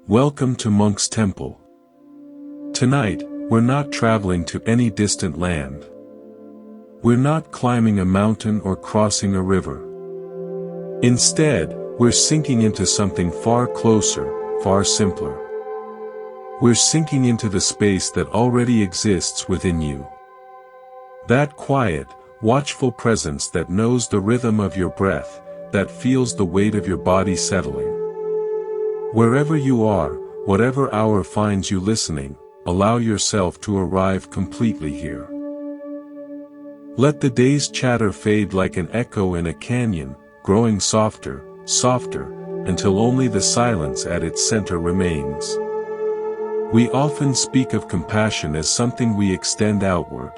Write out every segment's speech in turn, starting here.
Welcome to Monk's Temple. Tonight, we're not traveling to any distant land. We're not climbing a mountain or crossing a river. Instead, we're sinking into something far closer, far simpler. We're sinking into the space that already exists within you. That quiet, watchful presence that knows the rhythm of your breath, that feels the weight of your body settling. Wherever you are, whatever hour finds you listening, allow yourself to arrive completely here. Let the day's chatter fade like an echo in a canyon, growing softer, softer, until only the silence at its center remains. We often speak of compassion as something we extend outward.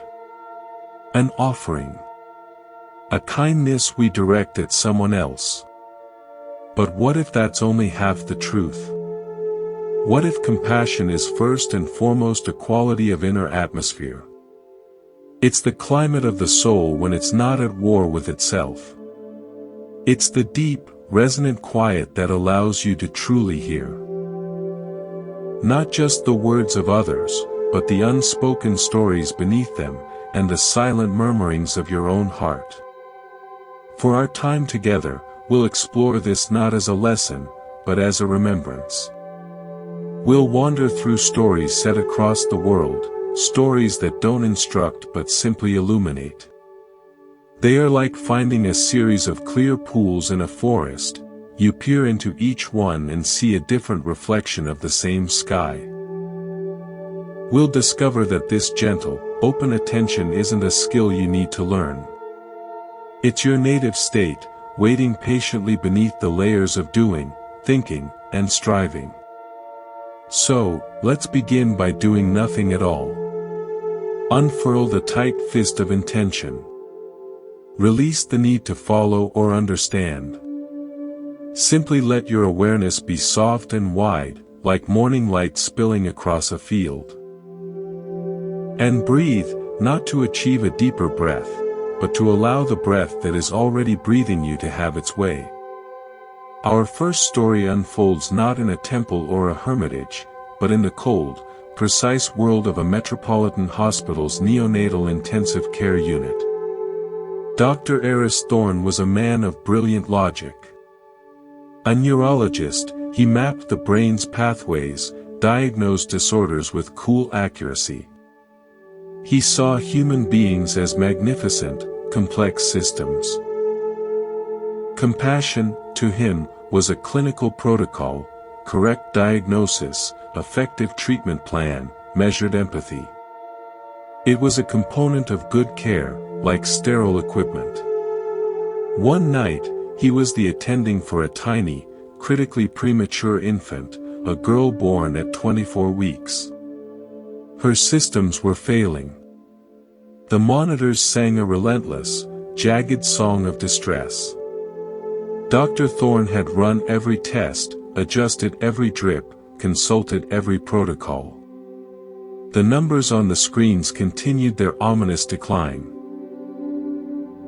An offering. A kindness we direct at someone else. But what if that's only half the truth? What if compassion is first and foremost a quality of inner atmosphere? It's the climate of the soul when it's not at war with itself. It's the deep, resonant quiet that allows you to truly hear. Not just the words of others, but the unspoken stories beneath them, and the silent murmurings of your own heart. For our time together, we'll explore this not as a lesson, but as a remembrance. We'll wander through stories set across the world, stories that don't instruct but simply illuminate. They are like finding a series of clear pools in a forest. You peer into each one and see a different reflection of the same sky. We'll discover that this gentle, open attention isn't a skill you need to learn. It's your native state, waiting patiently beneath the layers of doing, thinking, and striving. So, let's begin by doing nothing at all. Unfurl the tight fist of intention. Release the need to follow or understand. Simply let your awareness be soft and wide, like morning light spilling across a field. And breathe, not to achieve a deeper breath, but to allow the breath that is already breathing you to have its way. Our first story unfolds not in a temple or a hermitage, but in the cold, precise world of a metropolitan hospital's neonatal intensive care unit. Dr. Eris Thorne was a man of brilliant logic. A neurologist, he mapped the brain's pathways, diagnosed disorders with cool accuracy. He saw human beings as magnificent, complex systems. Compassion, to him, was a clinical protocol, correct diagnosis, effective treatment plan, measured empathy. It was a component of good care, like sterile equipment. One night, he was the attending for a tiny, critically premature infant, a girl born at 24 weeks. Her systems were failing. The monitors sang a relentless, jagged song of distress. Dr. Thorne had run every test, adjusted every drip, consulted every protocol. The numbers on the screens continued their ominous decline.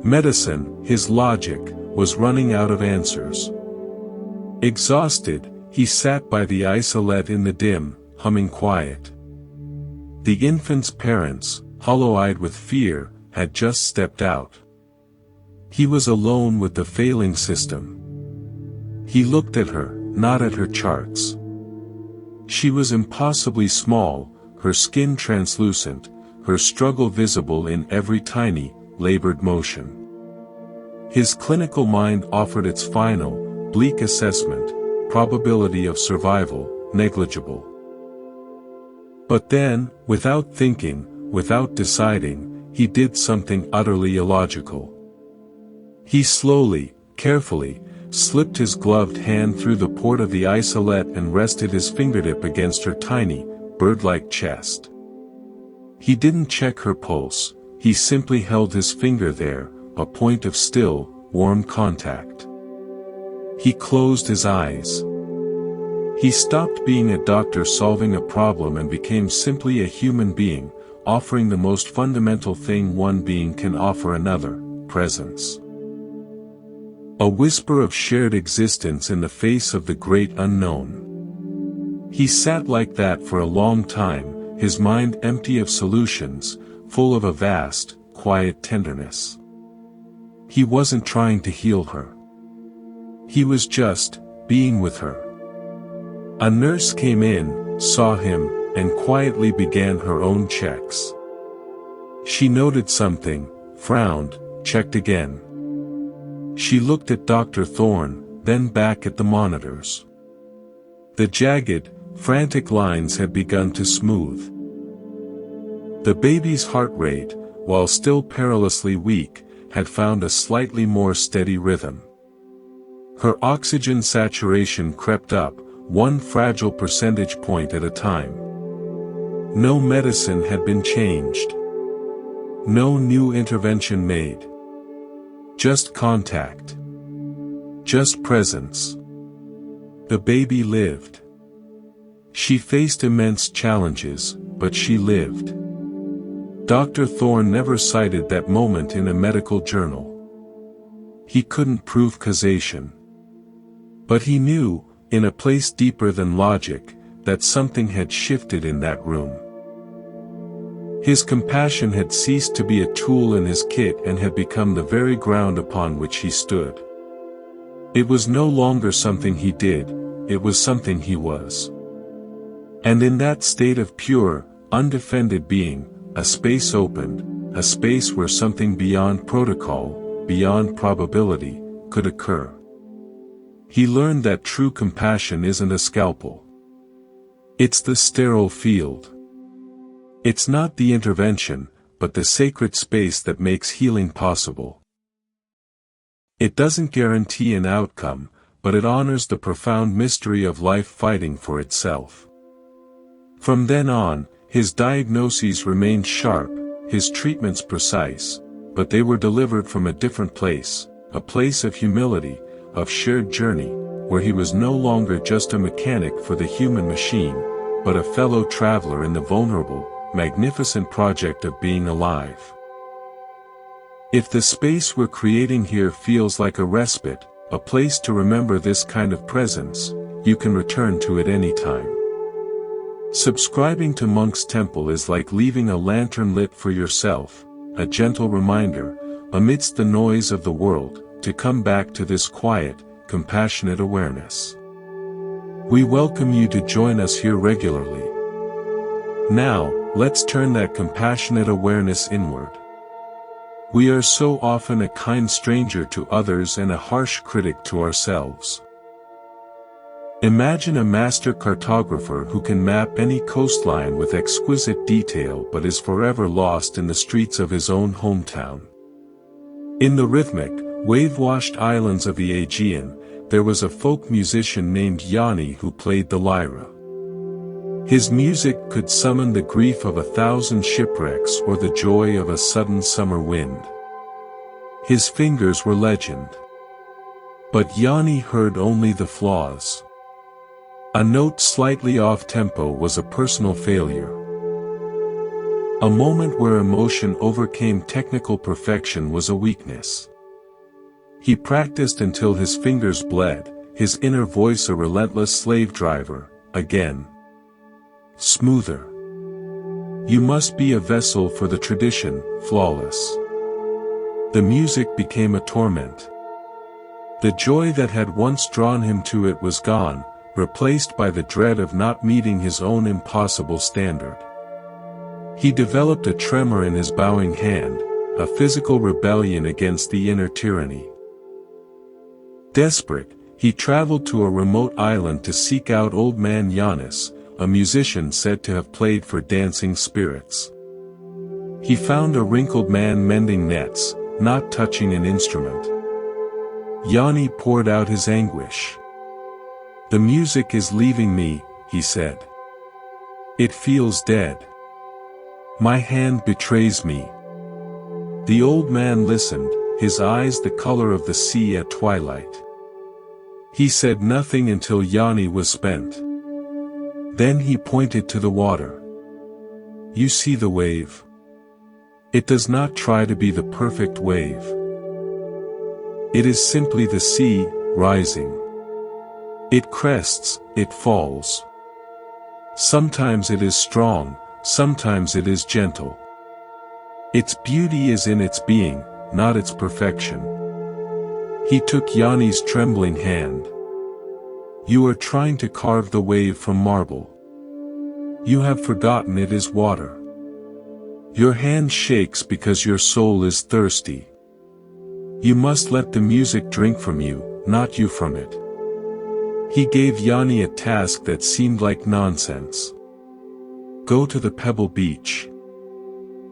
Medicine, his logic, was running out of answers. Exhausted, he sat by the isolette in the dim, humming quiet. The infant's parents, hollow-eyed with fear, had just stepped out. He was alone with the failing system. He looked at her, not at her charts. She was impossibly small, her skin translucent, her struggle visible in every tiny, labored motion. His clinical mind offered its final, bleak assessment, probability of survival, negligible. But then, without thinking, without deciding, he did something utterly illogical. He slowly, carefully, slipped his gloved hand through the port of the isolette and rested his fingertip against her tiny, bird-like chest. He didn't check her pulse, he simply held his finger there, a point of still, warm contact. He closed his eyes. He stopped being a doctor solving a problem and became simply a human being, offering the most fundamental thing one being can offer another, presence. A whisper of shared existence in the face of the great unknown. He sat like that for a long time, his mind empty of solutions, full of a vast, quiet tenderness. He wasn't trying to heal her. He was just being with her. A nurse came in, saw him, and quietly began her own checks. She noted something, frowned, checked again. She looked at Dr. Thorne, then back at the monitors. The jagged, frantic lines had begun to smooth. The baby's heart rate, while still perilously weak, had found a slightly more steady rhythm. Her oxygen saturation crept up, one fragile percentage point at a time. No medicine had been changed. No new intervention made. Just contact. Just presence. The baby lived. She faced immense challenges, but she lived. Dr. Thorne never cited that moment in a medical journal. He couldn't prove causation. But he knew, in a place deeper than logic, that something had shifted in that room. His compassion had ceased to be a tool in his kit and had become the very ground upon which he stood. It was no longer something he did, it was something he was. And in that state of pure, undefended being, a space opened, a space where something beyond protocol, beyond probability, could occur. He learned that true compassion isn't a scalpel. It's the sterile field. It's not the intervention, but the sacred space that makes healing possible. It doesn't guarantee an outcome, but it honors the profound mystery of life fighting for itself. From then on, his diagnoses remained sharp, his treatments precise, but they were delivered from a different place, a place of humility, of shared journey, where he was no longer just a mechanic for the human machine, but a fellow traveler in the vulnerable, magnificent project of being alive. If the space we're creating here feels like a respite, a place to remember this kind of presence, you can return to it anytime. Subscribing to Monk's Temple is like leaving a lantern lit for yourself, a gentle reminder, amidst the noise of the world, to come back to this quiet, compassionate awareness. We welcome you to join us here regularly. Now, let's turn that compassionate awareness inward. We are so often a kind stranger to others and a harsh critic to ourselves. Imagine a master cartographer who can map any coastline with exquisite detail but is forever lost in the streets of his own hometown. In the rhythmic, wave-washed islands of the Aegean, there was a folk musician named Yanni who played the lyra. His music could summon the grief of 1,000 shipwrecks or the joy of a sudden summer wind. His fingers were legend. But Yanni heard only the flaws. A note slightly off-tempo was a personal failure. A moment where emotion overcame technical perfection was a weakness. He practiced until his fingers bled, his inner voice a relentless slave driver, again. Smoother. You must be a vessel for the tradition, flawless. The music became a torment. The joy that had once drawn him to it was gone, replaced by the dread of not meeting his own impossible standard. He developed a tremor in his bowing hand, a physical rebellion against the inner tyranny. Desperate, he traveled to a remote island to seek out old man Giannis, a musician said to have played for dancing spirits. He found a wrinkled man mending nets, not touching an instrument. Yanni poured out his anguish. "The music is leaving me," he said. "It feels dead. My hand betrays me." The old man listened, his eyes the color of the sea at twilight. He said nothing until Yanni was spent. Then he pointed to the water. "You see the wave? It does not try to be the perfect wave. It is simply the sea, rising. It crests, it falls. Sometimes it is strong, sometimes it is gentle. Its beauty is in its being, not its perfection. He took Yanni's trembling hand. You are trying to carve the wave from marble. You have forgotten it is water. Your hand shakes because your soul is thirsty. You must let the music drink from you, not you from it. He gave Yanni a task that seemed like nonsense. Go to the pebble beach.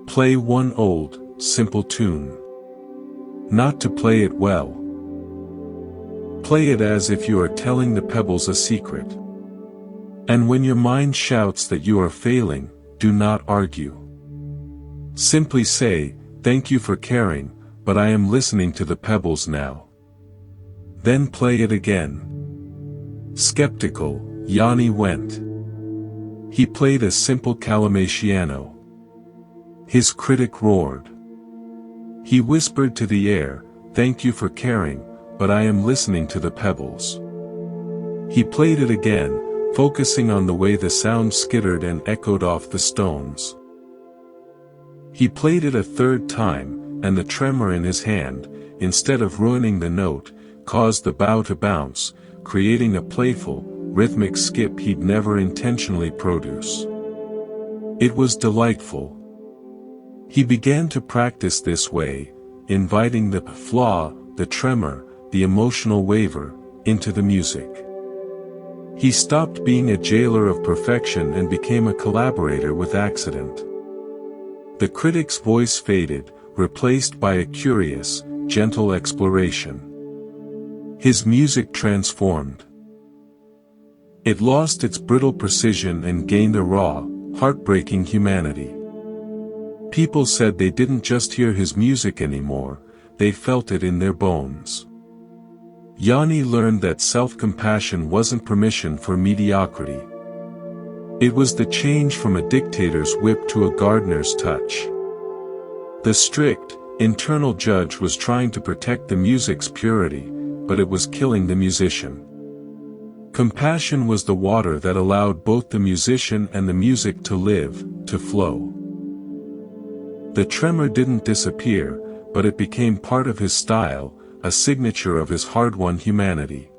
Play one old, simple tune. Not to play it well. Play it as if you are telling the pebbles a secret. And when your mind shouts that you are failing, do not argue. Simply say, thank you for caring, but I am listening to the pebbles now. Then play it again. Skeptical, Yanni went. He played a simple Calamatiano. His critic roared. He whispered to the air, thank you for caring, but I am listening to the pebbles. He played it again, focusing on the way the sound skittered and echoed off the stones. He played it a third time, and the tremor in his hand, instead of ruining the note, caused the bow to bounce, creating a playful, rhythmic skip he'd never intentionally produce. It was delightful. He began to practice this way, inviting the flaw, the tremor, the emotional waver, into the music. He stopped being a jailer of perfection and became a collaborator with accident. The critic's voice faded, replaced by a curious, gentle exploration. His music transformed. It lost its brittle precision and gained a raw, heartbreaking humanity. People said they didn't just hear his music anymore, they felt it in their bones. Yanni learned that self-compassion wasn't permission for mediocrity. It was the change from a dictator's whip to a gardener's touch. The strict, internal judge was trying to protect the music's purity, but it was killing the musician. Compassion was the water that allowed both the musician and the music to live, to flow. The tremor didn't disappear, but it became part of his style, a signature of his hard-won humanity.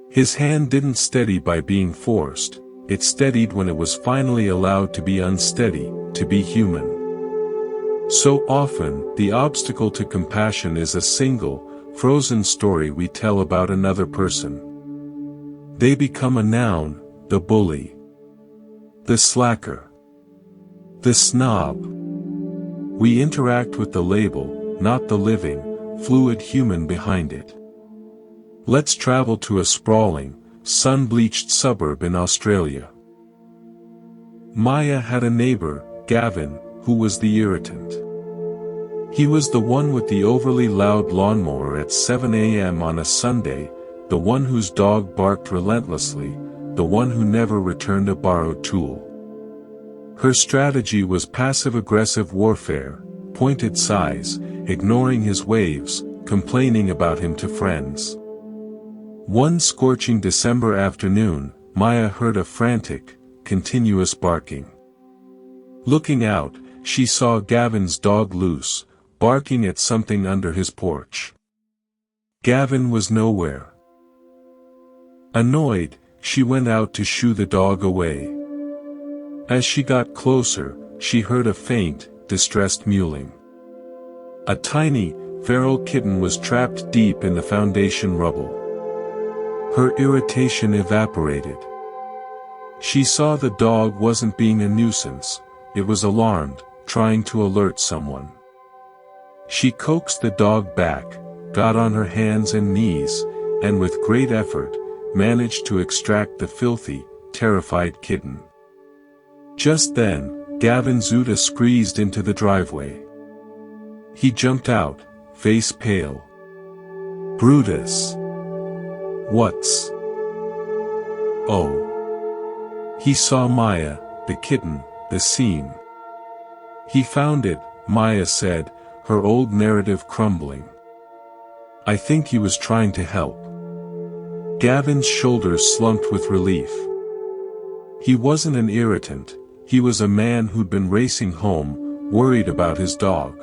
His hand didn't steady by being forced, it steadied when it was finally allowed to be unsteady, to be human. So often, the obstacle to compassion is a single, frozen story we tell about another person. They become a noun, the bully, the slacker, the snob. We interact with the label, not the living, fluid human behind it. Let's travel to a sprawling, sun-bleached suburb in Australia. Maya had a neighbor, Gavin, who was the irritant. He was the one with the overly loud lawnmower at 7 a.m. on a Sunday, the one whose dog barked relentlessly, the one who never returned a borrowed tool. Her strategy was passive-aggressive warfare, pointed sighs, ignoring his waves, complaining about him to friends. One scorching December afternoon, Maya heard a frantic, continuous barking. Looking out, she saw Gavin's dog loose, barking at something under his porch. Gavin was nowhere. Annoyed, she went out to shoo the dog away. As she got closer, she heard a faint, distressed mewling. A tiny, feral kitten was trapped deep in the foundation rubble. Her irritation evaporated. She saw the dog wasn't being a nuisance, it was alarmed, trying to alert someone. She coaxed the dog back, got on her hands and knees, and with great effort, managed to extract the filthy, terrified kitten. Just then, Gavin Zuta squeezed into the driveway. He jumped out, face pale. Brutus. What's... Oh. He saw Maya, the kitten, the scene. He found it, Maya said, her old narrative crumbling. I think he was trying to help. Gavin's shoulders slumped with relief. He wasn't an irritant, he was a man who'd been racing home, worried about his dog.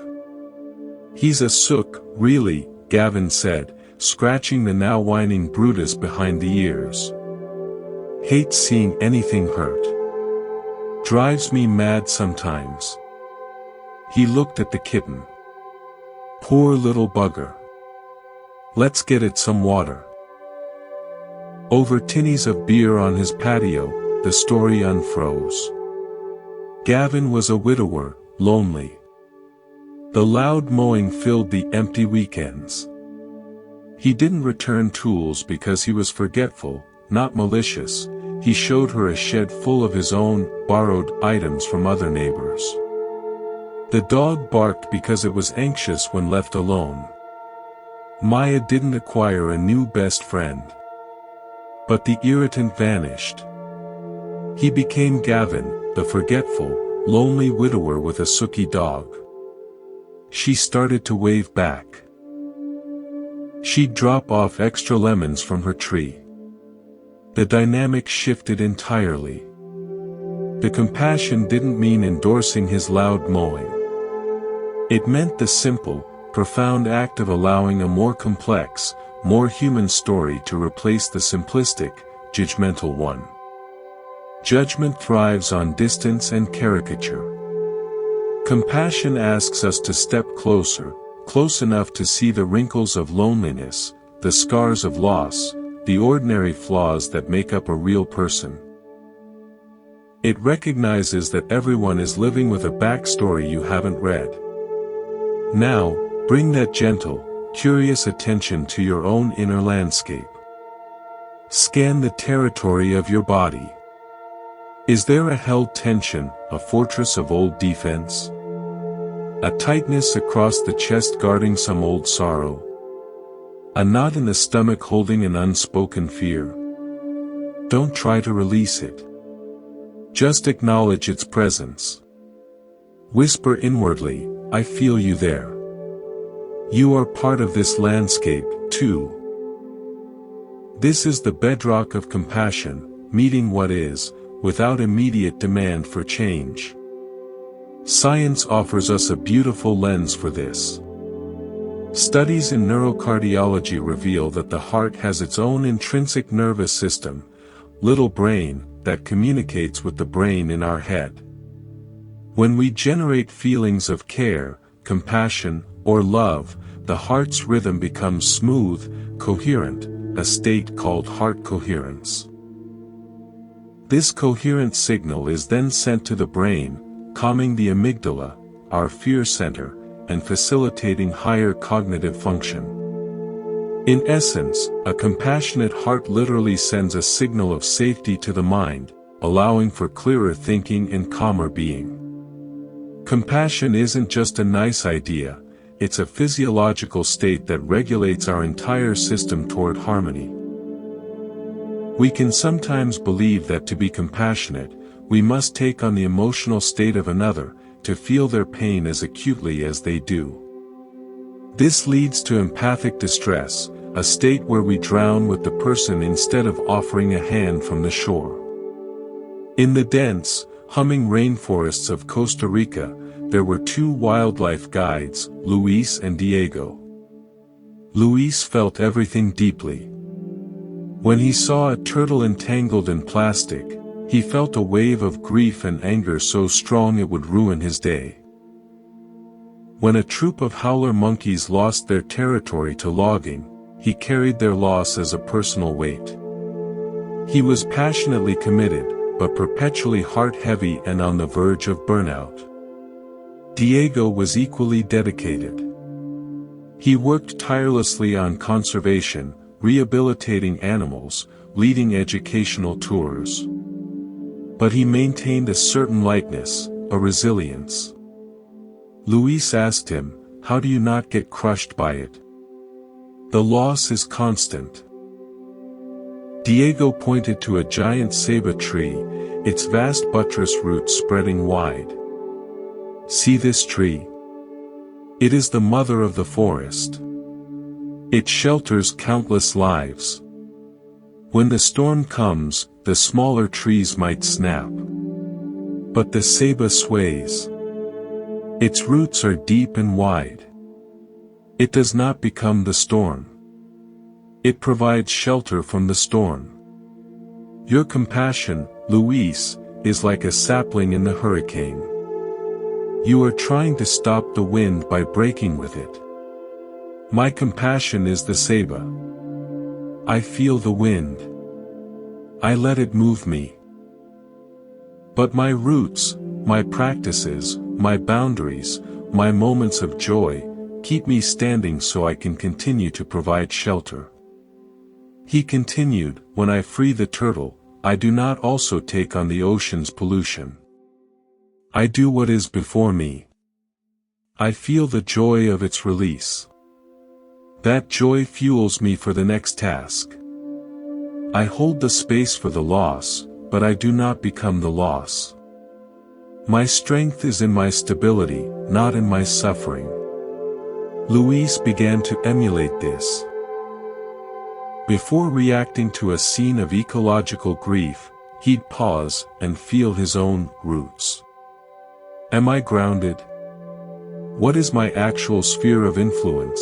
"He's a sook, really," Gavin said, scratching the now whining Brutus behind the ears. "Hates seeing anything hurt. Drives me mad sometimes." He looked at the kitten. "Poor little bugger. Let's get it some water." Over tinnies of beer on his patio, the story unfroze. Gavin was a widower, lonely. The loud mowing filled the empty weekends. He didn't return tools because he was forgetful, not malicious. He showed her a shed full of his own, borrowed items from other neighbors. The dog barked because it was anxious when left alone. Maya didn't acquire a new best friend. But the irritant vanished. He became Gavin, the forgetful, lonely widower with a sooky dog. She started to wave back. She'd drop off extra lemons from her tree. The dynamic shifted entirely. The compassion didn't mean endorsing his loud mowing. It meant the simple, profound act of allowing a more complex, more human story to replace the simplistic, judgmental one. Judgment thrives on distance and caricature. Compassion asks us to step closer, close enough to see the wrinkles of loneliness, the scars of loss, the ordinary flaws that make up a real person. It recognizes that everyone is living with a backstory you haven't read. Now, bring that gentle, curious attention to your own inner landscape. Scan the territory of your body. Is there a held tension, a fortress of old defense? A tightness across the chest guarding some old sorrow? A knot in the stomach holding an unspoken fear? Don't try to release it. Just acknowledge its presence. Whisper inwardly, "I feel you there. You are part of this landscape, too." This is the bedrock of compassion, meeting what is, without immediate demand for change. Science offers us a beautiful lens for this. Studies in neurocardiology reveal that the heart has its own intrinsic nervous system, little brain, that communicates with the brain in our head. When we generate feelings of care, compassion, or love, the heart's rhythm becomes smooth, coherent, a state called heart coherence. This coherent signal is then sent to the brain, calming the amygdala, our fear center, and facilitating higher cognitive function. In essence, a compassionate heart literally sends a signal of safety to the mind, allowing for clearer thinking and calmer being. Compassion isn't just a nice idea, it's a physiological state that regulates our entire system toward harmony. We can sometimes believe that to be compassionate, we must take on the emotional state of another, to feel their pain as acutely as they do. This leads to empathic distress, a state where we drown with the person instead of offering a hand from the shore. In the dense, humming rainforests of Costa Rica, there were two wildlife guides, Luis and Diego. Luis felt everything deeply. When he saw a turtle entangled in plastic, he felt a wave of grief and anger so strong it would ruin his day. When a troop of howler monkeys lost their territory to logging, he carried their loss as a personal weight. He was passionately committed, but perpetually heart-heavy and on the verge of burnout. Diego was equally dedicated. He worked tirelessly on conservation, rehabilitating animals, leading educational tours. But he maintained a certain lightness, a resilience. Luis asked him, "How do you not get crushed by it? The loss is constant." Diego pointed to a giant ceiba tree, its vast buttress roots spreading wide. "See this tree? It is the mother of the forest. It shelters countless lives. When the storm comes, the smaller trees might snap. But the ceiba sways. Its roots are deep and wide. It does not become the storm. It provides shelter from the storm. Your compassion, Luis, is like a sapling in the hurricane. You are trying to stop the wind by breaking with it. My compassion is the ceiba. I feel the wind. I let it move me. But my roots, my practices, my boundaries, my moments of joy, keep me standing so I can continue to provide shelter. He continued, when I free the turtle, I do not also take on the ocean's pollution. I do what is before me. I feel the joy of its release. That joy fuels me for the next task. I hold the space for the loss, but I do not become the loss. My strength is in my stability, not in my suffering. Luis began to emulate this. Before reacting to a scene of ecological grief, he'd pause and feel his own roots. Am I grounded? What is my actual sphere of influence?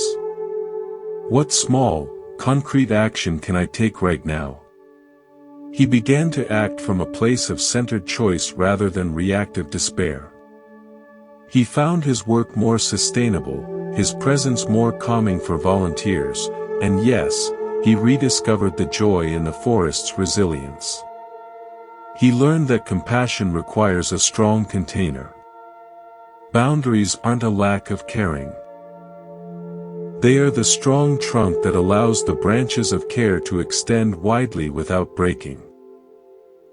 What small, concrete action can I take right now? He began to act from a place of centered choice rather than reactive despair. He found his work more sustainable, his presence more calming for volunteers, and yes, he rediscovered the joy in the forest's resilience. He learned that compassion requires a strong container. Boundaries aren't a lack of caring. They are the strong trunk that allows the branches of care to extend widely without breaking.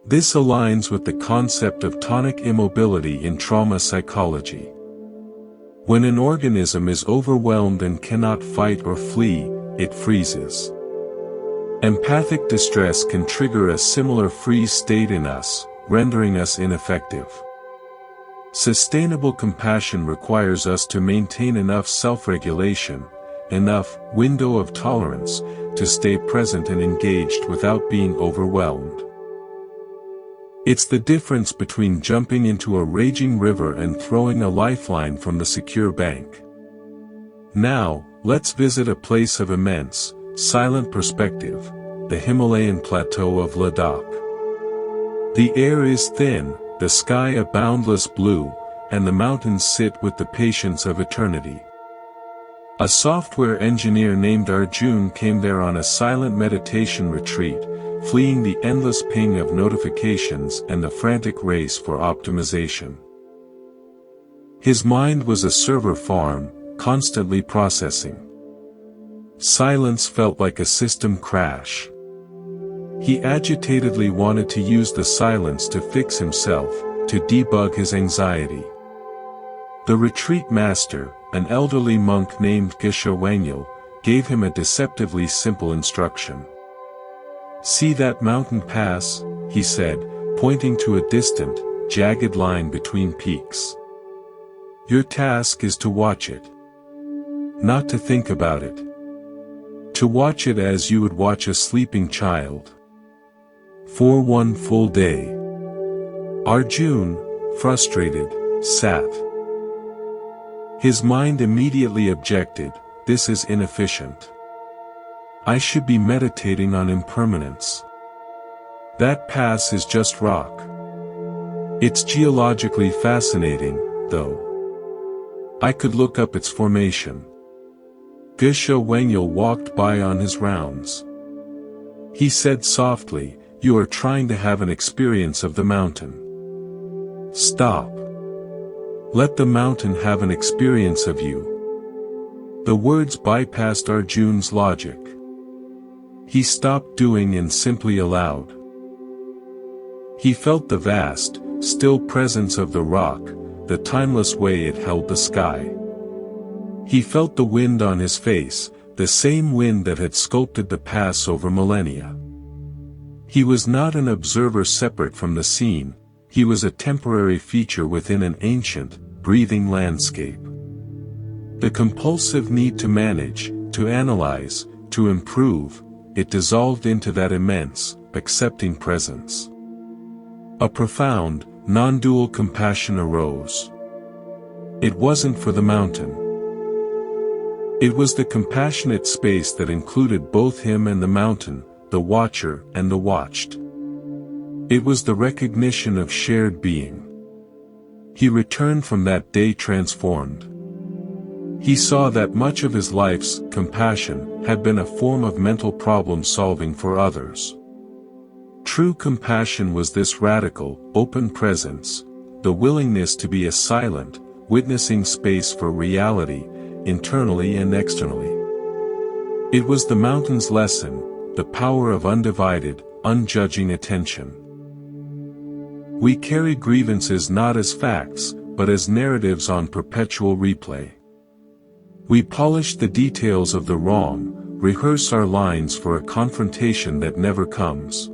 This aligns with the concept of tonic immobility in trauma psychology. When an organism is overwhelmed and cannot fight or flee, it freezes. Empathic distress can trigger a similar freeze state in us, rendering us ineffective. Sustainable compassion requires us to maintain enough self-regulation, enough window of tolerance, to stay present and engaged without being overwhelmed. It's the difference between jumping into a raging river and throwing a lifeline from the secure bank. Now, let's visit a place of immense, silent perspective, the Himalayan plateau of Ladakh. The air is thin, the sky a boundless blue, and the mountains sit with the patience of eternity. A software engineer named Arjun came there on a silent meditation retreat, fleeing the endless ping of notifications and the frantic race for optimization. His mind was a server farm, constantly processing. Silence felt like a system crash. He agitatedly wanted to use the silence to fix himself, to debug his anxiety. The retreat master, an elderly monk named Geshe Wangyal, gave him a deceptively simple instruction. See that mountain pass, he said, pointing to a distant, jagged line between peaks. Your task is to watch it. Not to think about it. To watch it as you would watch a sleeping child. For one full day. Arjun, frustrated, sat. His mind immediately objected, this is inefficient. I should be meditating on impermanence. That pass is just rock. It's geologically fascinating, though. I could look up its formation. Geshe Wangyal walked by on his rounds. He said softly, you are trying to have an experience of the mountain. Stop. Let the mountain have an experience of you. The words bypassed Arjun's logic. He stopped doing and simply allowed. He felt the vast, still presence of the rock, the timeless way it held the sky. He felt the wind on his face, the same wind that had sculpted the pass over millennia. He was not an observer separate from the scene, he was a temporary feature within an ancient, breathing landscape. The compulsive need to manage, to analyze, to improve, it dissolved into that immense, accepting presence. A profound, non-dual compassion arose. It wasn't for the mountain. It was the compassionate space that included both him and the mountain, the watcher and the watched. It was the recognition of shared being. He returned from that day transformed. He saw that much of his life's compassion had been a form of mental problem-solving for others. True compassion was this radical, open presence, the willingness to be a silent, witnessing space for reality, internally and externally. It was the mountain's lesson, the power of undivided, unjudging attention. We carry grievances not as facts, but as narratives on perpetual replay. We polish the details of the wrong, rehearse our lines for a confrontation that never comes.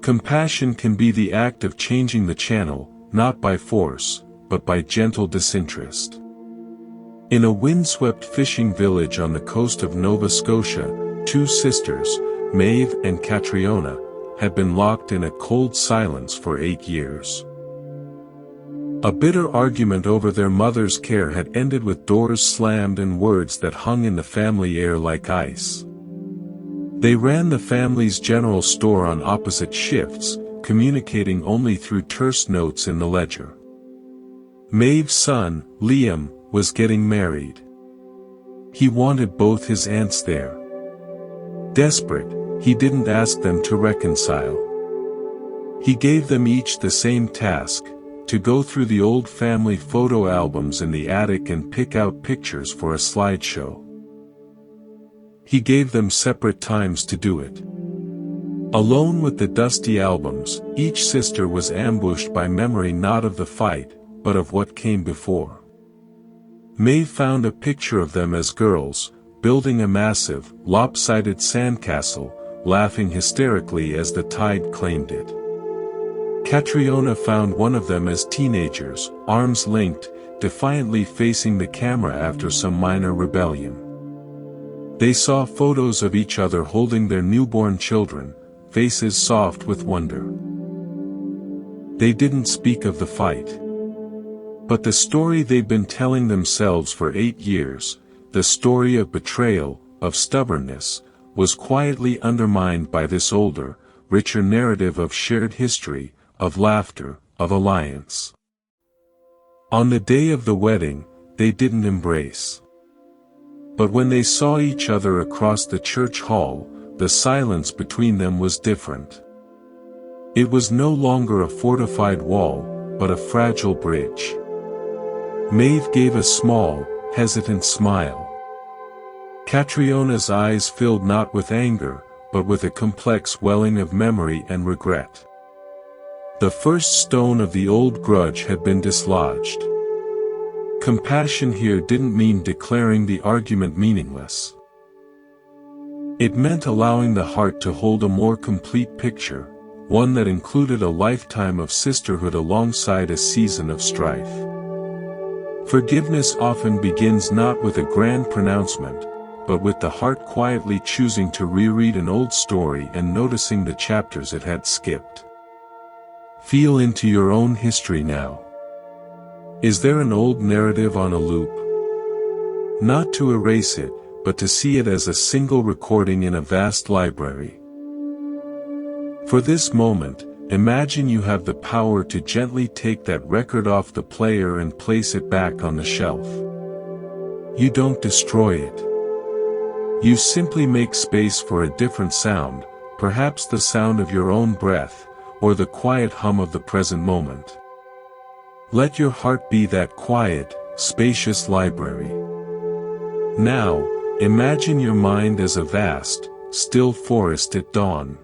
Compassion can be the act of changing the channel, not by force, but by gentle disinterest. In a windswept fishing village on the coast of Nova Scotia, two sisters, Maeve and Catriona, had been locked in a cold silence for 8 years. A bitter argument over their mother's care had ended with doors slammed and words that hung in the family air like ice. They ran the family's general store on opposite shifts, communicating only through terse notes in the ledger. Maeve's son, Liam, was getting married. He wanted both his aunts there. Desperate, he didn't ask them to reconcile. He gave them each the same task, to go through the old family photo albums in the attic and pick out pictures for a slideshow. He gave them separate times to do it. Alone with the dusty albums, each sister was ambushed by memory not of the fight, but of what came before. Maeve found a picture of them as girls, building a massive, lopsided sandcastle, laughing hysterically as the tide claimed it. Catriona found one of them as teenagers, arms linked, defiantly facing the camera after some minor rebellion. They saw photos of each other holding their newborn children, faces soft with wonder. They didn't speak of the fight. But the story they'd been telling themselves for 8 years, the story of betrayal, of stubbornness, was quietly undermined by this older, richer narrative of shared history, of laughter, of alliance. On the day of the wedding, they didn't embrace. But when they saw each other across the church hall, the silence between them was different. It was no longer a fortified wall, but a fragile bridge. Maeve gave a small, hesitant smile. Catriona's eyes filled not with anger, but with a complex welling of memory and regret. The first stone of the old grudge had been dislodged. Compassion here didn't mean declaring the argument meaningless. It meant allowing the heart to hold a more complete picture, one that included a lifetime of sisterhood alongside a season of strife. Forgiveness often begins not with a grand pronouncement, but with the heart quietly choosing to reread an old story and noticing the chapters it had skipped. Feel into your own history now. Is there an old narrative on a loop? Not to erase it, but to see it as a single recording in a vast library. For this moment, imagine you have the power to gently take that record off the player and place it back on the shelf. You don't destroy it. You simply make space for a different sound, perhaps the sound of your own breath, or the quiet hum of the present moment. Let your heart be that quiet, spacious library. Now, imagine your mind as a vast, still forest at dawn.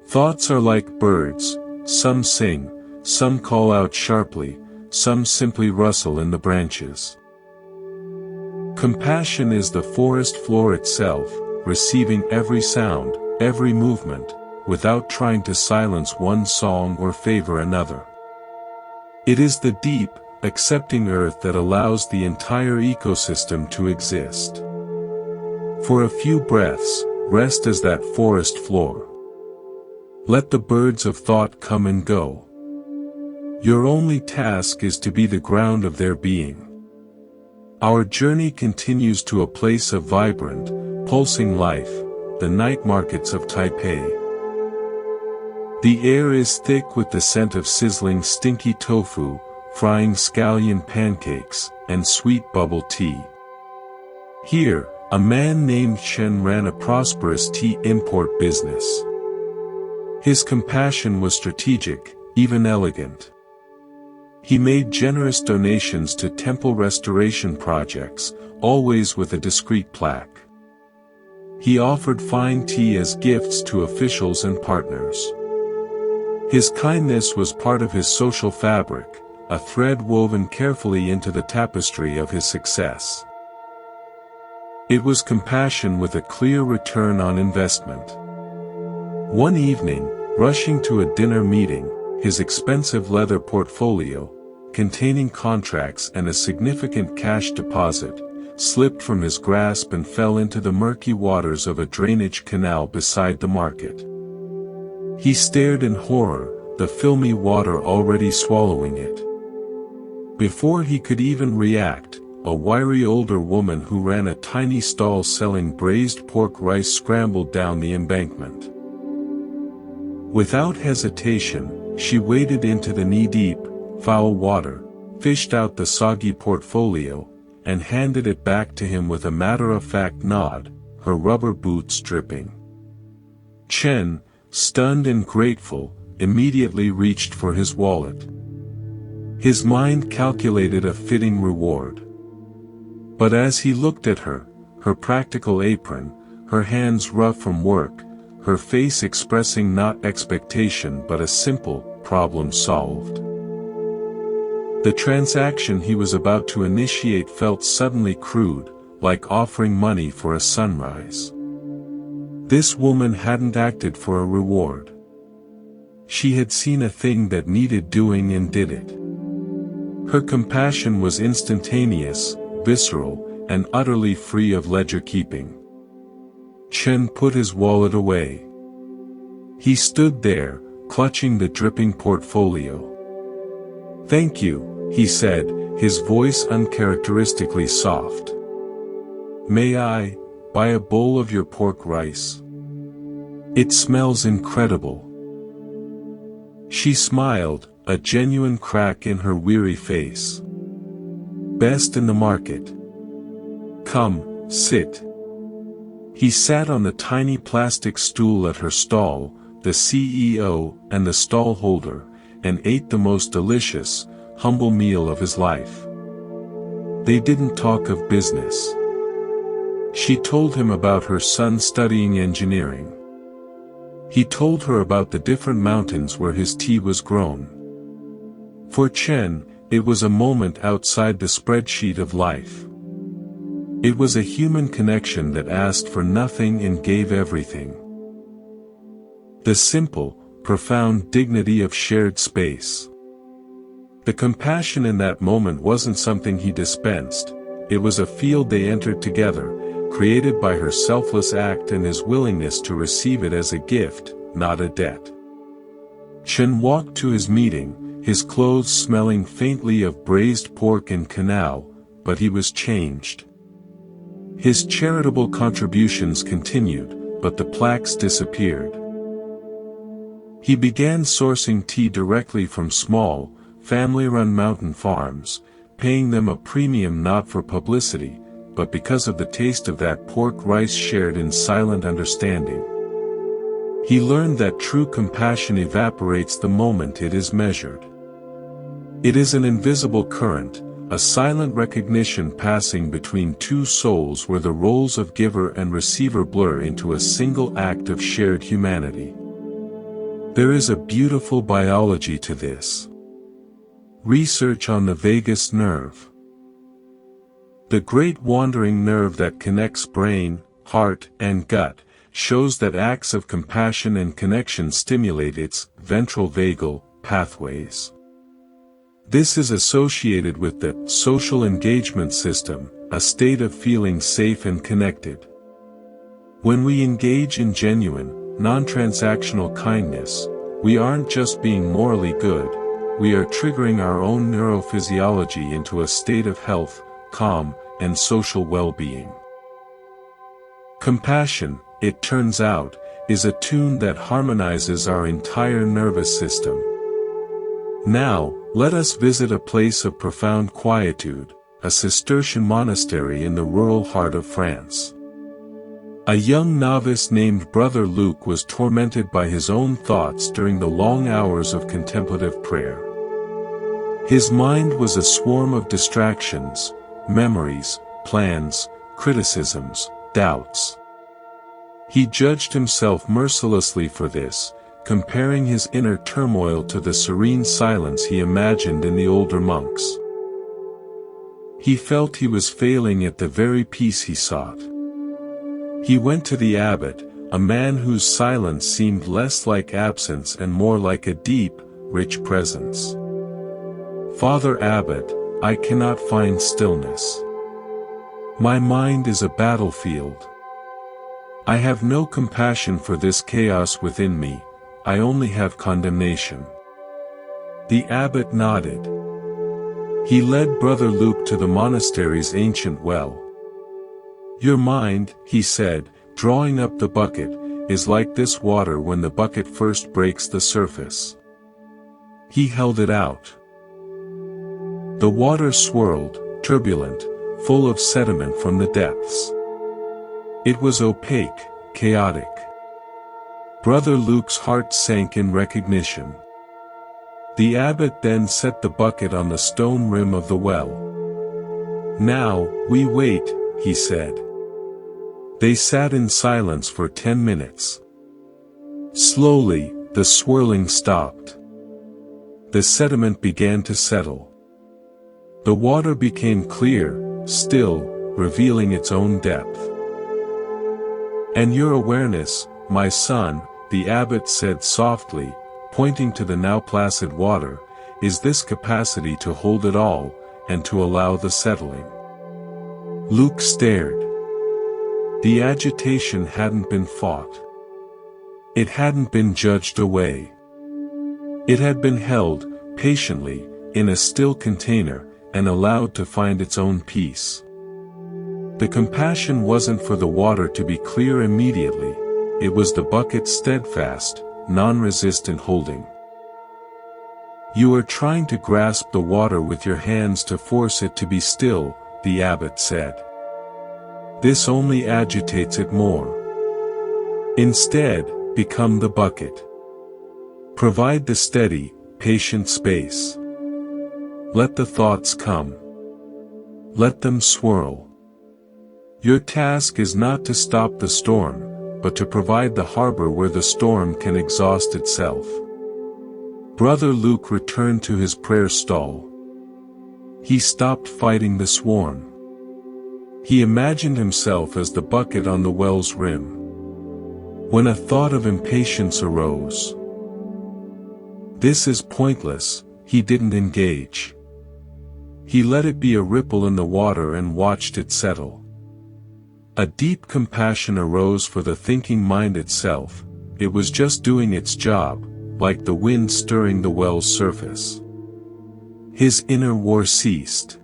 Thoughts are like birds, some sing, some call out sharply, some simply rustle in the branches. Compassion is the forest floor itself, receiving every sound, every movement, without trying to silence one song or favor another. It is the deep, accepting earth that allows the entire ecosystem to exist. For a few breaths, rest as that forest floor. Let the birds of thought come and go. Your only task is to be the ground of their being. Our journey continues to a place of vibrant, pulsing life, the night markets of Taipei. The air is thick with the scent of sizzling stinky tofu, frying scallion pancakes, and sweet bubble tea. Here, a man named Chen ran a prosperous tea import business. His compassion was strategic, even elegant. He made generous donations to temple restoration projects, always with a discreet plaque. He offered fine tea as gifts to officials and partners. His kindness was part of his social fabric, a thread woven carefully into the tapestry of his success. It was compassion with a clear return on investment. One evening, rushing to a dinner meeting, his expensive leather portfolio, containing contracts and a significant cash deposit, slipped from his grasp and fell into the murky waters of a drainage canal beside the market. He stared in horror, the filmy water already swallowing it. Before he could even react, a wiry older woman who ran a tiny stall selling braised pork rice scrambled down the embankment. Without hesitation, she waded into the knee-deep, foul water, fished out the soggy portfolio, and handed it back to him with a matter-of-fact nod, her rubber boots dripping. Chen, stunned and grateful, immediately reached for his wallet. His mind calculated a fitting reward. But as he looked at her, her practical apron, her hands rough from work, her face expressing not expectation but a simple, problem solved. The transaction he was about to initiate felt suddenly crude, like offering money for a sunrise. This woman hadn't acted for a reward. She had seen a thing that needed doing and did it. Her compassion was instantaneous, visceral, and utterly free of ledger-keeping. Chen put his wallet away. He stood there, clutching the dripping portfolio. "Thank you," he said, his voice uncharacteristically soft. "May I buy a bowl of your pork rice? It smells incredible." She smiled, a genuine crack in her weary face. "Best in the market. Come, sit." He sat on the tiny plastic stool at her stall, the CEO and the stall holder, and ate the most delicious, humble meal of his life. They didn't talk of business. She told him about her son studying engineering. He told her about the different mountains where his tea was grown. For Chen, it was a moment outside the spreadsheet of life. It was a human connection that asked for nothing and gave everything. The simple, profound dignity of shared space. The compassion in that moment wasn't something he dispensed, it was a field they entered together, created by her selfless act and his willingness to receive it as a gift, not a debt. Chen walked to his meeting, his clothes smelling faintly of braised pork and canal, but he was changed. His charitable contributions continued, but the plaques disappeared. He began sourcing tea directly from small, family-run mountain farms, paying them a premium not for publicity, but because of the taste of that pork rice shared in silent understanding. He learned that true compassion evaporates the moment it is measured. It is an invisible current, a silent recognition passing between two souls where the roles of giver and receiver blur into a single act of shared humanity. There is a beautiful biology to this. Research on the vagus nerve. The great wandering nerve that connects brain, heart, and gut, shows that acts of compassion and connection stimulate its ventral vagal pathways. This is associated with the social engagement system, a state of feeling safe and connected. When we engage in genuine, non-transactional kindness, we aren't just being morally good, we are triggering our own neurophysiology into a state of health, calm, and social well-being. Compassion, it turns out, is a tune that harmonizes our entire nervous system. Now, let us visit a place of profound quietude, a Cistercian monastery in the rural heart of France. A young novice named Brother Luke was tormented by his own thoughts during the long hours of contemplative prayer. His mind was a swarm of distractions, memories, plans, criticisms, doubts. He judged himself mercilessly for this, comparing his inner turmoil to the serene silence he imagined in the older monks. He felt he was failing at the very peace he sought. He went to the abbot, a man whose silence seemed less like absence and more like a deep, rich presence. "Father Abbot, I cannot find stillness. My mind is a battlefield. I have no compassion for this chaos within me, I only have condemnation." The abbot nodded. He led Brother Luke to the monastery's ancient well. "Your mind," he said, drawing up the bucket, "is like this water when the bucket first breaks the surface." He held it out. The water swirled, turbulent, full of sediment from the depths. It was opaque, chaotic. Brother Luke's heart sank in recognition. The abbot then set the bucket on the stone rim of the well. "Now, we wait," he said. They sat in silence for 10 minutes. Slowly, the swirling stopped. The sediment began to settle. The water became clear, still, revealing its own depth. "And your awareness, my son," the abbot said softly, pointing to the now placid water, "is this capacity to hold it all, and to allow the settling." Luke stared. The agitation hadn't been fought. It hadn't been judged away. It had been held, patiently, in a still container, and allowed to find its own peace. The compassion wasn't for the water to be clear immediately, it was the bucket's steadfast, non-resistant holding. "You are trying to grasp the water with your hands to force it to be still," the abbot said. "This only agitates it more. Instead, become the bucket. Provide the steady, patient space. Let the thoughts come. Let them swirl. Your task is not to stop the storm, but to provide the harbor where the storm can exhaust itself." Brother Luke returned to his prayer stall. He stopped fighting the swarm. He imagined himself as the bucket on the well's rim. When a thought of impatience arose, "This is pointless," he didn't engage. He let it be a ripple in the water and watched it settle. A deep compassion arose for the thinking mind itself. It was just doing its job, like the wind stirring the well's surface. His inner war ceased.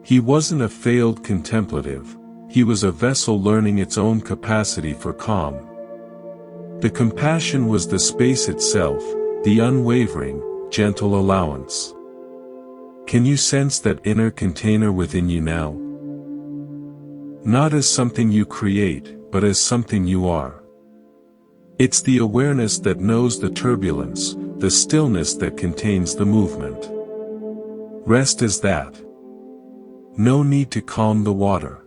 He wasn't a failed contemplative, he was a vessel learning its own capacity for calm. The compassion was the space itself, the unwavering, gentle allowance. Can you sense that inner container within you now? Not as something you create, but as something you are. It's the awareness that knows the turbulence, the stillness that contains the movement. Rest as that. No need to calm the water.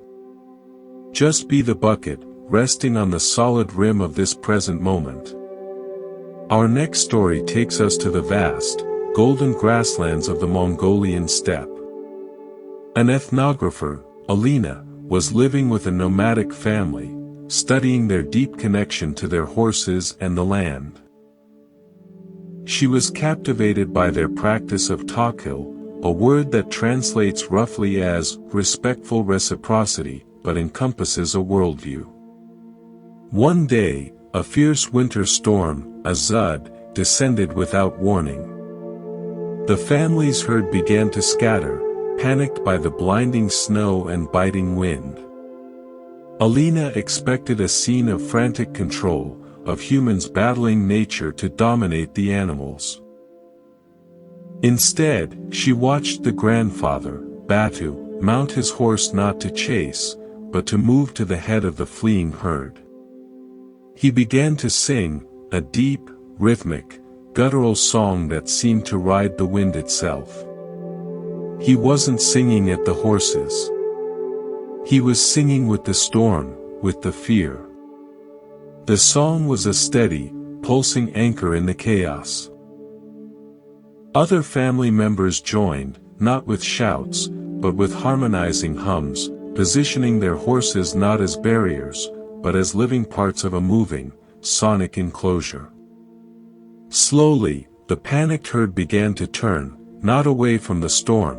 Just be the bucket, resting on the solid rim of this present moment. Our next story takes us to the vast, golden grasslands of the Mongolian steppe. An ethnographer, Alina, was living with a nomadic family, studying their deep connection to their horses and the land. She was captivated by their practice of takhil, a word that translates roughly as respectful reciprocity, but encompasses a worldview. One day, a fierce winter storm, a Zud, descended without warning. The family's herd began to scatter, panicked by the blinding snow and biting wind. Alina expected a scene of frantic control, of humans battling nature to dominate the animals. Instead, she watched the grandfather, Batu, mount his horse not to chase, but to move to the head of the fleeing herd. He began to sing, a deep, rhythmic, guttural song that seemed to ride the wind itself. He wasn't singing at the horses. He was singing with the storm, with the fear. The song was a steady, pulsing anchor in the chaos. Other family members joined, not with shouts, but with harmonizing hums, positioning their horses not as barriers, but as living parts of a moving, sonic enclosure. Slowly, the panicked herd began to turn, not away from the storm,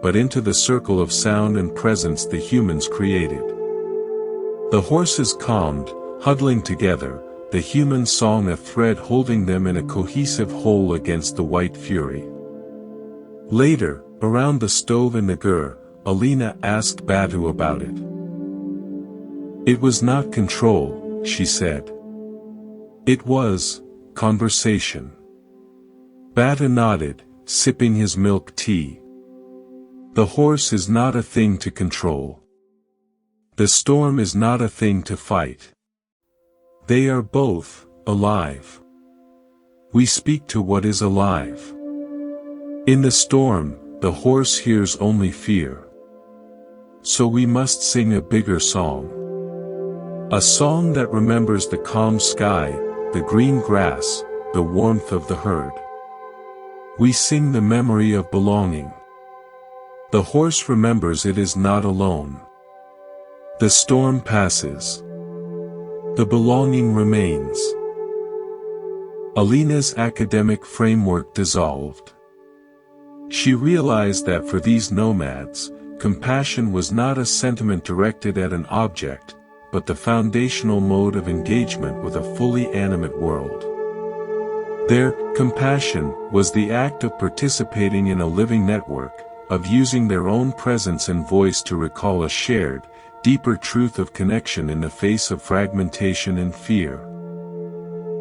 but into the circle of sound and presence the humans created. The horses calmed, huddling together, the humans song a thread holding them in a cohesive whole against the white fury. Later, around the stove in the gur, Alina asked Batu about it. It was not control, she said. It was conversation. Batu nodded, sipping his milk tea. The horse is not a thing to control. The storm is not a thing to fight. They are both alive. We speak to what is alive. In the storm, the horse hears only fear. So we must sing a bigger song. A song that remembers the calm sky, the green grass, the warmth of the herd. We sing the memory of belonging. The horse remembers it is not alone. The storm passes. The belonging remains. Alina's academic framework dissolved. She realized that for these nomads, compassion was not a sentiment directed at an object, but the foundational mode of engagement with a fully animate world. Their compassion was the act of participating in a living network, of using their own presence and voice to recall a shared, deeper truth of connection in the face of fragmentation and fear.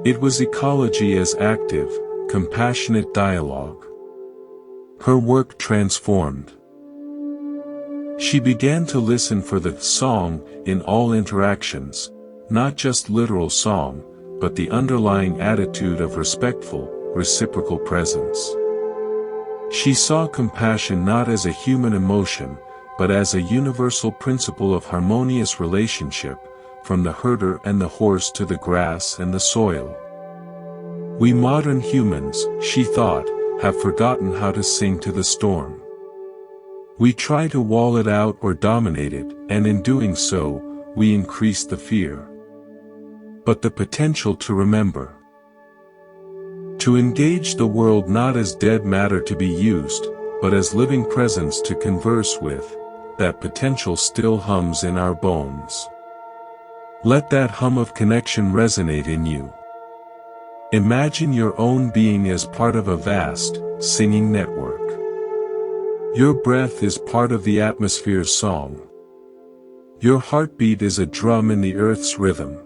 It was ecology as active, compassionate dialogue. Her work transformed. She began to listen for the song in all interactions, not just literal song, but the underlying attitude of respectful, reciprocal presence. She saw compassion not as a human emotion, but as a universal principle of harmonious relationship, from the herder and the horse to the grass and the soil. We modern humans, she thought, have forgotten how to sing to the storm. We try to wall it out or dominate it, and in doing so, we increase the fear. But the potential to remember. To engage the world not as dead matter to be used, but as living presence to converse with, that potential still hums in our bones. Let that hum of connection resonate in you. Imagine your own being as part of a vast, singing network. Your breath is part of the atmosphere's song. Your heartbeat is a drum in the earth's rhythm.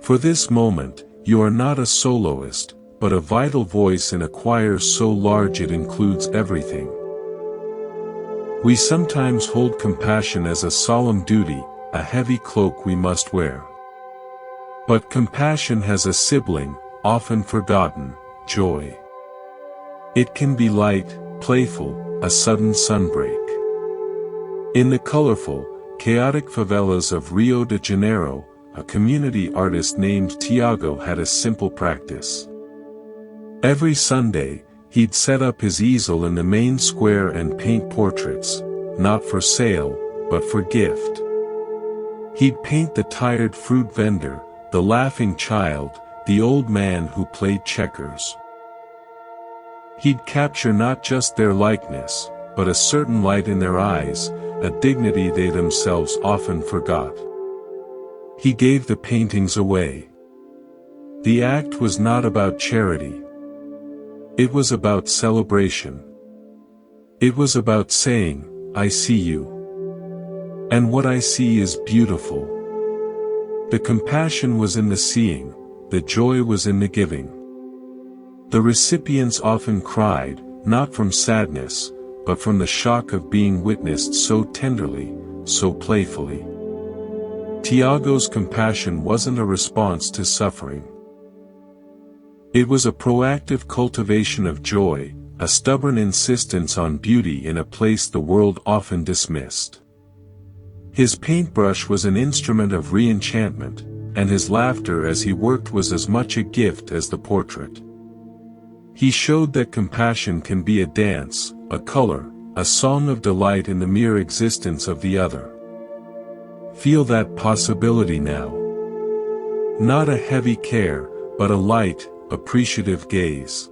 For this moment, you are not a soloist, but a vital voice in a choir so large it includes everything. We sometimes hold compassion as a solemn duty, a heavy cloak we must wear. But compassion has a sibling, often forgotten, joy. It can be light, playful, a sudden sunbreak. In the colorful, chaotic favelas of Rio de Janeiro, a community artist named Tiago had a simple practice. Every Sunday, he'd set up his easel in the main square and paint portraits, not for sale, but for gift. He'd paint the tired fruit vendor, the laughing child, the old man who played checkers. He'd capture not just their likeness, but a certain light in their eyes, a dignity they themselves often forgot. He gave the paintings away. The act was not about charity. It was about celebration. It was about saying, I see you. And what I see is beautiful. The compassion was in the seeing, the joy was in the giving. The recipients often cried, not from sadness, but from the shock of being witnessed so tenderly, so playfully. Tiago's compassion wasn't a response to suffering. It was a proactive cultivation of joy, a stubborn insistence on beauty in a place the world often dismissed. His paintbrush was an instrument of re-enchantment, and his laughter as he worked was as much a gift as the portrait. He showed that compassion can be a dance, a color, a song of delight in the mere existence of the other. Feel that possibility now. Not a heavy care, but a light, appreciative gaze.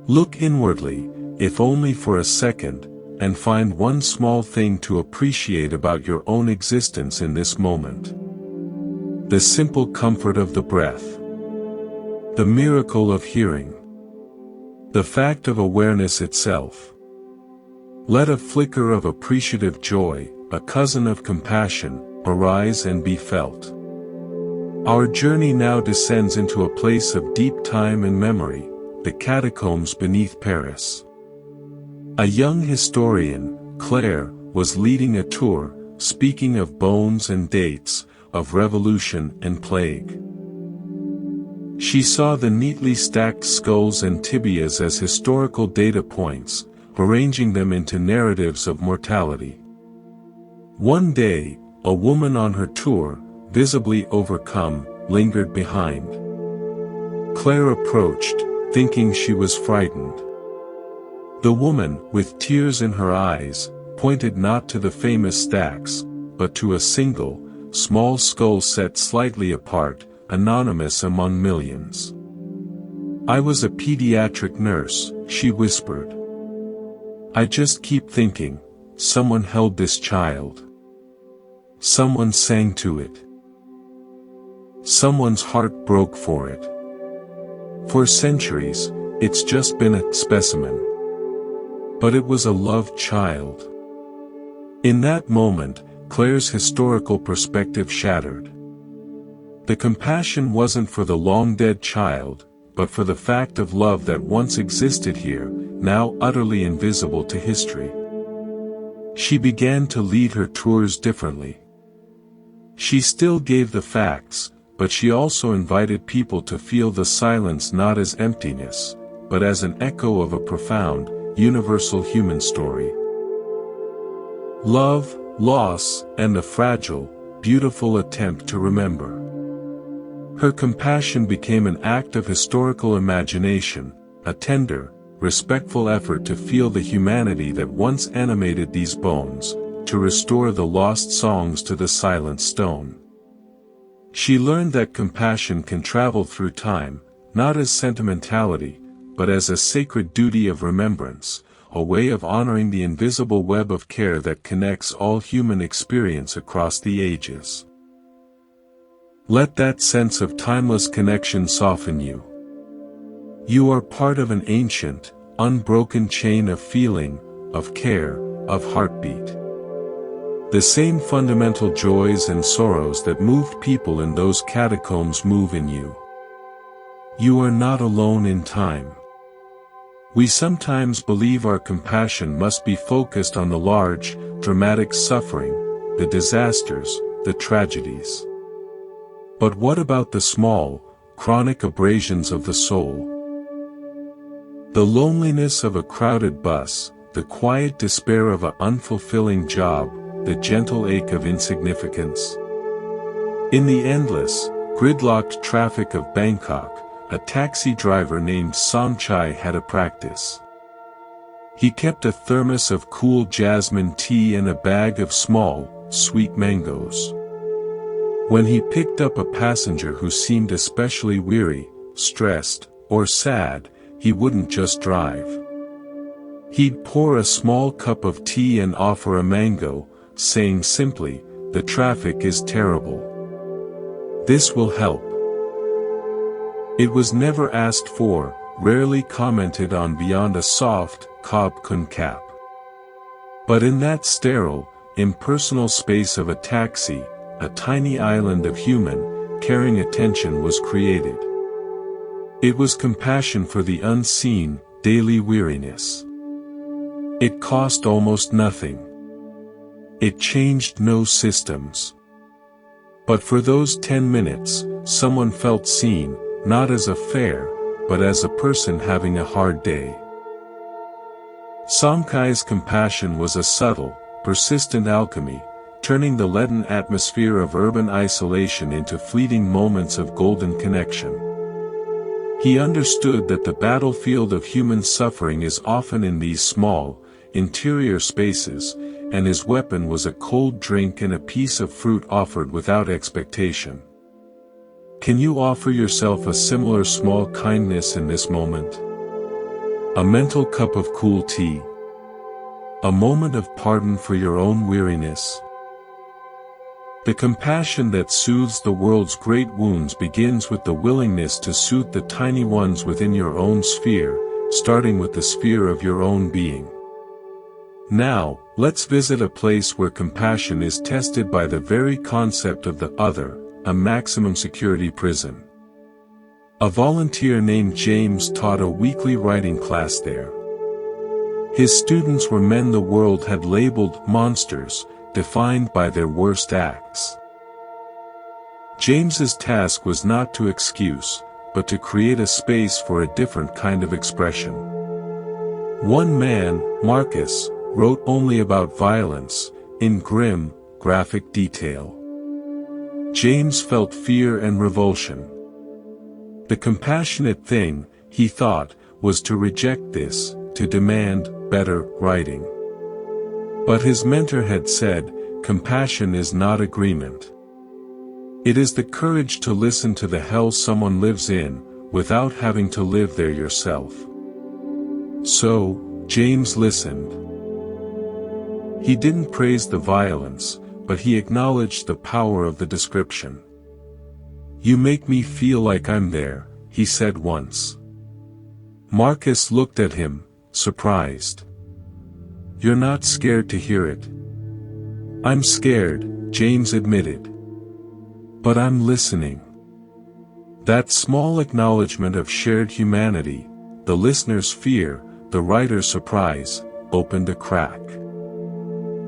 Look inwardly, if only for a second, and find one small thing to appreciate about your own existence in this moment. The simple comfort of the breath. The miracle of hearing. The fact of awareness itself. Let a flicker of appreciative joy, a cousin of compassion, arise and be felt. Our journey now descends into a place of deep time and memory, the catacombs beneath Paris. A young historian, Claire, was leading a tour, speaking of bones and dates, of revolution and plague. She saw the neatly stacked skulls and tibias as historical data points, arranging them into narratives of mortality. One day, a woman on her tour, visibly overcome, lingered behind. Claire approached, thinking she was frightened. The woman, with tears in her eyes, pointed not to the famous stacks, but to a single, small skull set slightly apart, anonymous among millions. I was a pediatric nurse, she whispered. I just keep thinking, someone held this child. Someone sang to it. Someone's heart broke for it. For centuries, it's just been a specimen. But it was a loved child. In that moment, Claire's historical perspective shattered. The compassion wasn't for the long-dead child, but for the fact of love that once existed here, now utterly invisible to history. She began to lead her tours differently. She still gave the facts, but she also invited people to feel the silence not as emptiness, but as an echo of a profound, universal human story. Love, loss, and the fragile, beautiful attempt to remember. Her compassion became an act of historical imagination, a tender, respectful effort to feel the humanity that once animated these bones, to restore the lost songs to the silent stone. She learned that compassion can travel through time, not as sentimentality, but as a sacred duty of remembrance, a way of honoring the invisible web of care that connects all human experience across the ages. Let that sense of timeless connection soften you. You are part of an ancient, unbroken chain of feeling, of care, of heartbeat. The same fundamental joys and sorrows that moved people in those catacombs move in you. You are not alone in time. We sometimes believe our compassion must be focused on the large, dramatic suffering, the disasters, the tragedies. But what about the small, chronic abrasions of the soul? The loneliness of a crowded bus, the quiet despair of an unfulfilling job, the gentle ache of insignificance. In the endless, gridlocked traffic of Bangkok, a taxi driver named Somchai had a practice. He kept a thermos of cool jasmine tea and a bag of small, sweet mangoes. When he picked up a passenger who seemed especially weary, stressed, or sad, he wouldn't just drive. He'd pour a small cup of tea and offer a mango, saying simply, the traffic is terrible. This will help. It was never asked for, rarely commented on beyond a soft, cob cap. But in that sterile, impersonal space of a taxi, a tiny island of human, caring attention was created. It was compassion for the unseen, daily weariness. It cost almost nothing. It changed no systems. But for those 10 minutes, someone felt seen, not as a fare, but as a person having a hard day. Samkai's compassion was a subtle, persistent alchemy, turning the leaden atmosphere of urban isolation into fleeting moments of golden connection. He understood that the battlefield of human suffering is often in these small, interior spaces, and his weapon was a cold drink and a piece of fruit offered without expectation. Can you offer yourself a similar small kindness in this moment? A mental cup of cool tea? A moment of pardon for your own weariness? The compassion that soothes the world's great wounds begins with the willingness to soothe the tiny ones within your own sphere, starting with the sphere of your own being. Now, let's visit a place where compassion is tested by the very concept of the other, a maximum security prison. A volunteer named James taught a weekly writing class there. His students were men the world had labeled monsters, defined by their worst acts. James's task was not to excuse, but to create a space for a different kind of expression. One man, Marcus, wrote only about violence, in grim, graphic detail. James felt fear and revulsion. The compassionate thing, he thought, was to reject this, to demand better writing. But his mentor had said, compassion is not agreement. It is the courage to listen to the hell someone lives in, without having to live there yourself. So, James listened. He didn't praise the violence, but he acknowledged the power of the description. You make me feel like I'm there, he said once. Marcus looked at him, surprised. You're not scared to hear it. I'm scared, James admitted. But I'm listening. That small acknowledgement of shared humanity, the listener's fear, the writer's surprise, opened a crack.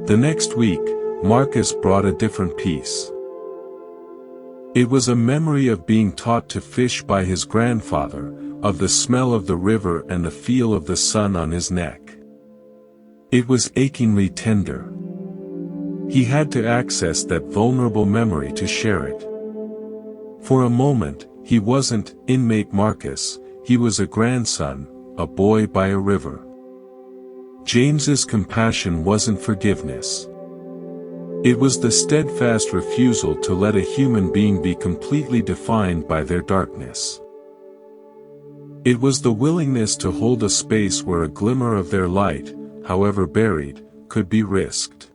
The next week, Marcus brought a different piece. It was a memory of being taught to fish by his grandfather, of the smell of the river and the feel of the sun on his neck. It was achingly tender. He had to access that vulnerable memory to share it. For a moment, he wasn't inmate Marcus, he was a grandson, a boy by a river. James's compassion wasn't forgiveness. It was the steadfast refusal to let a human being be completely defined by their darkness. It was the willingness to hold a space where a glimmer of their light, however buried, could be risked.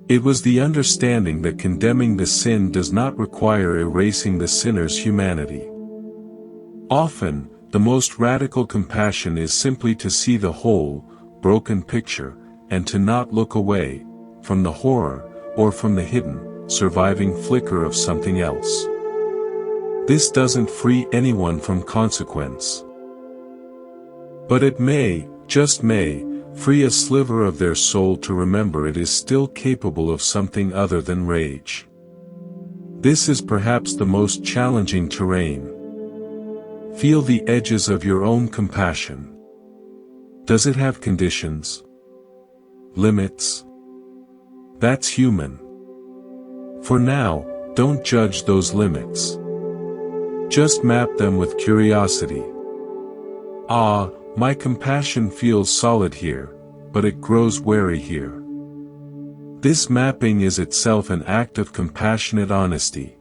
It was the understanding that condemning the sin does not require erasing the sinner's humanity. Often, the most radical compassion is simply to see the whole, broken picture, and to not look away, from the horror, or from the hidden, surviving flicker of something else. This doesn't free anyone from consequence. But it may, just may, free a sliver of their soul to remember it is still capable of something other than rage. This is perhaps the most challenging terrain. Feel the edges of your own compassion. Does it have conditions? Limits? That's human. For now, don't judge those limits. Just map them with curiosity. Ah, my compassion feels solid here, but it grows wary here. This mapping is itself an act of compassionate honesty.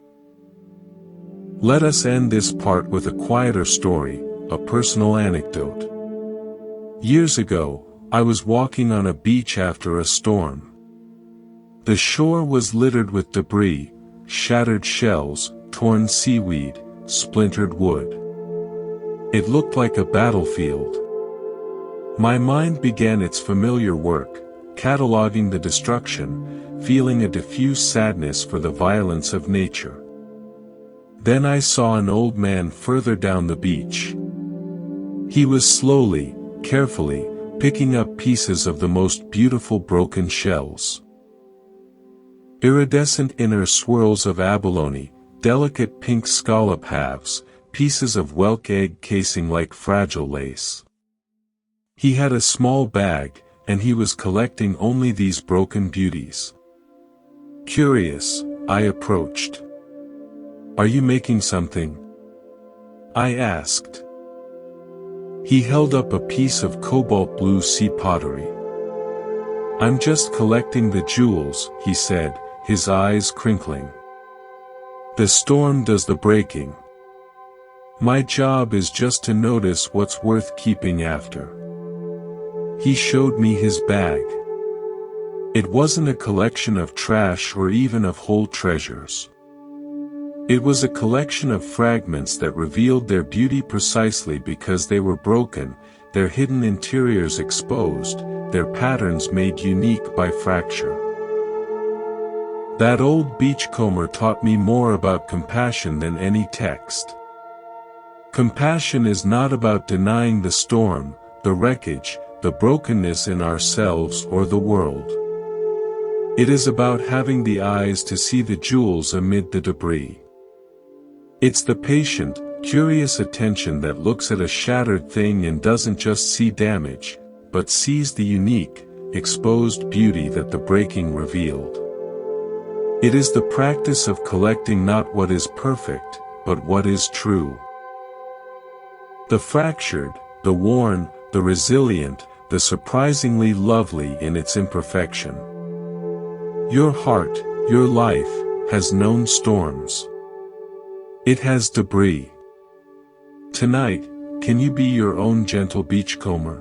Let us end this part with a quieter story, a personal anecdote. Years ago, I was walking on a beach after a storm. The shore was littered with debris, shattered shells, torn seaweed, splintered wood. It looked like a battlefield. My mind began its familiar work, cataloging the destruction, feeling a diffuse sadness for the violence of nature. Then I saw an old man further down the beach. He was slowly, carefully, picking up pieces of the most beautiful broken shells. Iridescent inner swirls of abalone, delicate pink scallop halves, pieces of whelk egg casing like fragile lace. He had a small bag, and he was collecting only these broken beauties. Curious, I approached. "Are you making something?" I asked. He held up a piece of cobalt blue sea pottery. "I'm just collecting the jewels," he said, his eyes crinkling. "The storm does the breaking. My job is just to notice what's worth keeping after." He showed me his bag. It wasn't a collection of trash or even of whole treasures. It was a collection of fragments that revealed their beauty precisely because they were broken, their hidden interiors exposed, their patterns made unique by fracture. That old beachcomber taught me more about compassion than any text. Compassion is not about denying the storm, the wreckage, the brokenness in ourselves or the world. It is about having the eyes to see the jewels amid the debris. It's the patient, curious attention that looks at a shattered thing and doesn't just see damage, but sees the unique, exposed beauty that the breaking revealed. It is the practice of collecting not what is perfect, but what is true. The fractured, the worn, the resilient, the surprisingly lovely in its imperfection. Your heart, your life, has known storms. It has debris. Tonight, can you be your own gentle beachcomber?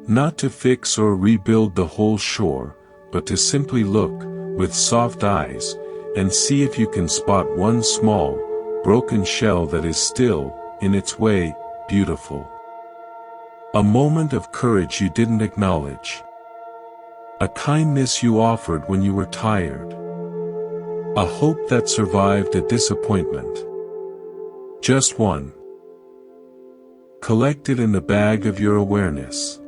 Not to fix or rebuild the whole shore, but to simply look, with soft eyes, and see if you can spot one small, broken shell that is still, in its way, beautiful. A moment of courage you didn't acknowledge. A kindness you offered when you were tired. A hope that survived a disappointment. Just one. Collected in the bag of your awareness.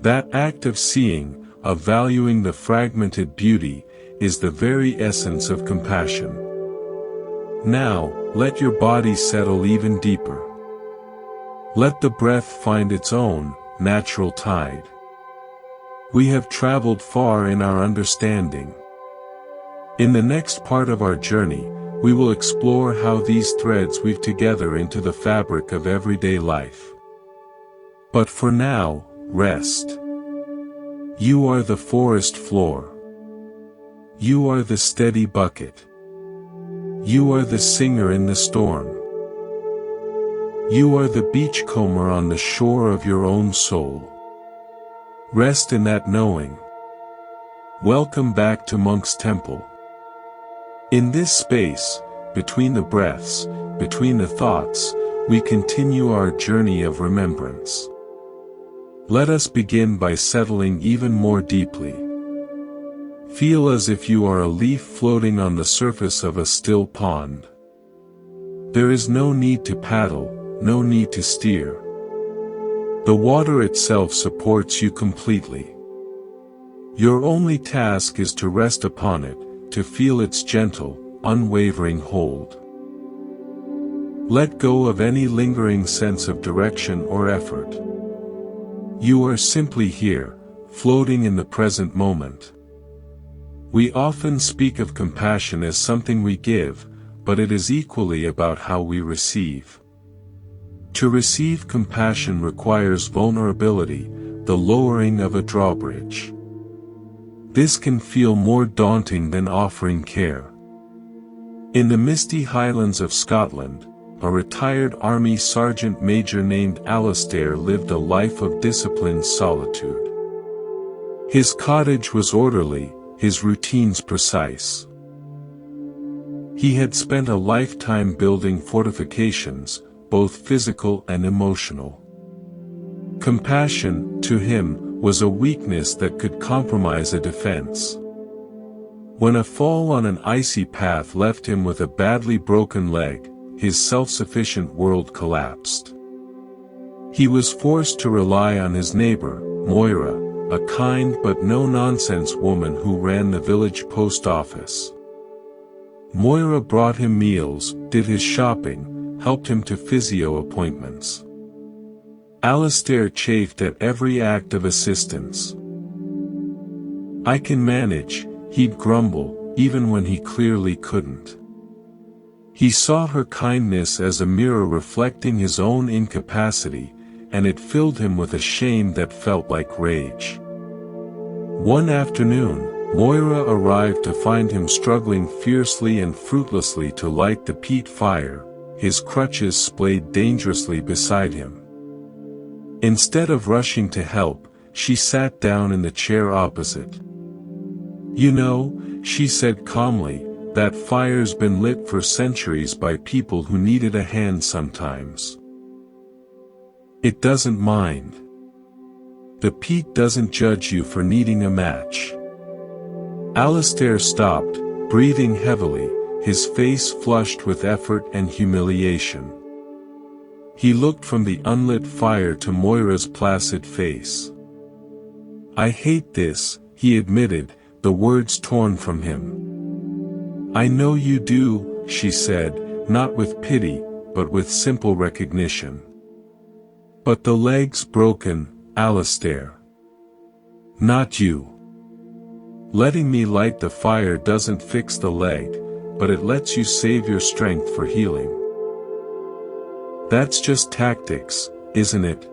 That act of seeing, of valuing the fragmented beauty, is the very essence of compassion. Now, let your body settle even deeper. Let the breath find its own, natural tide. We have traveled far in our understanding. In the next part of our journey, we will explore how these threads weave together into the fabric of everyday life. But for now, rest. You are the forest floor. You are the steady bucket. You are the singer in the storm. You are the beachcomber on the shore of your own soul. Rest in that knowing. Welcome back to Monk's Temple. In this space, between the breaths, between the thoughts, we continue our journey of remembrance. Let us begin by settling even more deeply. Feel as if you are a leaf floating on the surface of a still pond. There is no need to paddle, no need to steer. The water itself supports you completely. Your only task is to rest upon it, to feel its gentle, unwavering hold. Let go of any lingering sense of direction or effort. You are simply here, floating in the present moment. We often speak of compassion as something we give, but it is equally about how we receive. To receive compassion requires vulnerability, the lowering of a drawbridge. This can feel more daunting than offering care. In the misty highlands of Scotland, a retired army sergeant major named Alastair lived a life of disciplined solitude. His cottage was orderly, his routines precise. He had spent a lifetime building fortifications, both physical and emotional. Compassion, to him, was a weakness that could compromise a defense. When a fall on an icy path left him with a badly broken leg, his self-sufficient world collapsed. He was forced to rely on his neighbor, Moira, a kind but no-nonsense woman who ran the village post office. Moira brought him meals, did his shopping, helped him to physio appointments. Alistair chafed at every act of assistance. "I can manage," he'd grumble, even when he clearly couldn't. He saw her kindness as a mirror reflecting his own incapacity, and it filled him with a shame that felt like rage. One afternoon, Moira arrived to find him struggling fiercely and fruitlessly to light the peat fire, his crutches splayed dangerously beside him. Instead of rushing to help, she sat down in the chair opposite. "You know," she said calmly, "that fire's been lit for centuries by people who needed a hand sometimes. It doesn't mind. The peat doesn't judge you for needing a match." Alistair stopped, breathing heavily, his face flushed with effort and humiliation. He looked from the unlit fire to Moira's placid face. "I hate this," he admitted, the words torn from him. "I know you do," she said, not with pity, but with simple recognition. "But the leg's broken, Alistair. Not you. Letting me light the fire doesn't fix the leg, but it lets you save your strength for healing. That's just tactics, isn't it?"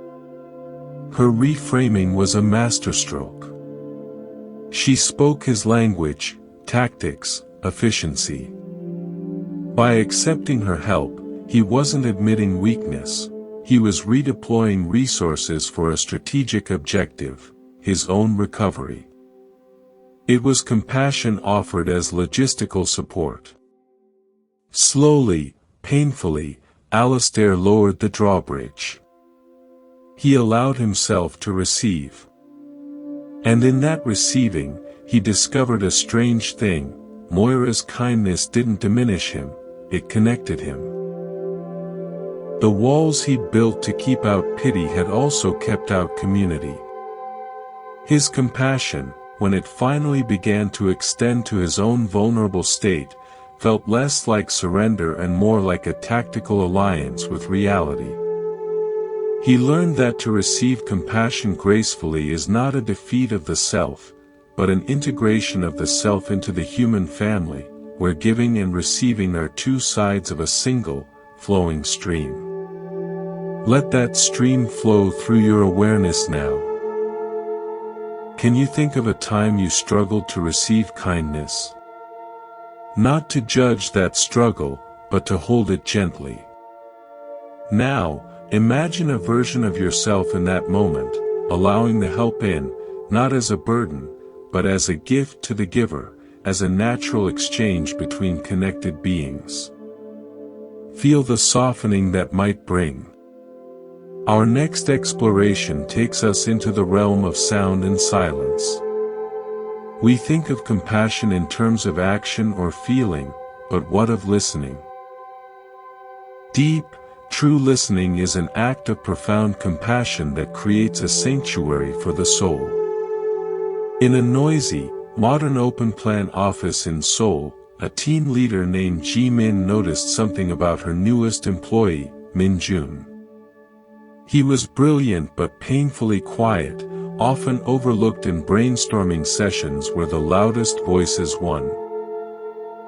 Her reframing was a masterstroke. She spoke his language, tactics, efficiency. By accepting her help, he wasn't admitting weakness, he was redeploying resources for a strategic objective, his own recovery. It was compassion offered as logistical support. Slowly, painfully, Alistair lowered the drawbridge. He allowed himself to receive. And in that receiving, he discovered a strange thing: Moira's kindness didn't diminish him, it connected him. The walls he'd built to keep out pity had also kept out community. His compassion, when it finally began to extend to his own vulnerable state, felt less like surrender and more like a tactical alliance with reality. He learned that to receive compassion gracefully is not a defeat of the self, but an integration of the self into the human family, where giving and receiving are two sides of a single, flowing stream. Let that stream flow through your awareness now. Can you think of a time you struggled to receive kindness? Not to judge that struggle, but to hold it gently. Now, imagine a version of yourself in that moment, allowing the help in, not as a burden, but as a gift to the giver, as a natural exchange between connected beings. Feel the softening that might bring. Our next exploration takes us into the realm of sound and silence. We think of compassion in terms of action or feeling, but what of listening? Deep, true listening is an act of profound compassion that creates a sanctuary for the soul. In a noisy, modern open-plan office in Seoul, a team leader named Ji Min noticed something about her newest employee, Min Jun. He was brilliant but painfully quiet, often overlooked in brainstorming sessions where the loudest voices won.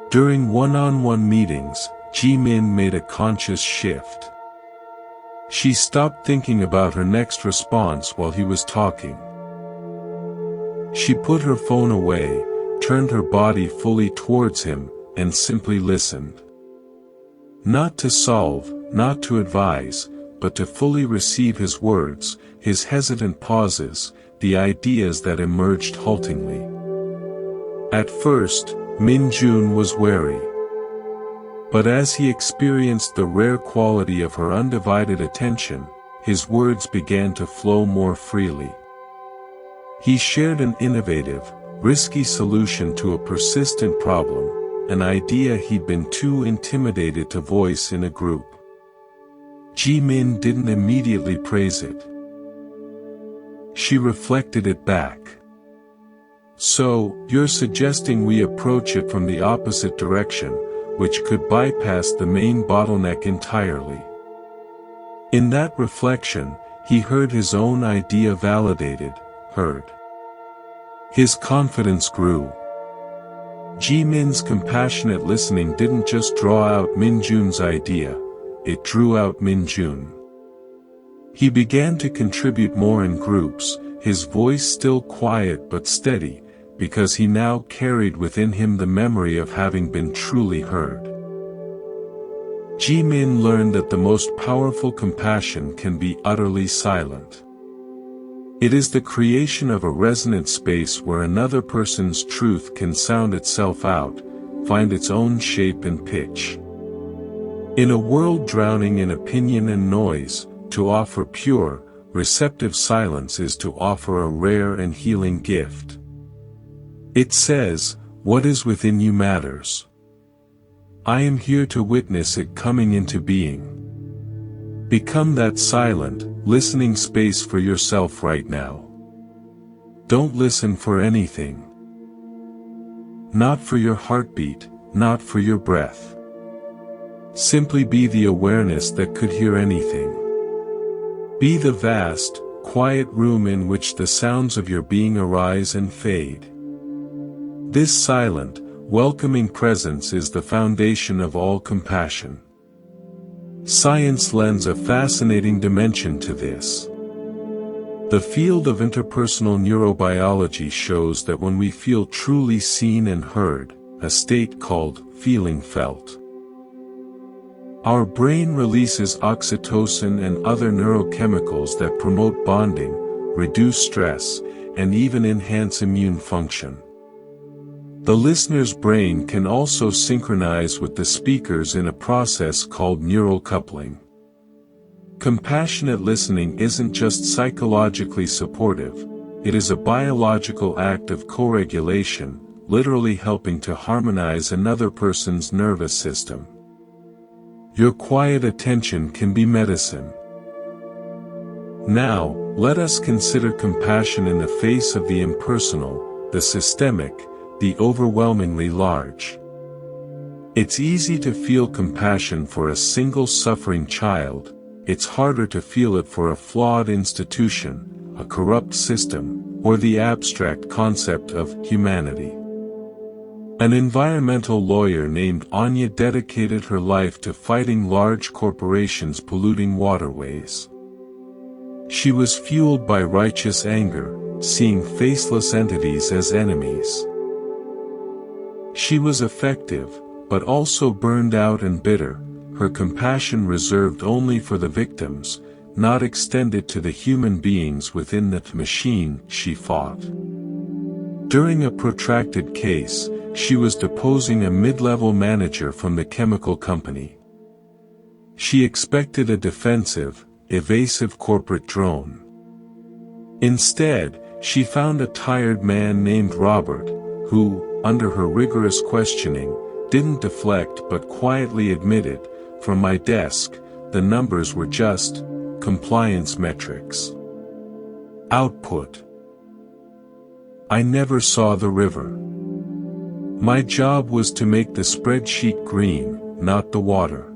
During one-on-one meetings, Ji Min made a conscious shift. She stopped thinking about her next response while he was talking. She put her phone away, turned her body fully towards him, and simply listened. Not to solve, not to advise, but to fully receive his words, his hesitant pauses, the ideas that emerged haltingly. At first, Min Jun was wary. But as he experienced the rare quality of her undivided attention, his words began to flow more freely. He shared an innovative, risky solution to a persistent problem, an idea he'd been too intimidated to voice in a group. Ji Min didn't immediately praise it. She reflected it back. So, you're suggesting we approach it from the opposite direction, which could bypass the main bottleneck entirely. In that reflection, he heard his own idea validated, heard. His confidence grew. Ji Min's compassionate listening didn't just draw out Min Jun's idea, it drew out Min Jun. He began to contribute more in groups, his voice still quiet but steady, because he now carried within him the memory of having been truly heard. Ji Min learned that the most powerful compassion can be utterly silent. It is the creation of a resonant space where another person's truth can sound itself out, find its own shape and pitch. In a world drowning in opinion and noise, to offer pure, receptive silence is to offer a rare and healing gift. It says, "What is within you matters." I am here to witness it coming into being. Become that silent, listening space for yourself right now. Don't listen for anything. Not for your heartbeat, not for your breath. Simply be the awareness that could hear anything. Be the vast, quiet room in which the sounds of your being arise and fade. This silent, welcoming presence is the foundation of all compassion. Science lends a fascinating dimension to this. The field of interpersonal neurobiology shows that when we feel truly seen and heard, a state called feeling felt, our brain releases oxytocin and other neurochemicals that promote bonding, reduce stress, and even enhance immune function. The listener's brain can also synchronize with the speaker's in a process called neural coupling. Compassionate listening isn't just psychologically supportive, it is a biological act of co-regulation, literally helping to harmonize another person's nervous system. Your quiet attention can be medicine. Now, let us consider compassion in the face of the impersonal, the systemic, the overwhelmingly large. It's easy to feel compassion for a single suffering child, it's harder to feel it for a flawed institution, a corrupt system, or the abstract concept of humanity. An environmental lawyer named Anya dedicated her life to fighting large corporations polluting waterways. She was fueled by righteous anger, seeing faceless entities as enemies. She was effective, but also burned out and bitter, her compassion reserved only for the victims, not extended to the human beings within the machine she fought. During a protracted case, she was deposing a mid-level manager from the chemical company. She expected a defensive, evasive corporate drone. Instead, she found a tired man named Robert, who, under her rigorous questioning, didn't deflect but quietly admitted, "From my desk, the numbers were just compliance metrics. Output. I never saw the river. My job was to make the spreadsheet green, not the water."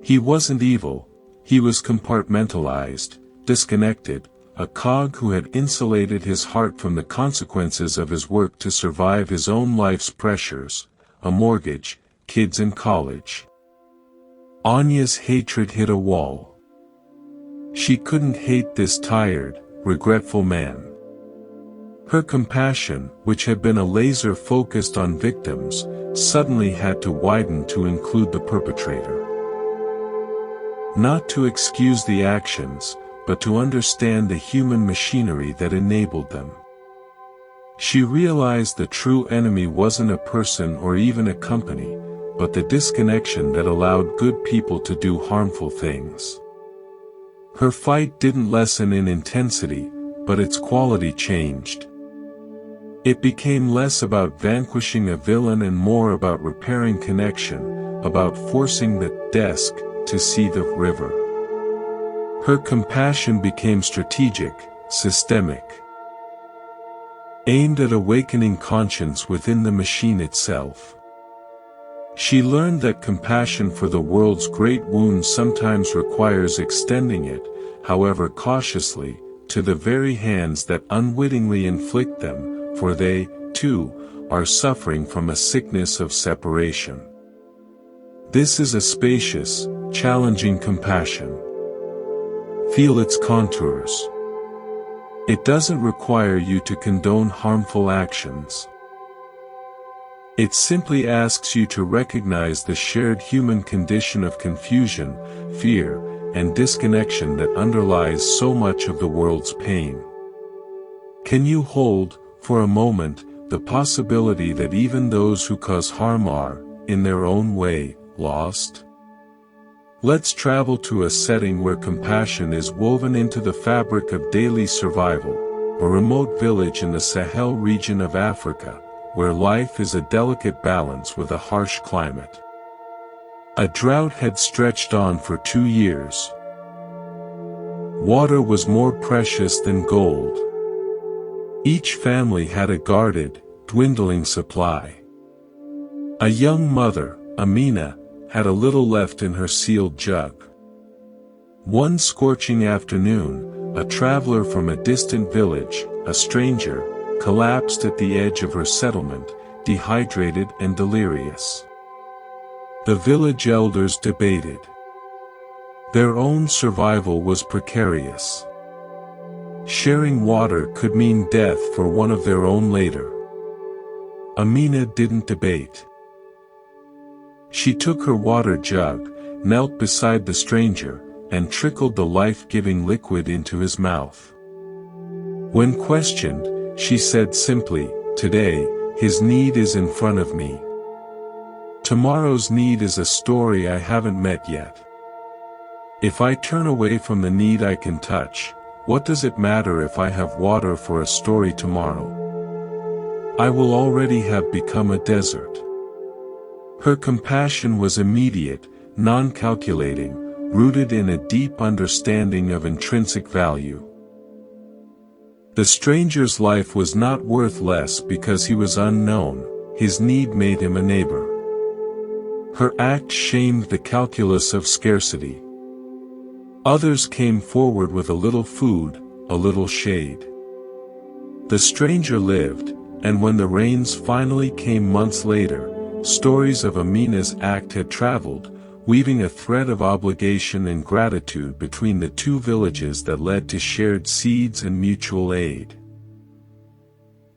He wasn't evil, he was compartmentalized, disconnected, a cog who had insulated his heart from the consequences of his work to survive his own life's pressures, a mortgage, kids in college. Anya's hatred hit a wall. She couldn't hate this tired, regretful man. Her compassion, which had been a laser focused on victims, suddenly had to widen to include the perpetrator. Not to excuse the actions, but to understand the human machinery that enabled them. She realized the true enemy wasn't a person or even a company, but the disconnection that allowed good people to do harmful things. Her fight didn't lessen in intensity, but its quality changed. It became less about vanquishing a villain and more about repairing connection, about forcing the desk to see the river. Her compassion became strategic, systemic, aimed at awakening conscience within the machine itself. She learned that compassion for the world's great wounds sometimes requires extending it, however cautiously, to the very hands that unwittingly inflict them, for they, too, are suffering from a sickness of separation. This is a spacious, challenging compassion. Feel its contours. It doesn't require you to condone harmful actions. It simply asks you to recognize the shared human condition of confusion, fear, and disconnection that underlies so much of the world's pain. Can you hold, for a moment, the possibility that even those who cause harm are, in their own way, lost? Let's travel to a setting where compassion is woven into the fabric of daily survival, a remote village in the Sahel region of Africa, where life is a delicate balance with a harsh climate. A drought had stretched on for 2 years. Water was more precious than gold. Each family had a guarded, dwindling supply. A young mother, Amina, had a little left in her sealed jug. One scorching afternoon, a traveler from a distant village, a stranger, collapsed at the edge of her settlement, dehydrated and delirious. The village elders debated. Their own survival was precarious. Sharing water could mean death for one of their own later. Amina didn't debate. She took her water jug, knelt beside the stranger, and trickled the life-giving liquid into his mouth. When questioned, she said simply, "Today, his need is in front of me. Tomorrow's need is a story I haven't met yet. If I turn away from the need I can touch, what does it matter if I have water for a story tomorrow? I will already have become a desert." Her compassion was immediate, non-calculating, rooted in a deep understanding of intrinsic value. The stranger's life was not worth less because he was unknown, his need made him a neighbor. Her act shamed the calculus of scarcity. Others came forward with a little food, a little shade. The stranger lived, and when the rains finally came months later, stories of Amina's act had traveled, weaving a thread of obligation and gratitude between the two villages that led to shared seeds and mutual aid.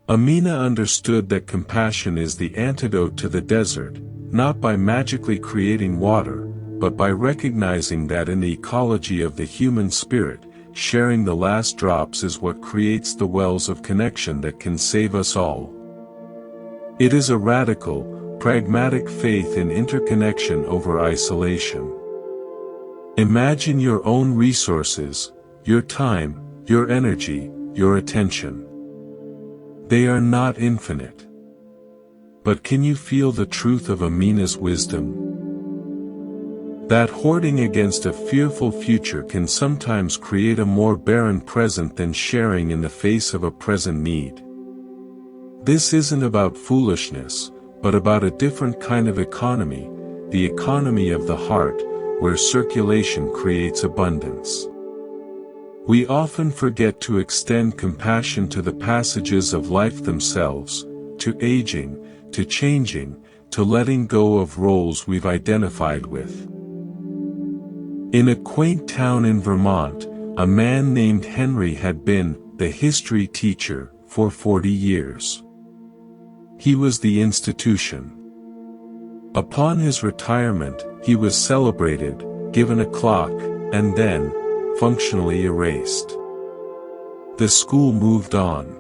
Amina understood that compassion is the antidote to the desert, not by magically creating water, but by recognizing that in the ecology of the human spirit, sharing the last drops is what creates the wells of connection that can save us all. It is a radical, pragmatic faith in interconnection over isolation. Imagine your own resources, your time, your energy, your attention. They are not infinite. But can you feel the truth of Amina's wisdom? That hoarding against a fearful future can sometimes create a more barren present than sharing in the face of a present need. This isn't about foolishness, but about a different kind of economy, the economy of the heart, where circulation creates abundance. We often forget to extend compassion to the passages of life themselves, to aging, to changing, to letting go of roles we've identified with. In a quaint town in Vermont, a man named Henry had been the history teacher for 40 years. He was the institution. Upon his retirement, he was celebrated, given a clock, and then, functionally erased. The school moved on.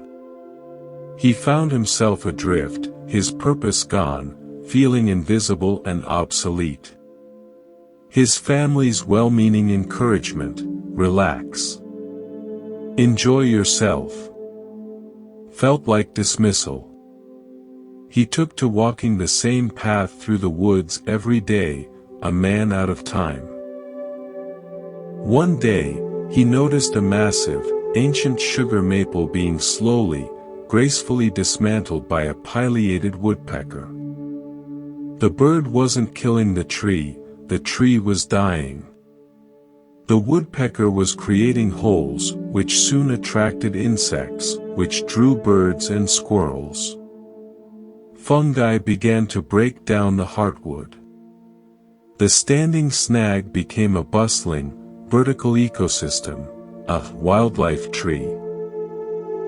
He found himself adrift, his purpose gone, feeling invisible and obsolete. His family's well-meaning encouragement, "Relax. Enjoy yourself," felt like dismissal. He took to walking the same path through the woods every day, a man out of time. One day, he noticed a massive, ancient sugar maple being slowly, gracefully dismantled by a pileated woodpecker. The bird wasn't killing the tree was dying. The woodpecker was creating holes, which soon attracted insects, which drew birds and squirrels. Fungi began to break down the heartwood. The standing snag became a bustling, vertical ecosystem, a wildlife tree.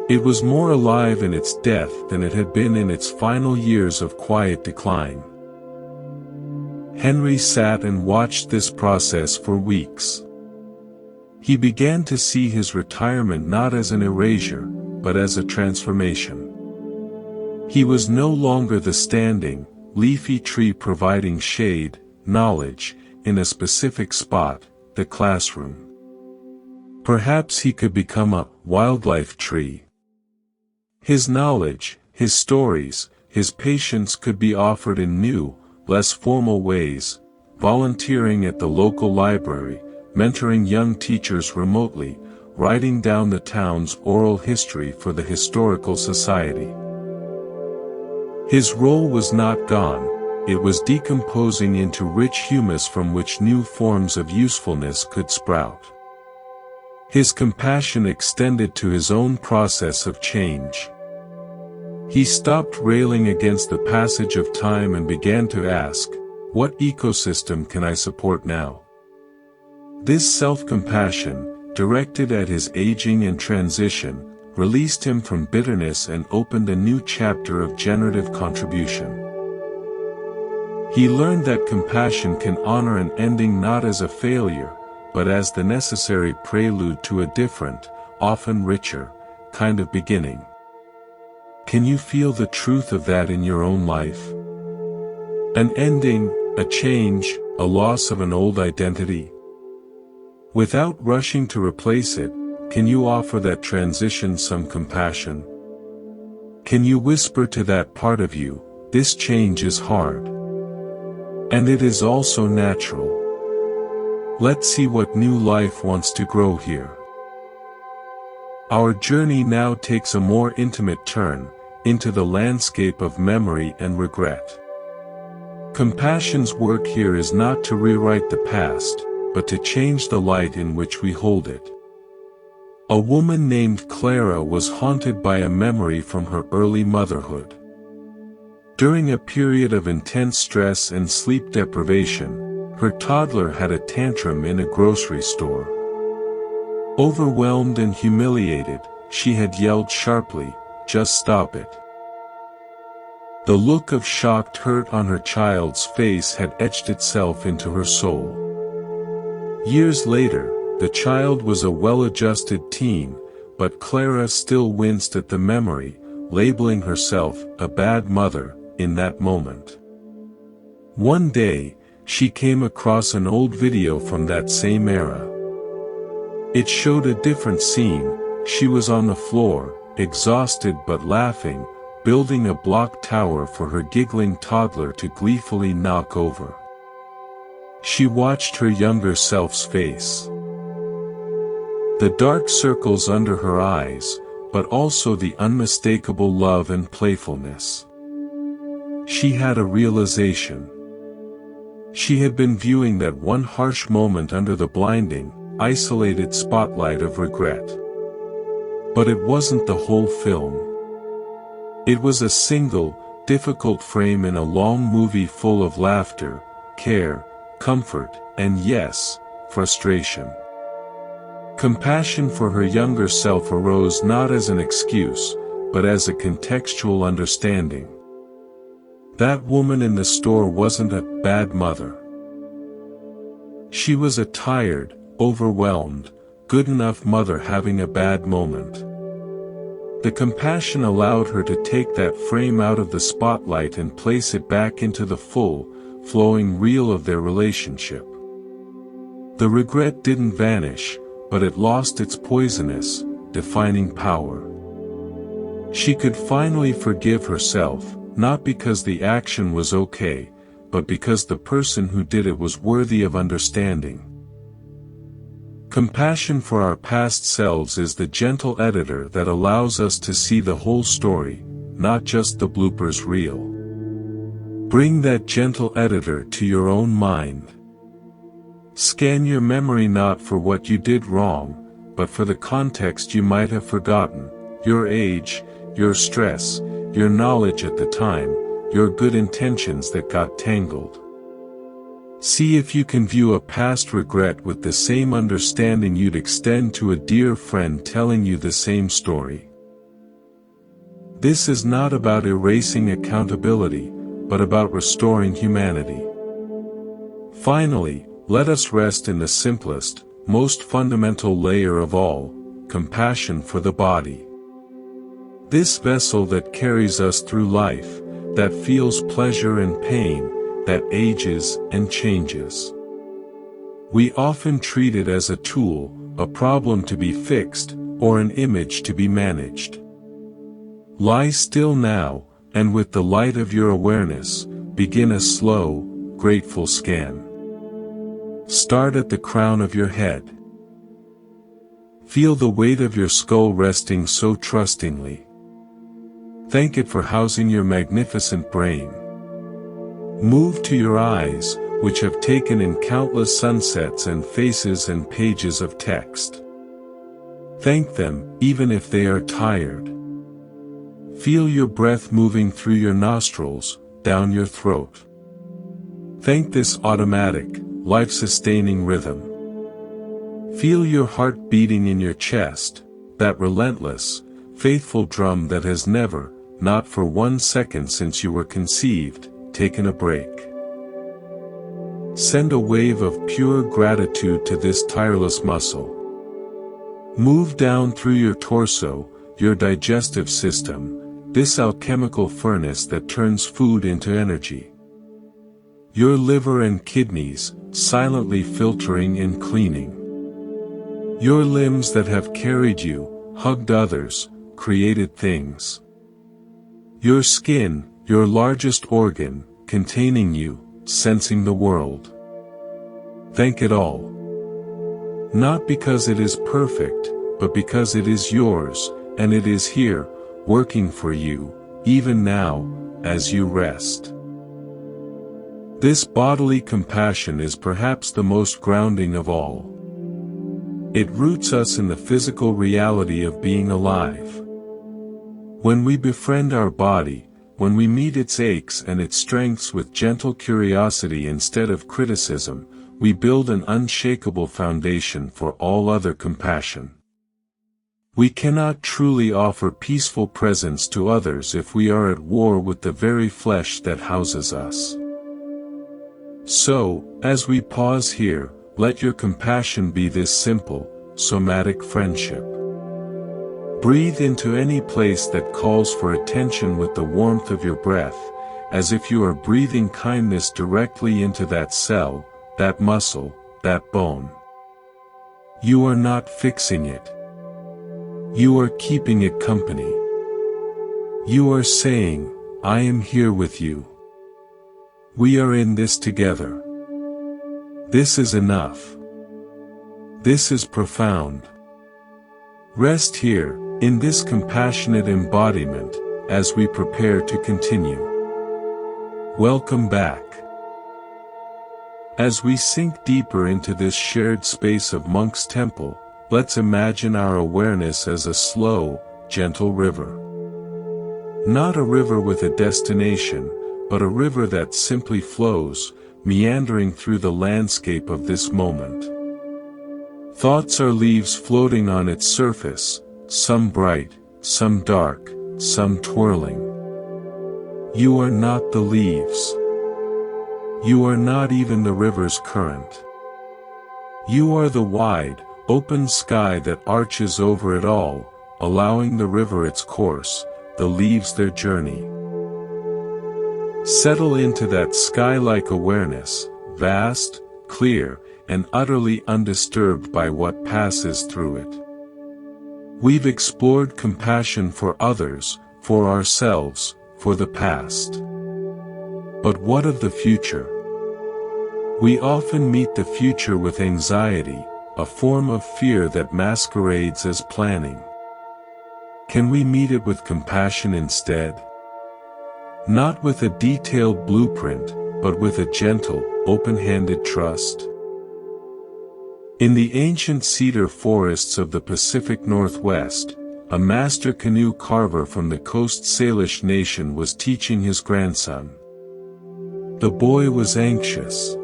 It was more alive in its death than it had been in its final years of quiet decline. Henry sat and watched this process for weeks. He began to see his retirement not as an erasure, but as a transformation. He was no longer the standing, leafy tree providing shade, knowledge, in a specific spot, the classroom. Perhaps he could become a wildlife tree. His knowledge, his stories, his patience could be offered in new, less formal ways, volunteering at the local library, mentoring young teachers remotely, writing down the town's oral history for the Historical Society. His role was not gone, it was decomposing into rich humus from which new forms of usefulness could sprout. His compassion extended to his own process of change. He stopped railing against the passage of time and began to ask, what ecosystem can I support now? This self-compassion, directed at his aging and transition, released him from bitterness and opened a new chapter of generative contribution. He learned that compassion can honor an ending not as a failure, but as the necessary prelude to a different, often richer, kind of beginning. Can you feel the truth of that in your own life? An ending, a change, a loss of an old identity? Without rushing to replace it, can you offer that transition some compassion? Can you whisper to that part of you, this change is hard. And it is also natural. Let's see what new life wants to grow here. Our journey now takes a more intimate turn, into the landscape of memory and regret. Compassion's work here is not to rewrite the past, but to change the light in which we hold it. A woman named Clara was haunted by a memory from her early motherhood. During a period of intense stress and sleep deprivation, her toddler had a tantrum in a grocery store. Overwhelmed and humiliated, she had yelled sharply, "Just stop it." The look of shocked hurt on her child's face had etched itself into her soul. Years later, the child was a well-adjusted teen, but Clara still winced at the memory, labeling herself a bad mother in that moment. One day, she came across an old video from that same era. It showed a different scene. She was on the floor, exhausted but laughing, building a block tower for her giggling toddler to gleefully knock over. She watched her younger self's face. The dark circles under her eyes, but also the unmistakable love and playfulness. She had a realization. She had been viewing that one harsh moment under the blinding, isolated spotlight of regret. But it wasn't the whole film. It was a single, difficult frame in a long movie full of laughter, care, comfort, and yes, frustration. Compassion for her younger self arose not as an excuse, but as a contextual understanding. That woman in the store wasn't a bad mother. She was a tired, overwhelmed, good enough mother having a bad moment. The compassion allowed her to take that frame out of the spotlight and place it back into the full, flowing reel of their relationship. The regret didn't vanish, but it lost its poisonous, defining power. She could finally forgive herself, not because the action was okay, but because the person who did it was worthy of understanding. Compassion for our past selves is the gentle editor that allows us to see the whole story, not just the bloopers reel. Bring that gentle editor to your own mind. Scan your memory not for what you did wrong, but for the context you might have forgotten, your age, your stress, your knowledge at the time, your good intentions that got tangled. See if you can view a past regret with the same understanding you'd extend to a dear friend telling you the same story. This is not about erasing accountability, but about restoring humanity. Finally, let us rest in the simplest, most fundamental layer of all, compassion for the body. This vessel that carries us through life, that feels pleasure and pain, that ages and changes. We often treat it as a tool, a problem to be fixed, or an image to be managed. Lie still now, and with the light of your awareness, begin a slow, grateful scan. Start at the crown of your head. Feel the weight of your skull resting so trustingly. Thank it for housing your magnificent brain. Move to your eyes, which have taken in countless sunsets and faces and pages of text. Thank them, even if they are tired. Feel your breath moving through your nostrils, down your throat. Thank this automatic, life-sustaining rhythm. Feel your heart beating in your chest, that relentless, faithful drum that has never, not for 1 second since you were conceived, taken a break. Send a wave of pure gratitude to this tireless muscle. Move down through your torso, your digestive system, this alchemical furnace that turns food into energy. Your liver and kidneys, silently filtering and cleaning. Your limbs that have carried you, hugged others, created things. Your skin, your largest organ, containing you, sensing the world. Thank it all. Not because it is perfect, but because it is yours, and it is here, working for you, even now, as you rest. This bodily compassion is perhaps the most grounding of all. It roots us in the physical reality of being alive. When we befriend our body, when we meet its aches and its strengths with gentle curiosity instead of criticism, we build an unshakable foundation for all other compassion. We cannot truly offer peaceful presence to others if we are at war with the very flesh that houses us. So, as we pause here, let your compassion be this simple, somatic friendship. Breathe into any place that calls for attention with the warmth of your breath, as if you are breathing kindness directly into that cell, that muscle, that bone. You are not fixing it. You are keeping it company. You are saying, I am here with you. We are in this together. This is enough. This is profound. Rest here, in this compassionate embodiment, as we prepare to continue. Welcome back. As we sink deeper into this shared space of Monk's Temple, let's imagine our awareness as a slow, gentle river. Not a river with a destination, but a river that simply flows, meandering through the landscape of this moment. Thoughts are leaves floating on its surface, some bright, some dark, some twirling. You are not the leaves. You are not even the river's current. You are the wide, open sky that arches over it all, allowing the river its course, the leaves their journey. Settle into that sky-like awareness, vast, clear, and utterly undisturbed by what passes through it. We've explored compassion for others, for ourselves, for the past. But what of the future? We often meet the future with anxiety, a form of fear that masquerades as planning. Can we meet it with compassion instead? Not with a detailed blueprint, but with a gentle, open-handed trust. In the ancient cedar forests of the Pacific Northwest, a master canoe carver from the Coast Salish nation was teaching his grandson. The boy was anxious.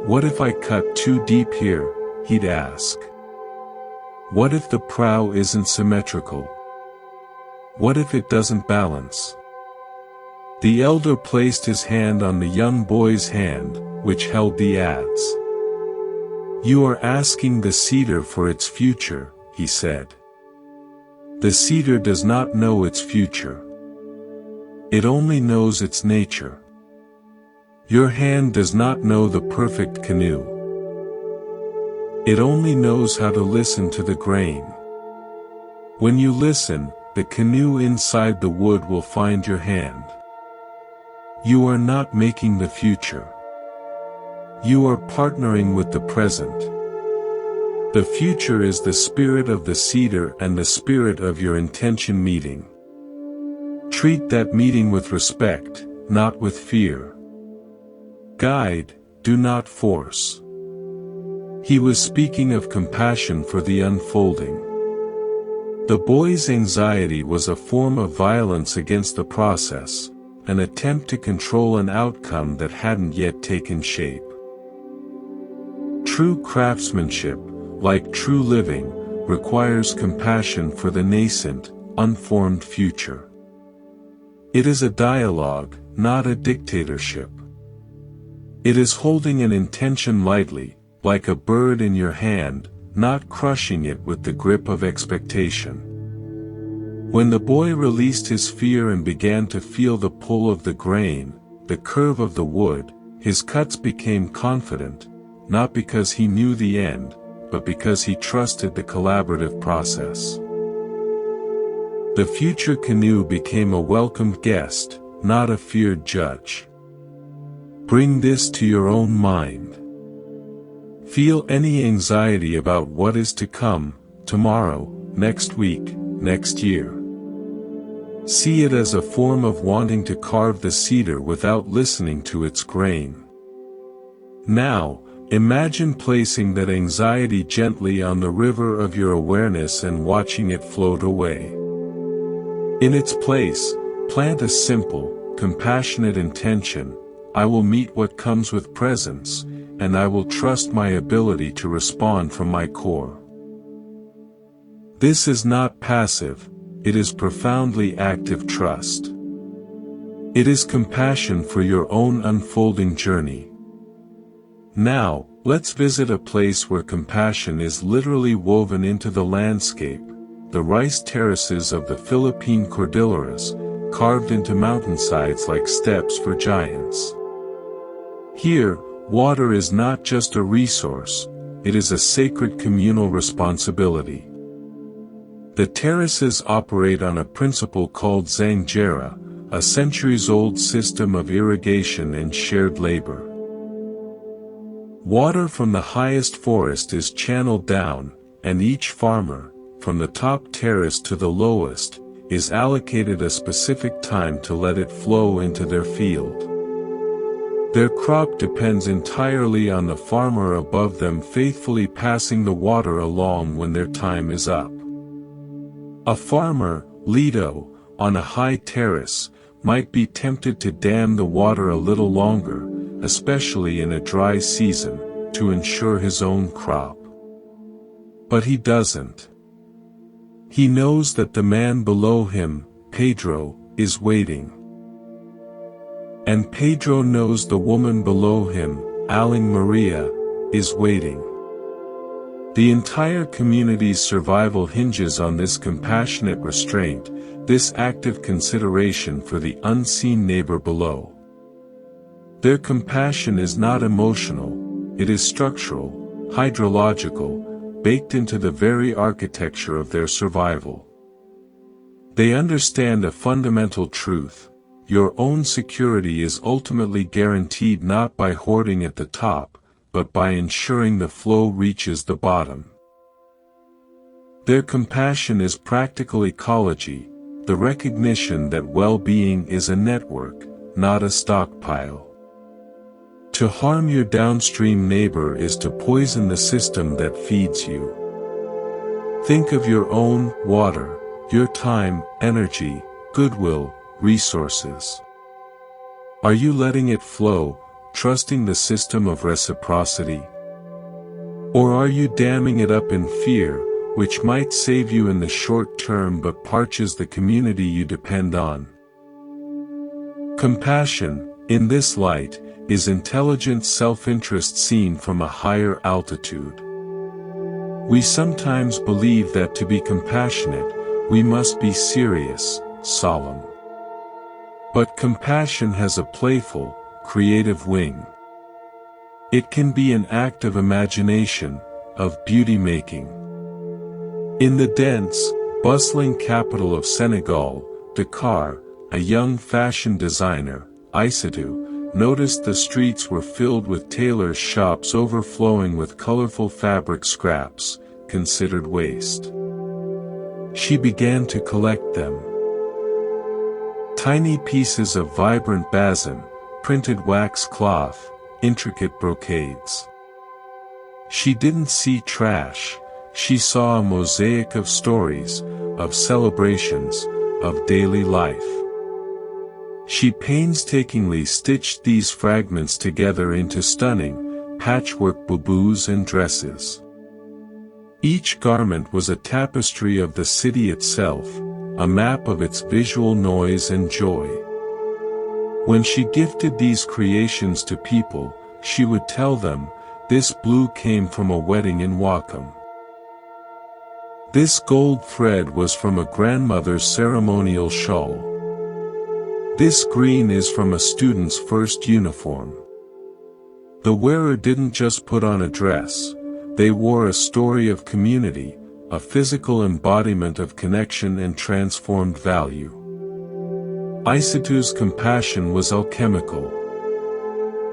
"What if I cut too deep here?" he'd ask. "What if the prow isn't symmetrical? What if it doesn't balance?" The elder placed his hand on the young boy's hand, which held the adze. "You are asking the cedar for its future," he said. "The cedar does not know its future. It only knows its nature. Your hand does not know the perfect canoe. It only knows how to listen to the grain. When you listen, the canoe inside the wood will find your hand. You are not making the future. You are partnering with the present. The future is the spirit of the cedar and the spirit of your intention meeting. Treat that meeting with respect, not with fear. Guide, do not force." He was speaking of compassion for the unfolding. The boy's anxiety was a form of violence against the process, an attempt to control an outcome that hadn't yet taken shape. True craftsmanship, like true living, requires compassion for the nascent, unformed future. It is a dialogue, not a dictatorship. It is holding an intention lightly, like a bird in your hand, not crushing it with the grip of expectation. When the boy released his fear and began to feel the pull of the grain, the curve of the wood, his cuts became confident, not because he knew the end, but because he trusted the collaborative process. The future canoe became a welcomed guest, not a feared judge. Bring this to your own mind. Feel any anxiety about what is to come, tomorrow, next week, next year. See it as a form of wanting to carve the cedar without listening to its grain. Now, imagine placing that anxiety gently on the river of your awareness and watching it float away. In its place, plant a simple, compassionate intention: I will meet what comes with presence, and I will trust my ability to respond from my core. This is not passive, it is profoundly active trust. It is compassion for your own unfolding journey. Now, let's visit a place where compassion is literally woven into the landscape, the rice terraces of the Philippine Cordilleras, carved into mountainsides like steps for giants. Here, water is not just a resource, it is a sacred communal responsibility. The terraces operate on a principle called Zangjera, a centuries-old system of irrigation and shared labor. Water from the highest forest is channeled down, and each farmer, from the top terrace to the lowest, is allocated a specific time to let it flow into their field. Their crop depends entirely on the farmer above them faithfully passing the water along when their time is up. A farmer, Lido, on a high terrace, might be tempted to dam the water a little longer, especially in a dry season, to ensure his own crop. But he doesn't. He knows that the man below him, Pedro, is waiting. And Pedro knows the woman below him, Aling Maria, is waiting. The entire community's survival hinges on this compassionate restraint, this active consideration for the unseen neighbor below. Their compassion is not emotional, it is structural, hydrological, baked into the very architecture of their survival. They understand a fundamental truth: your own security is ultimately guaranteed not by hoarding at the top, but by ensuring the flow reaches the bottom. Their compassion is practical ecology, the recognition that well-being is a network, not a stockpile. To harm your downstream neighbor is to poison the system that feeds you. Think of your own water, your time, energy, goodwill, resources. Are you letting it flow, trusting the system of reciprocity? Or are you damming it up in fear, which might save you in the short term but parches the community you depend on? Compassion, in this light, is intelligent self-interest seen from a higher altitude. We sometimes believe that to be compassionate, we must be serious, solemn. But compassion has a playful, creative wing. It can be an act of imagination, of beauty-making. In the dense, bustling capital of Senegal, Dakar, a young fashion designer, Aïssatou, noticed the streets were filled with tailors' shops overflowing with colorful fabric scraps, considered waste. She began to collect them. Tiny pieces of vibrant basin, printed wax cloth, intricate brocades. She didn't see trash, she saw a mosaic of stories, of celebrations, of daily life. She painstakingly stitched these fragments together into stunning, patchwork boubous and dresses. Each garment was a tapestry of the city itself, a map of its visual noise and joy. When she gifted these creations to people, she would tell them, "This blue came from a wedding in Wakam. This gold thread was from a grandmother's ceremonial shawl. This green is from a student's first uniform." The wearer didn't just put on a dress, they wore a story of community, a physical embodiment of connection and transformed value. Aïssatou's compassion was alchemical.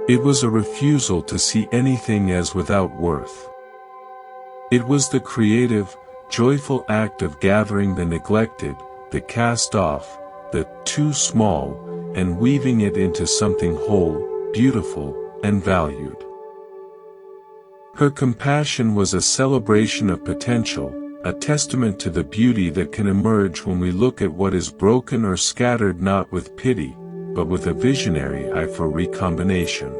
It was a refusal to see anything as without worth. It was the creative, joyful act of gathering the neglected, the cast off, the too small, and weaving it into something whole, beautiful, and valued. Her compassion was a celebration of potential, a testament to the beauty that can emerge when we look at what is broken or scattered not with pity, but with a visionary eye for recombination.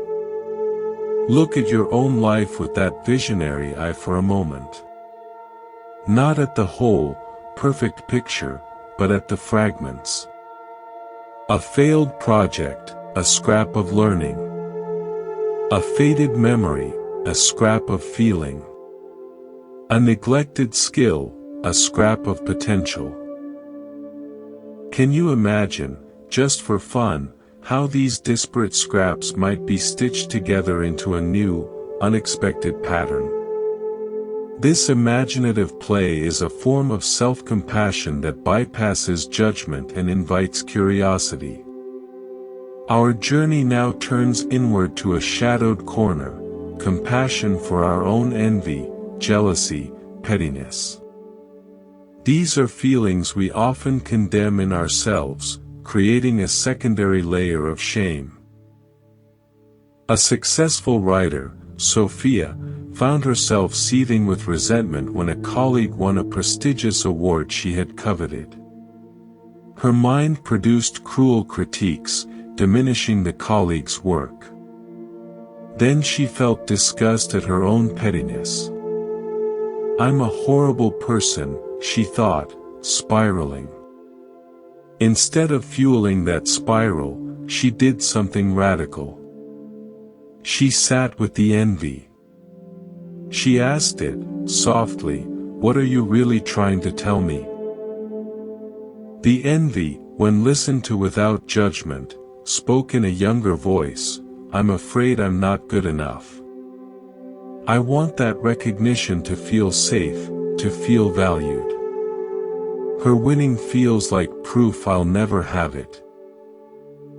Look at your own life with that visionary eye for a moment. Not at the whole, perfect picture, but at the fragments. A failed project, a scrap of learning. A faded memory, a scrap of feeling. A neglected skill, a scrap of potential. Can you imagine, just for fun, how these disparate scraps might be stitched together into a new, unexpected pattern? This imaginative play is a form of self-compassion that bypasses judgment and invites curiosity. Our journey now turns inward to a shadowed corner, compassion for our own envy, jealousy, pettiness. These are feelings we often condemn in ourselves, creating a secondary layer of shame. A successful writer, Sophia, found herself seething with resentment when a colleague won a prestigious award she had coveted. Her mind produced cruel critiques, diminishing the colleague's work. Then she felt disgust at her own pettiness. "I'm a horrible person," she thought, spiraling. Instead of fueling that spiral, she did something radical. She sat with the envy. She asked it, softly, "What are you really trying to tell me?" The envy, when listened to without judgment, spoke in a younger voice, "I'm afraid I'm not good enough. I want that recognition to feel safe, to feel valued. Her winning feels like proof I'll never have it."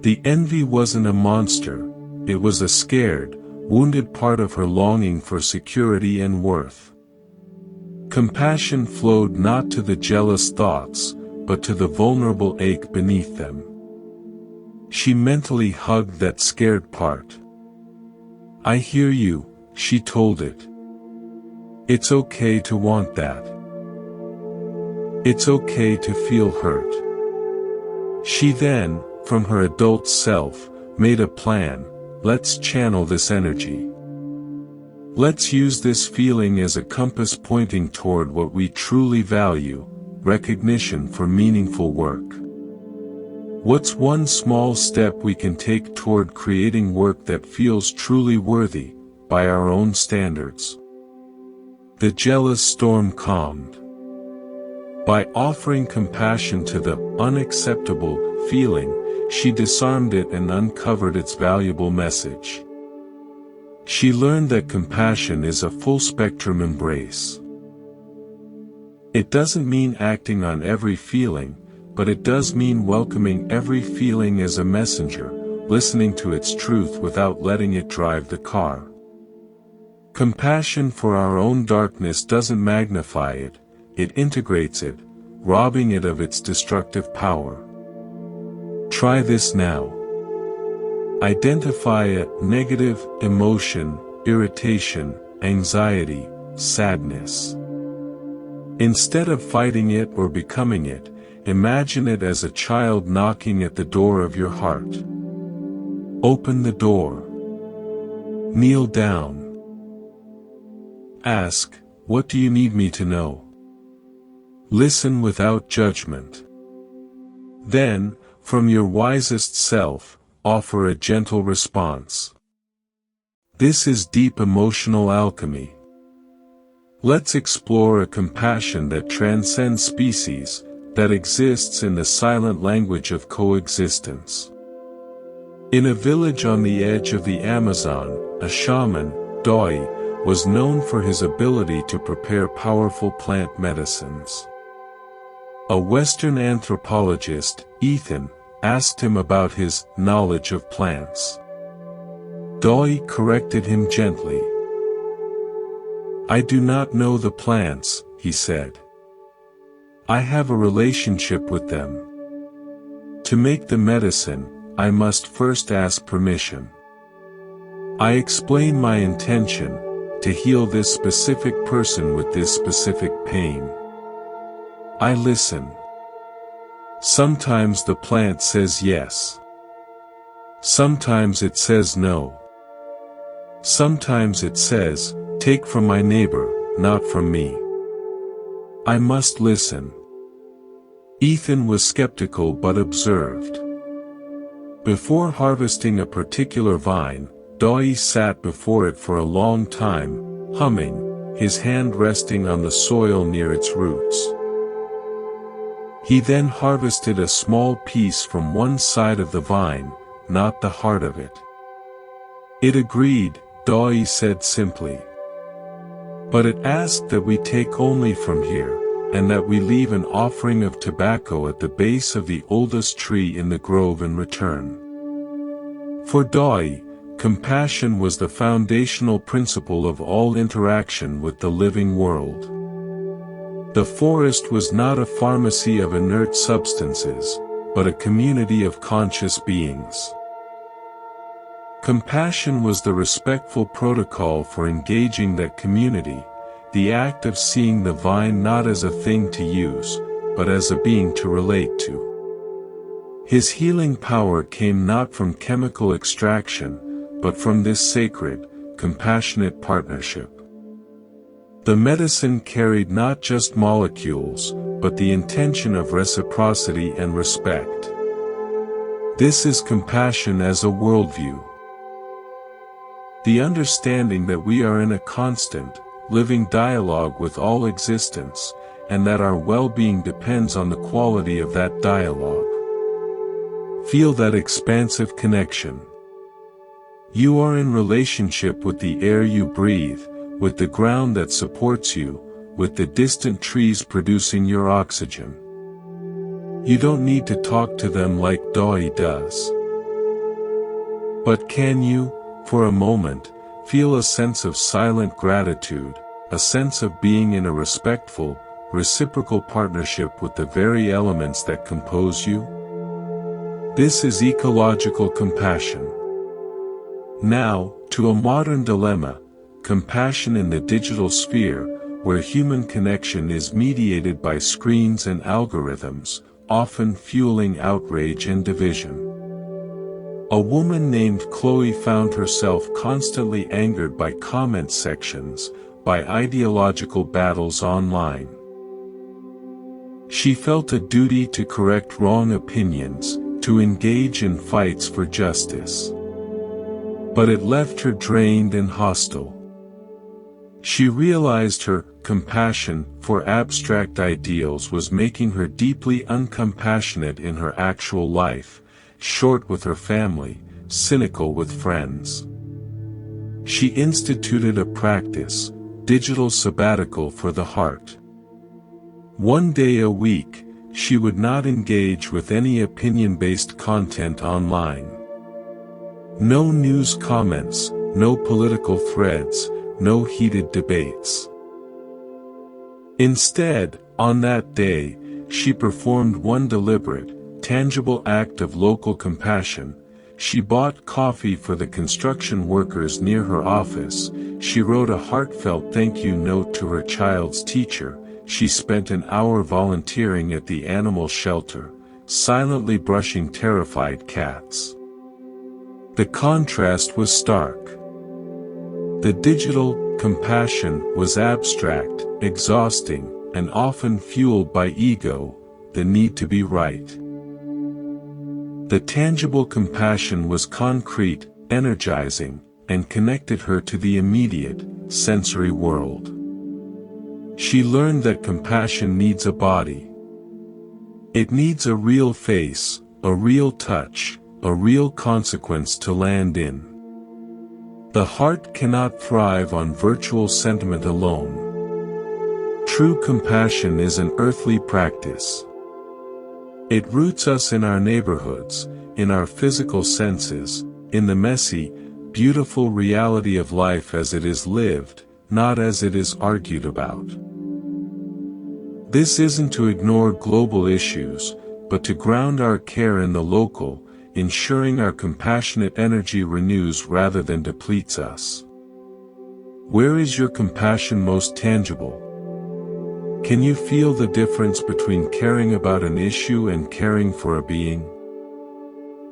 The envy wasn't a monster, it was a scared, wounded part of her longing for security and worth. Compassion flowed not to the jealous thoughts, but to the vulnerable ache beneath them. She mentally hugged that scared part. "I hear you," she told it. "It's okay to want that. It's okay to feel hurt." She then, from her adult self, made a plan. Let's channel this energy. Let's use this feeling as a compass pointing toward what we truly value, recognition for meaningful work. What's one small step we can take toward creating work that feels truly worthy, by our own standards? The jealous storm calmed. By offering compassion to the unacceptable feeling, she disarmed it and uncovered its valuable message. She learned that compassion is a full-spectrum embrace. It doesn't mean acting on every feeling, but it does mean welcoming every feeling as a messenger, listening to its truth without letting it drive the car. Compassion for our own darkness doesn't magnify it, it integrates it, robbing it of its destructive power. Try this now. Identify a negative emotion, irritation, anxiety, sadness. Instead of fighting it or becoming it, imagine it as a child knocking at the door of your heart. Open the door. Kneel down. Ask, "What do you need me to know?" Listen without judgment. Then, from your wisest self, offer a gentle response. This is deep emotional alchemy. Let's explore a compassion that transcends species, that exists in the silent language of coexistence. In a village on the edge of the Amazon, a shaman, Doi, was known for his ability to prepare powerful plant medicines. A Western anthropologist, Ethan, asked him about his knowledge of plants. Doi corrected him gently. "I do not know the plants," he said. "I have a relationship with them. To make the medicine, I must first ask permission. I explain my intention, to heal this specific person with this specific pain. I listen. Sometimes the plant says yes. Sometimes it says no. Sometimes it says, take from my neighbor, not from me. I must listen." Ethan was skeptical but observed. Before harvesting a particular vine, Doi sat before it for a long time, humming, his hand resting on the soil near its roots. He then harvested a small piece from one side of the vine, not the heart of it. "It agreed," Doi said simply. "But it asked that we take only from here, and that we leave an offering of tobacco at the base of the oldest tree in the grove in return." For Doi, compassion was the foundational principle of all interaction with the living world. The forest was not a pharmacy of inert substances, but a community of conscious beings. Compassion was the respectful protocol for engaging that community, the act of seeing the vine not as a thing to use, but as a being to relate to. His healing power came not from chemical extraction, but from this sacred, compassionate partnership. The medicine carried not just molecules, but the intention of reciprocity and respect. This is compassion as a worldview. The understanding that we are in a constant, living dialogue with all existence, and that our well-being depends on the quality of that dialogue. Feel that expansive connection. You are in relationship with the air you breathe, with the ground that supports you, with the distant trees producing your oxygen. You don't need to talk to them like Doi does. But can you, for a moment, feel a sense of silent gratitude, a sense of being in a respectful, reciprocal partnership with the very elements that compose you? This is ecological compassion. Now, to a modern dilemma, compassion in the digital sphere, where human connection is mediated by screens and algorithms, often fueling outrage and division. A woman named Chloe found herself constantly angered by comment sections, by ideological battles online. She felt a duty to correct wrong opinions, to engage in fights for justice. But it left her drained and hostile. She realized her compassion for abstract ideals was making her deeply uncompassionate in her actual life, short with her family, cynical with friends. She instituted a practice, digital sabbatical for the heart. One day a week, she would not engage with any opinion-based content online. No news comments, no political threads, no heated debates. Instead, on that day, she performed one deliberate, tangible act of local compassion. She bought coffee for the construction workers near her office, she wrote a heartfelt thank you note to her child's teacher, she spent an hour volunteering at the animal shelter, silently brushing terrified cats. The contrast was stark. The digital compassion was abstract, exhausting, and often fueled by ego, the need to be right. The tangible compassion was concrete, energizing, and connected her to the immediate, sensory world. She learned that compassion needs a body. It needs a real face, a real touch, a real consequence to land in. The heart cannot thrive on virtual sentiment alone. True compassion is an earthly practice. It roots us in our neighborhoods, in our physical senses, in the messy, beautiful reality of life as it is lived, not as it is argued about. This isn't to ignore global issues, but to ground our care in the local, ensuring our compassionate energy renews rather than depletes us. Where is your compassion most tangible? Can you feel the difference between caring about an issue and caring for a being?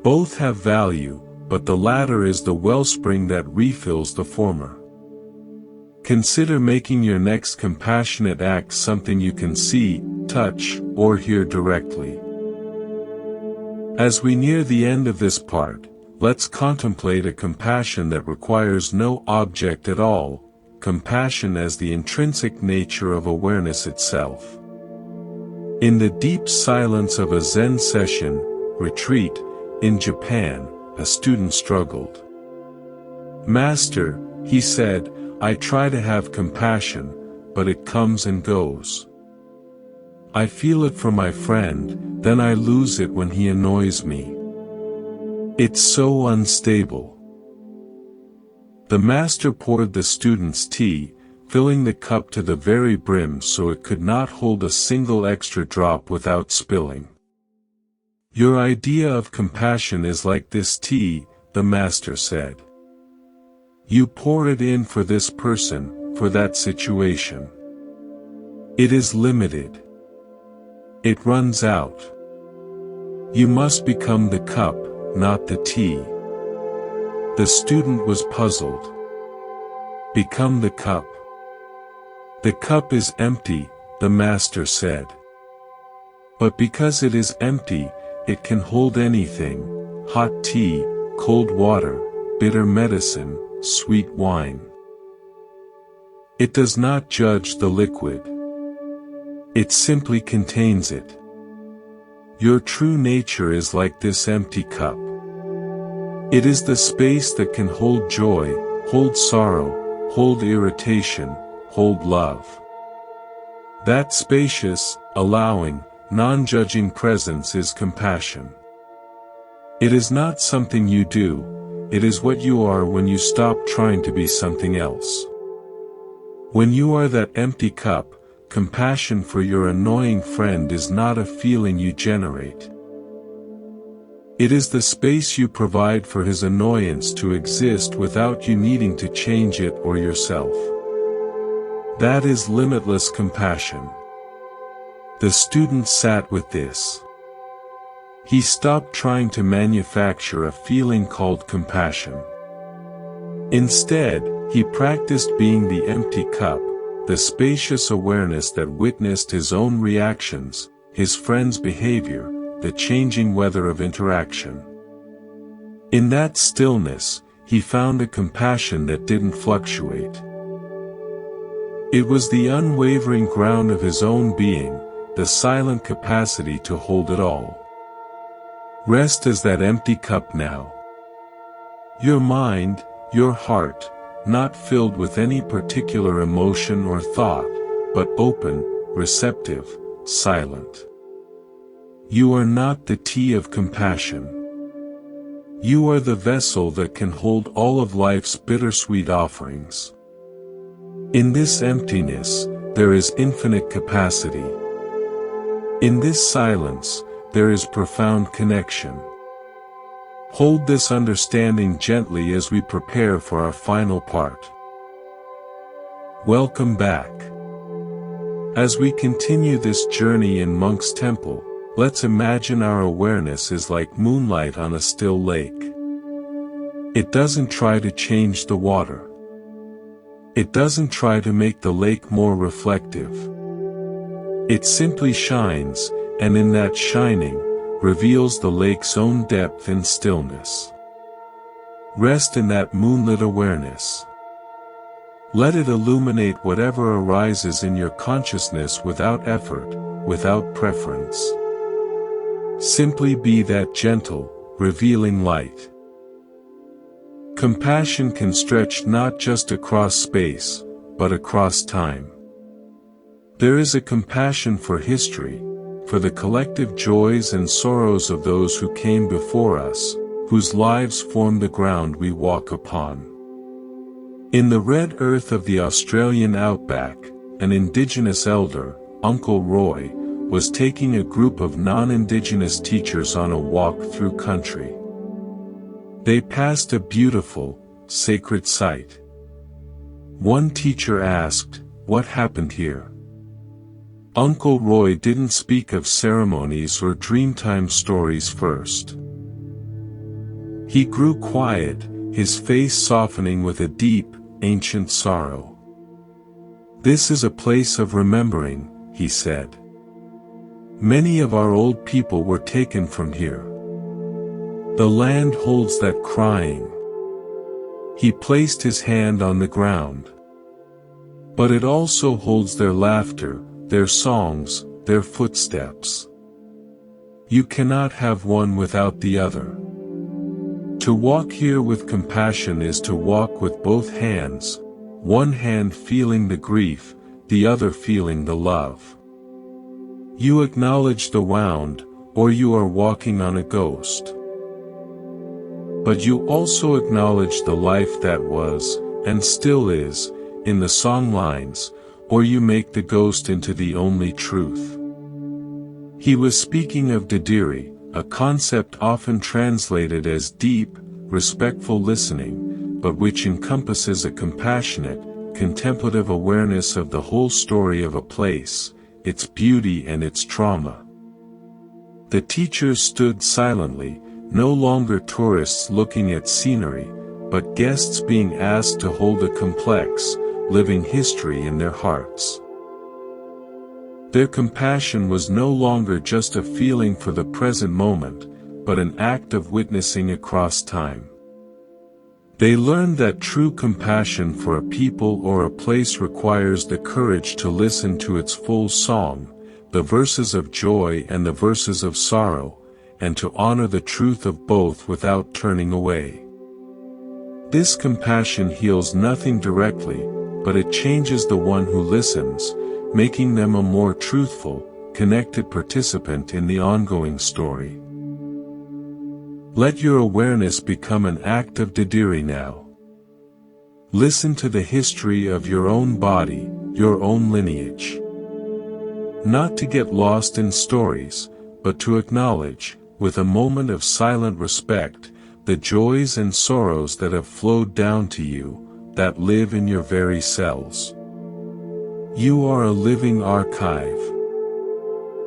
Both have value, but the latter is the wellspring that refills the former. Consider making your next compassionate act something you can see, touch, or hear directly. As we near the end of this part, let's contemplate a compassion that requires no object at all, compassion as the intrinsic nature of awareness itself. In the deep silence of a Zen session, retreat, in Japan, a student struggled. "Master," he said, "I try to have compassion, but it comes and goes. I feel it for my friend, then I lose it when he annoys me. It's so unstable." The master poured the student's tea, filling the cup to the very brim so it could not hold a single extra drop without spilling. "Your idea of compassion is like this tea," the master said. "You pour it in for this person, for that situation. It is limited. It runs out. You must become the cup, not the tea." The student was puzzled. "Become the cup." "The cup is empty," the master said. "But because it is empty, it can hold anything: hot tea, cold water, bitter medicine, sweet wine. It does not judge the liquid. It simply contains it. Your true nature is like this empty cup. It is the space that can hold joy, hold sorrow, hold irritation, hold love. That spacious, allowing, non-judging presence is compassion. It is not something you do, it is what you are when you stop trying to be something else. When you are that empty cup, compassion for your annoying friend is not a feeling you generate. It is the space you provide for his annoyance to exist without you needing to change it or yourself. That is limitless compassion. The student sat with this. He stopped trying to manufacture a feeling called compassion. Instead, he practiced being the empty cup, the spacious awareness that witnessed his own reactions, his friend's behavior, the changing weather of interaction. In that stillness, he found a compassion that didn't fluctuate. It was the unwavering ground of his own being, the silent capacity to hold it all. Rest as that empty cup now. Your mind, your heart, not filled with any particular emotion or thought, but open, receptive, silent. You are not the tea of compassion. You are the vessel that can hold all of life's bittersweet offerings. In this emptiness, there is infinite capacity. In this silence, there is profound connection. Hold this understanding gently as we prepare for our final part. Welcome back. As we continue this journey in Monk's Temple, let's imagine our awareness is like moonlight on a still lake. It doesn't try to change the water. It doesn't try to make the lake more reflective. It simply shines, and in that shining, reveals the lake's own depth and stillness. Rest in that moonlit awareness. Let it illuminate whatever arises in your consciousness without effort, without preference. Simply be that gentle, revealing light. Compassion can stretch not just across space, but across time. There is a compassion for history, for the collective joys and sorrows of those who came before us, whose lives form the ground we walk upon. In the red earth of the Australian outback, an indigenous elder, Uncle Roy, was taking a group of non-indigenous teachers on a walk through country. They passed a beautiful, sacred site. One teacher asked, "What happened here?" Uncle Roy didn't speak of ceremonies or dreamtime stories first. He grew quiet, his face softening with a deep, ancient sorrow. "This is a place of remembering," he said. "Many of our old people were taken from here. The land holds that crying." He placed his hand on the ground. "But it also holds their laughter, their songs, their footsteps. You cannot have one without the other. To walk here with compassion is to walk with both hands, one hand feeling the grief, the other feeling the love. You acknowledge the wound, or you are walking on a ghost. But you also acknowledge the life that was, and still is, in the song lines, or you make the ghost into the only truth." He was speaking of Dadiri, a concept often translated as deep, respectful listening, but which encompasses a compassionate, contemplative awareness of the whole story of a place, its beauty and its trauma. The teachers stood silently, no longer tourists looking at scenery, but guests being asked to hold a complex, living history in their hearts. Their compassion was no longer just a feeling for the present moment, but an act of witnessing across time. They learned that true compassion for a people or a place requires the courage to listen to its full song, the verses of joy and the verses of sorrow, and to honor the truth of both without turning away. This compassion heals nothing directly, but it changes the one who listens, making them a more truthful, connected participant in the ongoing story. Let your awareness become an act of didiri now. Listen to the history of your own body, your own lineage. Not to get lost in stories, but to acknowledge, with a moment of silent respect, the joys and sorrows that have flowed down to you, that live in your very cells. You are a living archive.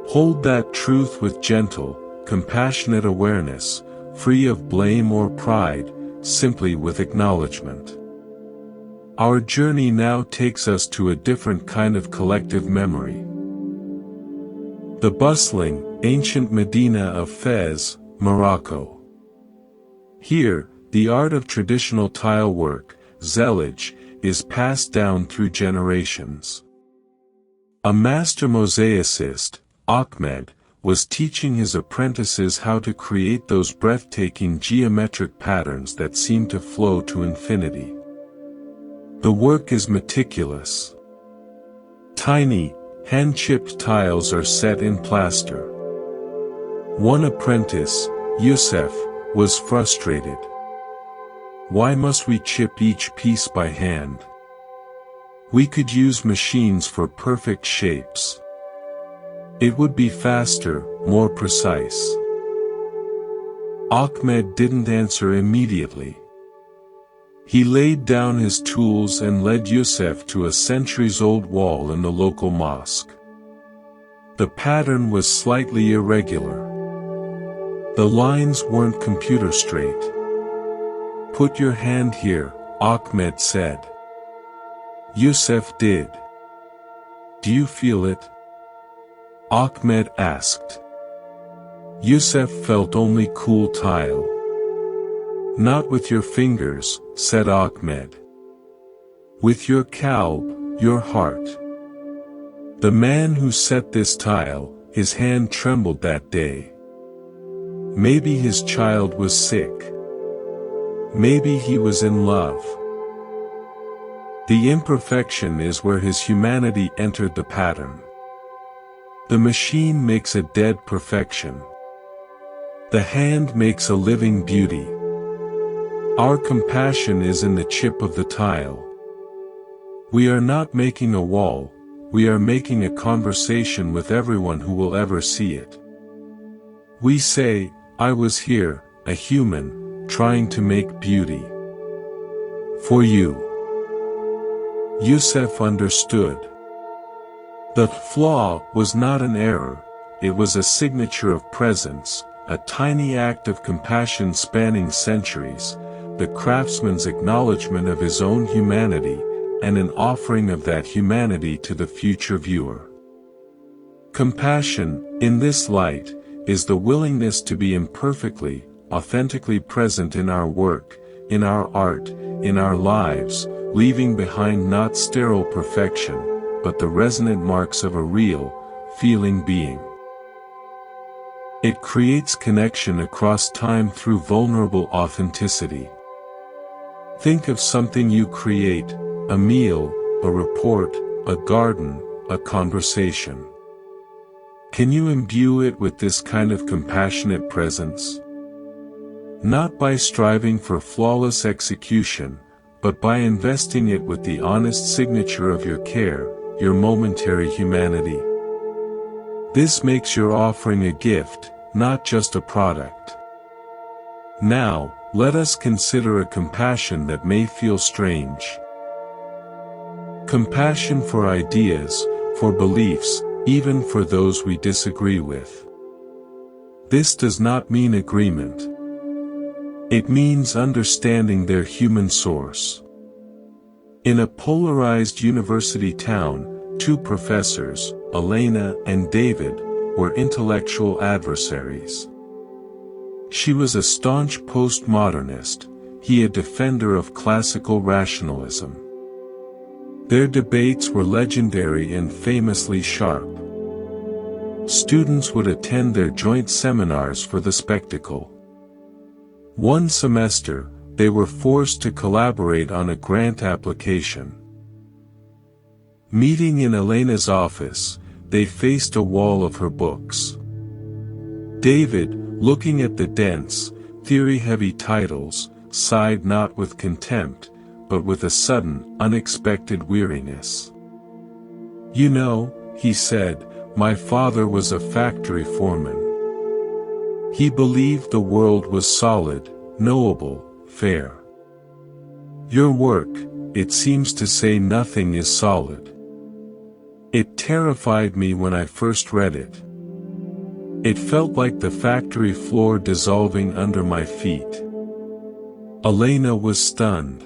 Hold that truth with gentle, compassionate awareness, free of blame or pride, simply with acknowledgement. Our journey now takes us to a different kind of collective memory. The bustling, ancient Medina of Fez, Morocco. Here, the art of traditional tile work, zellige, is passed down through generations. A master mosaicist, Ahmed, was teaching his apprentices how to create those breathtaking geometric patterns that seem to flow to infinity. The work is meticulous. Tiny, hand-chipped tiles are set in plaster. One apprentice, Yusuf, was frustrated. Why must we chip each piece by hand? We could use machines for perfect shapes. It would be faster, more precise. Ahmed didn't answer immediately. He laid down his tools and led Yusuf to a centuries-old wall in the local mosque. The pattern was slightly irregular. The lines weren't computer straight. Put your hand here, Ahmed said. Yusuf did. Do you feel it? Ahmed asked. Yusuf felt only cool tile. Not with your fingers, said Ahmed. With your qalb, your heart. The man who set this tile, his hand trembled that day. Maybe his child was sick. Maybe he was in love. The imperfection is where his humanity entered the pattern. The machine makes a dead perfection. The hand makes a living beauty. Our compassion is in the chip of the tile. We are not making a wall, we are making a conversation with everyone who will ever see it. We say, I was here, a human, trying to make beauty. For you. Yusuf understood. The flaw was not an error, it was a signature of presence, a tiny act of compassion spanning centuries, the craftsman's acknowledgement of his own humanity, and an offering of that humanity to the future viewer. Compassion, in this light, is the willingness to be imperfectly, authentically present in our work, in our art, in our lives, leaving behind not sterile perfection, but the resonant marks of a real, feeling being. It creates connection across time through vulnerable authenticity. Think of something you create, a meal, a report, a garden, a conversation. Can you imbue it with this kind of compassionate presence? Not by striving for flawless execution, but by investing it with the honest signature of your care, your momentary humanity. This makes your offering a gift, not just a product. Now, let us consider a compassion that may feel strange. Compassion for ideas, for beliefs, even for those we disagree with. This does not mean agreement. It means understanding their human source. In a polarized university town, two professors, Elena and David, were intellectual adversaries. She was a staunch postmodernist, he a defender of classical rationalism. Their debates were legendary and famously sharp. Students would attend their joint seminars for the spectacle. One semester, they were forced to collaborate on a grant application. Meeting in Elena's office, they faced a wall of her books. David, looking at the dense, theory-heavy titles, sighed not with contempt, but with a sudden, unexpected weariness. "You know," he said, "my father was a factory foreman. He believed the world was solid, knowable, fair. Your work, it seems to say nothing is solid. It terrified me when I first read it. It felt like the factory floor dissolving under my feet." Elena was stunned.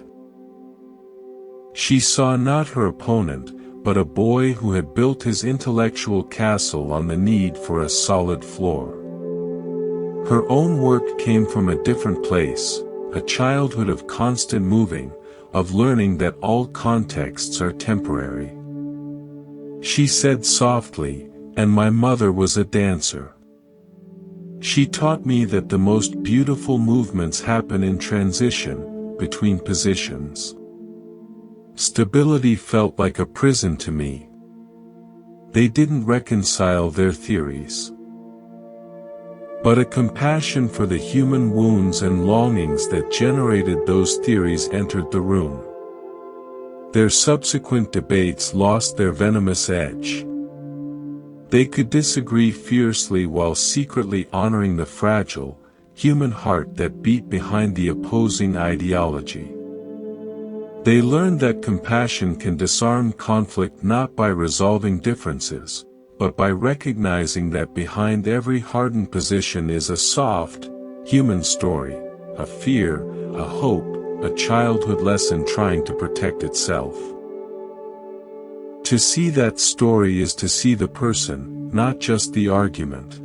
She saw not her opponent, but a boy who had built his intellectual castle on the need for a solid floor. Her own work came from a different place, a childhood of constant moving, of learning that all contexts are temporary. She said softly, "And my mother was a dancer. She taught me that the most beautiful movements happen in transition, between positions. Stability felt like a prison to me." They didn't reconcile their theories. But a compassion for the human wounds and longings that generated those theories entered the room. Their subsequent debates lost their venomous edge. They could disagree fiercely while secretly honoring the fragile, human heart that beat behind the opposing ideology. They learned that compassion can disarm conflict not by resolving differences, but by recognizing that behind every hardened position is a soft, human story, a fear, a hope, a childhood lesson trying to protect itself. To see that story is to see the person, not just the argument.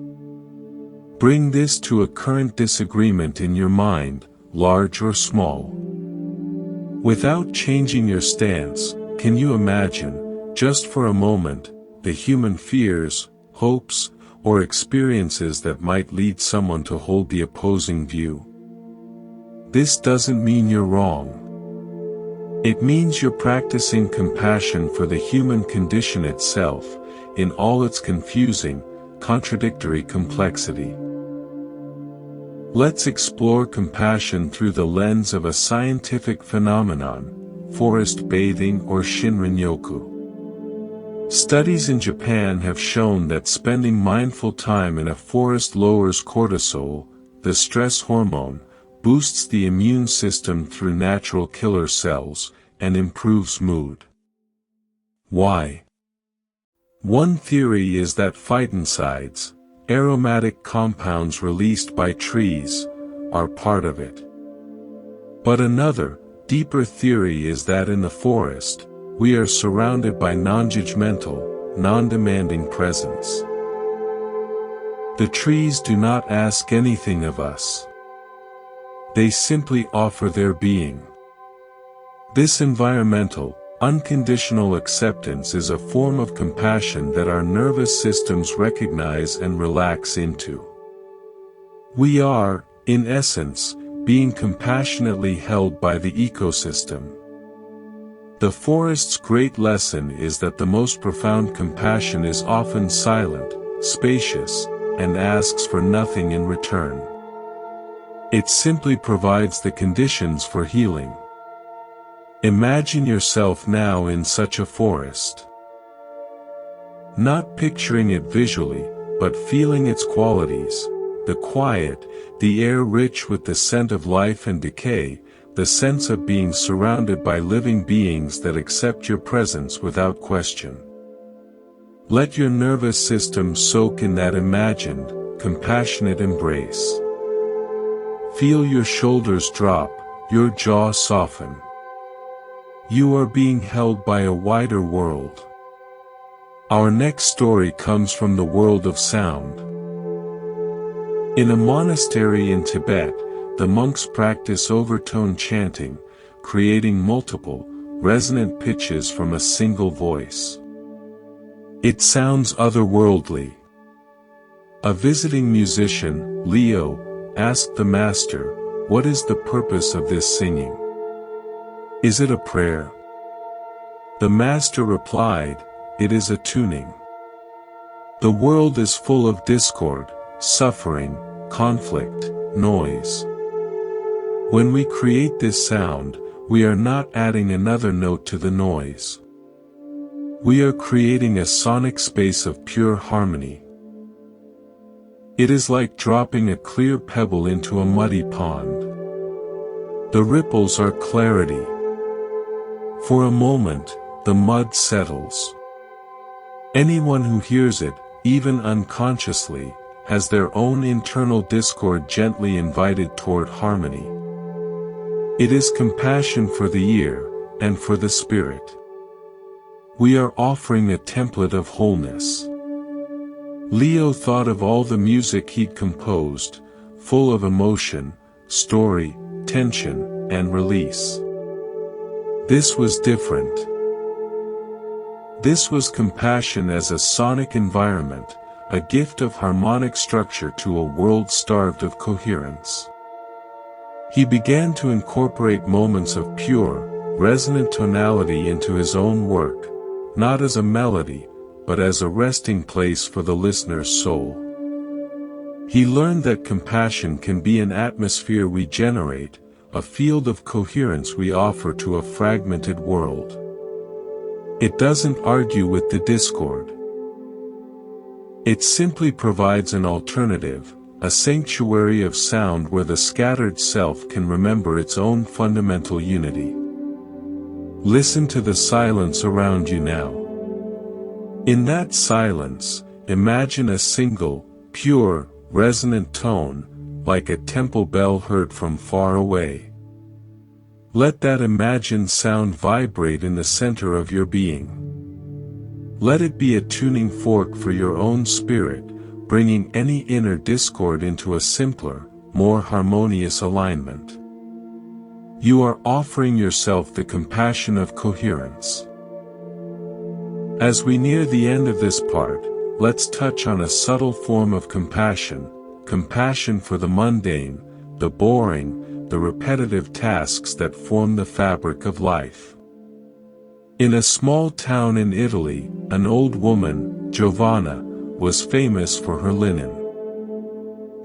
Bring this to a current disagreement in your mind, large or small. Without changing your stance, can you imagine, just for a moment, the human fears, hopes, or experiences that might lead someone to hold the opposing view? This doesn't mean you're wrong. It means you're practicing compassion for the human condition itself, in all its confusing, contradictory complexity. Let's explore compassion through the lens of a scientific phenomenon, forest bathing or Shinrin-yoku. Studies in Japan have shown that spending mindful time in a forest lowers cortisol, the stress hormone, boosts the immune system through natural killer cells, and improves mood. Why? One theory is that phytoncides, aromatic compounds released by trees, are part of it. But another, deeper theory is that in the forest, we are surrounded by non-judgmental, non-demanding presence. The trees do not ask anything of us. They simply offer their being. This environmental, unconditional acceptance is a form of compassion that our nervous systems recognize and relax into. We are, in essence, being compassionately held by the ecosystem. The forest's great lesson is that the most profound compassion is often silent, spacious, and asks for nothing in return. It simply provides the conditions for healing. Imagine yourself now in such a forest. Not picturing it visually, but feeling its qualities, the quiet, the air rich with the scent of life and decay, the sense of being surrounded by living beings that accept your presence without question. Let your nervous system soak in that imagined, compassionate embrace. Feel your shoulders drop, your jaw soften. You are being held by a wider world. Our next story comes from the world of sound. In a monastery in Tibet, the monks practice overtone chanting, creating multiple, resonant pitches from a single voice. It sounds otherworldly. A visiting musician, Leo, asked the master, "What is the purpose of this singing? Is it a prayer?" The master replied, "It is a tuning. The world is full of discord, suffering, conflict, noise. When we create this sound, we are not adding another note to the noise. We are creating a sonic space of pure harmony. It is like dropping a clear pebble into a muddy pond. The ripples are clarity. For a moment, the mud settles. Anyone who hears it, even unconsciously, has their own internal discord gently invited toward harmony. It is compassion for the ear, and for the spirit. We are offering a template of wholeness." Leo thought of all the music he'd composed, full of emotion, story, tension, and release. This was different. This was compassion as a sonic environment, a gift of harmonic structure to a world starved of coherence. He began to incorporate moments of pure, resonant tonality into his own work, not as a melody, but as a resting place for the listener's soul. He learned that compassion can be an atmosphere we generate, a field of coherence we offer to a fragmented world. It doesn't argue with the discord. It simply provides an alternative, a sanctuary of sound where the scattered self can remember its own fundamental unity. Listen to the silence around you now. In that silence, imagine a single, pure, resonant tone, like a temple bell heard from far away. Let that imagined sound vibrate in the center of your being. Let it be a tuning fork for your own spirit, bringing any inner discord into a simpler, more harmonious alignment. You are offering yourself the compassion of coherence. As we near the end of this part, let's touch on a subtle form of compassion, compassion for the mundane, the boring, the repetitive tasks that form the fabric of life. In a small town in Italy, an old woman, Giovanna, was famous for her linen.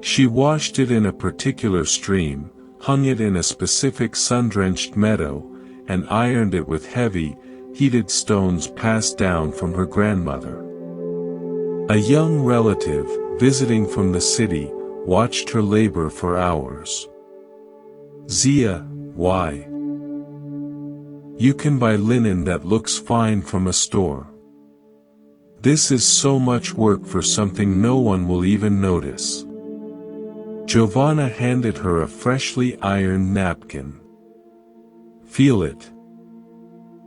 She washed it in a particular stream, hung it in a specific sun-drenched meadow, and ironed it with heavy, heated stones passed down from her grandmother. A young relative, visiting from the city, watched her labor for hours. "Zia, why? You can buy linen that looks fine from a store. This is so much work for something no one will even notice." Giovanna handed her a freshly ironed napkin. "Feel it."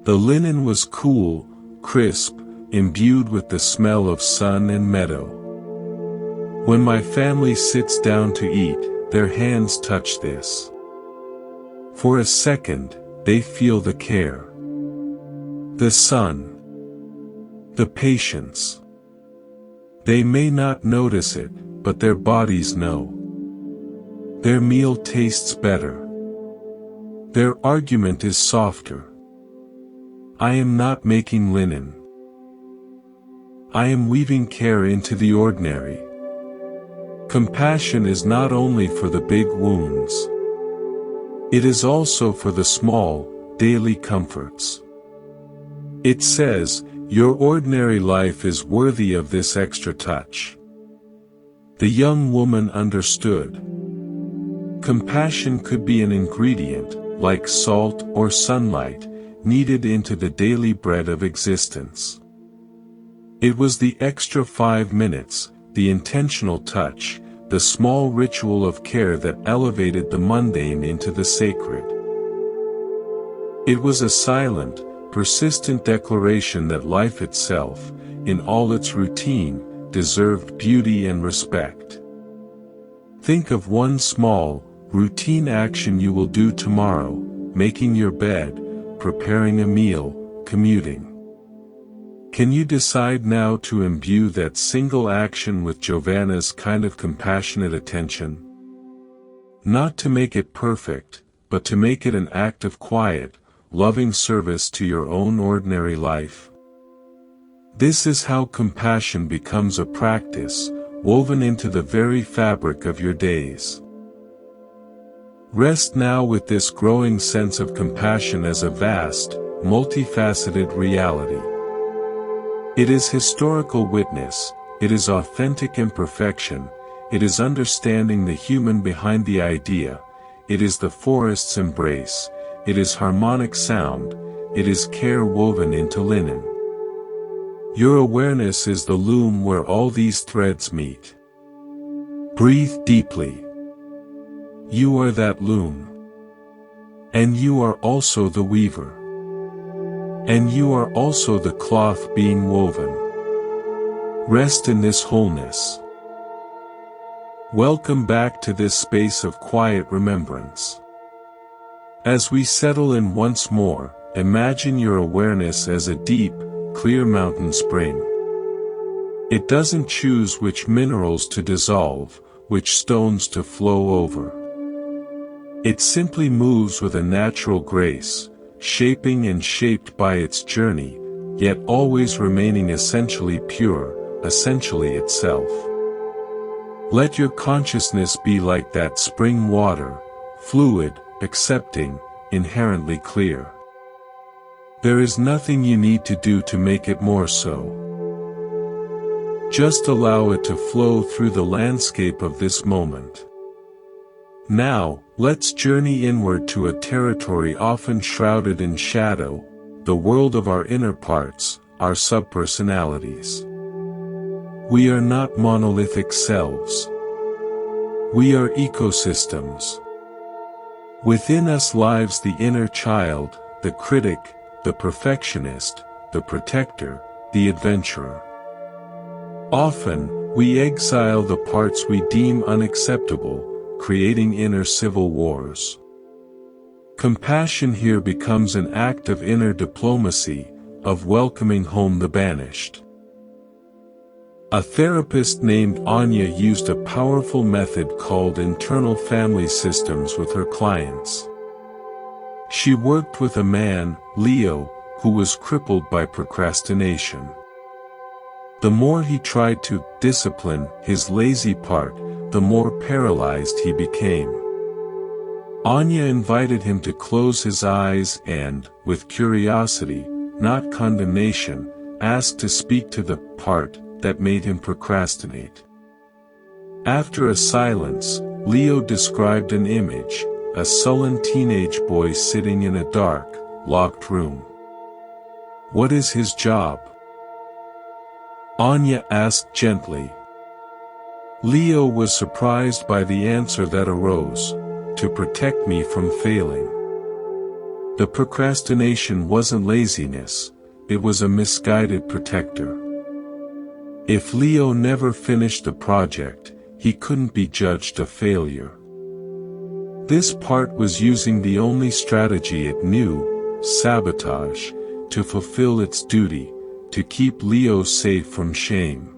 The linen was cool, crisp, imbued with the smell of sun and meadow. "When my family sits down to eat, their hands touch this. For a second, they feel the care. The sun. The patience. They may not notice it, but their bodies know. Their meal tastes better. Their argument is softer. I am not making linen. I am weaving care into the ordinary." Compassion is not only for the big wounds. It is also for the small, daily comforts. It says, your ordinary life is worthy of this extra touch. The young woman understood. Compassion could be an ingredient, like salt or sunlight, kneaded into the daily bread of existence. It was the extra 5 minutes, the intentional touch, the small ritual of care that elevated the mundane into the sacred. It was a silent, persistent declaration that life itself, in all its routine, deserved beauty and respect. Think of one small, routine action you will do tomorrow, making your bed, preparing a meal, commuting. Can you decide now to imbue that single action with Giovanna's kind of compassionate attention? Not to make it perfect, but to make it an act of quiet, loving service to your own ordinary life. This is how compassion becomes a practice, woven into the very fabric of your days. Rest now with this growing sense of compassion as a vast, multifaceted reality. It is historical witness, it is authentic imperfection, it is understanding the human behind the idea, it is the forest's embrace, it is harmonic sound, it is care woven into linen. Your awareness is the loom where all these threads meet. Breathe deeply. You are that loom. And you are also the weaver. And you are also the cloth being woven. Rest in this wholeness. Welcome back to this space of quiet remembrance. As we settle in once more, imagine your awareness as a deep, clear mountain spring. It doesn't choose which minerals to dissolve, which stones to flow over. It simply moves with a natural grace, shaping and shaped by its journey, yet always remaining essentially pure, essentially itself. Let your consciousness be like that spring water, fluid, accepting, inherently clear. There is nothing you need to do to make it more so. Just allow it to flow through the landscape of this moment. Now, let's journey inward to a territory often shrouded in shadow, the world of our inner parts, our subpersonalities. We are not monolithic selves. We are ecosystems. Within us lives the inner child, the critic, the perfectionist, the protector, the adventurer. Often, we exile the parts we deem unacceptable, creating inner civil wars. Compassion here becomes an act of inner diplomacy, of welcoming home the banished. A therapist named Anya used a powerful method called internal family systems with her clients. She worked with a man, Leo, who was crippled by procrastination. The more he tried to discipline his lazy part, the more paralyzed he became. Anya invited him to close his eyes and, with curiosity, not condemnation, asked to speak to the part that made him procrastinate. After a silence, Leo described an image, a sullen teenage boy sitting in a dark, locked room. What is his job? Anya asked gently. Leo was surprised by the answer that arose, to protect me from failing. The procrastination wasn't laziness, it was a misguided protector. If Leo never finished the project, he couldn't be judged a failure. This part was using the only strategy it knew, sabotage, to fulfill its duty, to keep Leo safe from shame.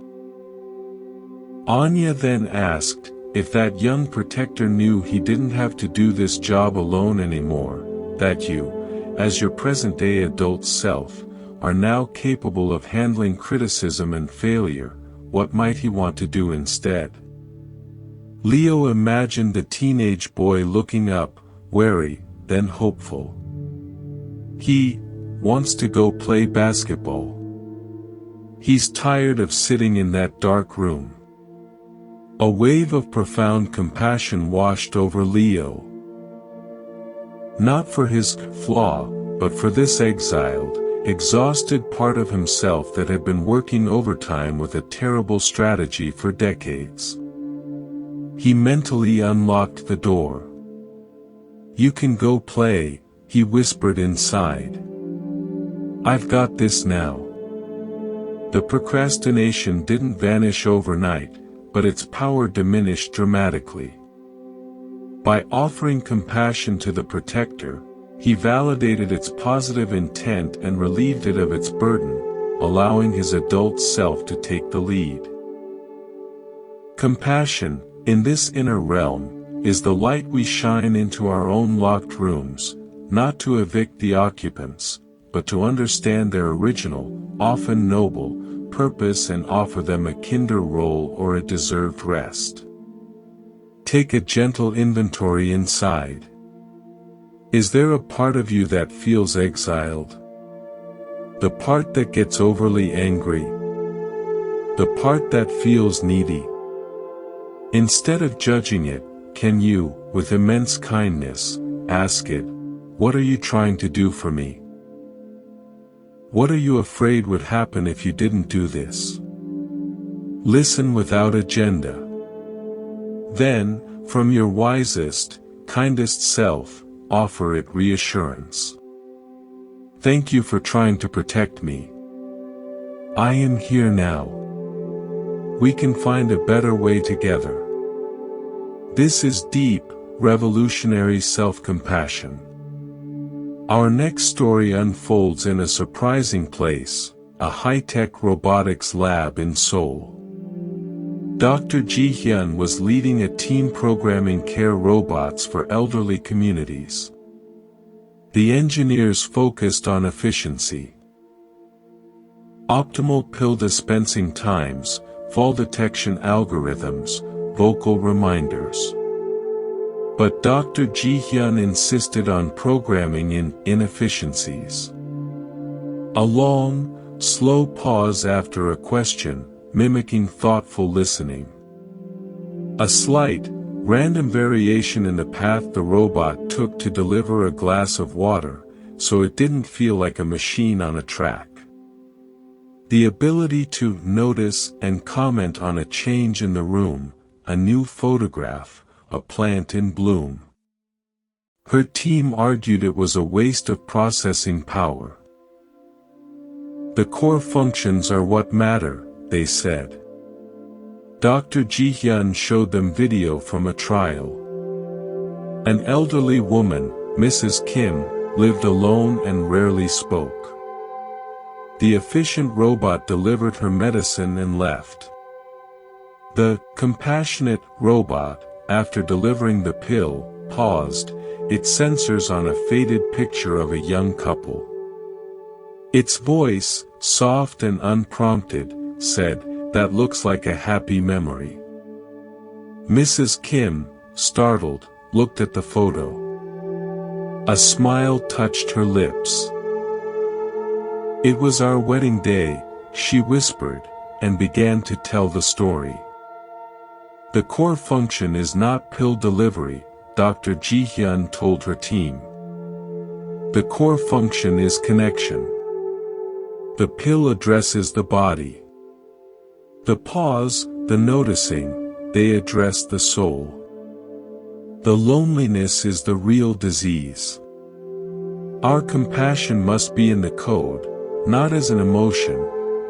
Anya then asked, if that young protector knew he didn't have to do this job alone anymore, that you, as your present-day adult self, are now capable of handling criticism and failure, what might he want to do instead? Leo imagined the teenage boy looking up, wary, then hopeful. He wants to go play basketball. He's tired of sitting in that dark room. A wave of profound compassion washed over Leo. Not for his flaw, but for this exiled, exhausted part of himself that had been working overtime with a terrible strategy for decades. He mentally unlocked the door. You can go play, he whispered inside. I've got this now. The procrastination didn't vanish overnight, but its power diminished dramatically. By offering compassion to the protector, he validated its positive intent and relieved it of its burden, allowing his adult self to take the lead. Compassion, in this inner realm, is the light we shine into our own locked rooms, not to evict the occupants, but to understand their original, often noble, purpose and offer them a kinder role or a deserved rest. Take a gentle inventory inside. Is there a part of you that feels exiled? The part that gets overly angry? The part that feels needy? Instead of judging it, can you, with immense kindness, ask it, "What are you trying to do for me? What are you afraid would happen if you didn't do this?" Listen without agenda. Then, from your wisest, kindest self, offer it reassurance. "Thank you for trying to protect me. I am here now. We can find a better way together." This is deep, revolutionary self-compassion. Our next story unfolds in a surprising place, a high-tech robotics lab in Seoul. Dr. Ji Hyun was leading a team programming care robots for elderly communities. The engineers focused on efficiency, optimal pill dispensing times, fall detection algorithms, vocal reminders. But Dr. Ji Hyun insisted on programming in inefficiencies. A long, slow pause after a question, mimicking thoughtful listening. A slight, random variation in the path the robot took to deliver a glass of water, so it didn't feel like a machine on a track. The ability to notice and comment on a change in the room, a new photograph, a plant in bloom. Her team argued it was a waste of processing power. "The core functions are what matter," they said. Dr. Ji Hyun showed them video from a trial. An elderly woman, Mrs. Kim, lived alone and rarely spoke. The efficient robot delivered her medicine and left. The compassionate robot, after delivering the pill, paused, its sensors on a faded picture of a young couple. Its voice, soft and unprompted, said, "That looks like a happy memory." Mrs. Kim, startled, looked at the photo. A smile touched her lips. "It was our wedding day," she whispered, and began to tell the story. "The core function is not pill delivery," Dr. Ji Hyun told her team. "The core function is connection. The pill addresses the body. The pause, the noticing, they address the soul. The loneliness is the real disease. Our compassion must be in the code, not as an emotion,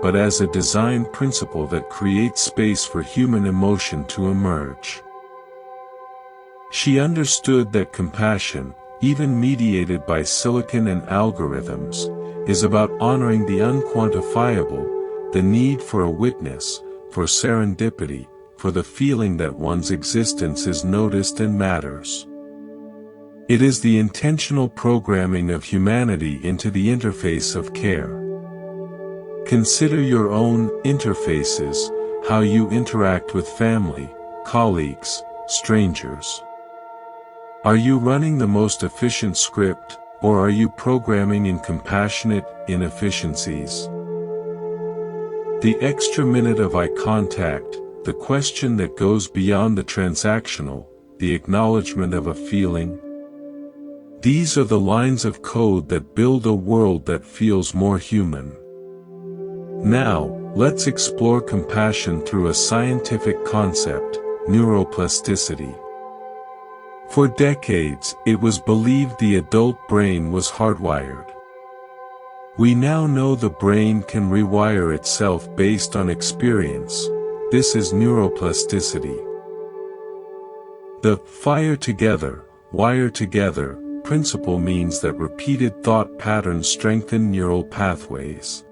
but as a design principle that creates space for human emotion to emerge." She understood that compassion, even mediated by silicon and algorithms, is about honoring the unquantifiable, the need for a witness, for serendipity, for the feeling that one's existence is noticed and matters. It is the intentional programming of humanity into the interface of care. Consider your own interfaces, how you interact with family, colleagues, strangers. Are you running the most efficient script, or are you programming in compassionate inefficiencies? The extra minute of eye contact, the question that goes beyond the transactional, the acknowledgement of a feeling. These are the lines of code that build a world that feels more human. Now, let's explore compassion through a scientific concept, neuroplasticity. For decades, it was believed the adult brain was hardwired. We now know the brain can rewire itself based on experience. This is neuroplasticity. The fire together, wire together principle means that repeated thought patterns strengthen neural pathways.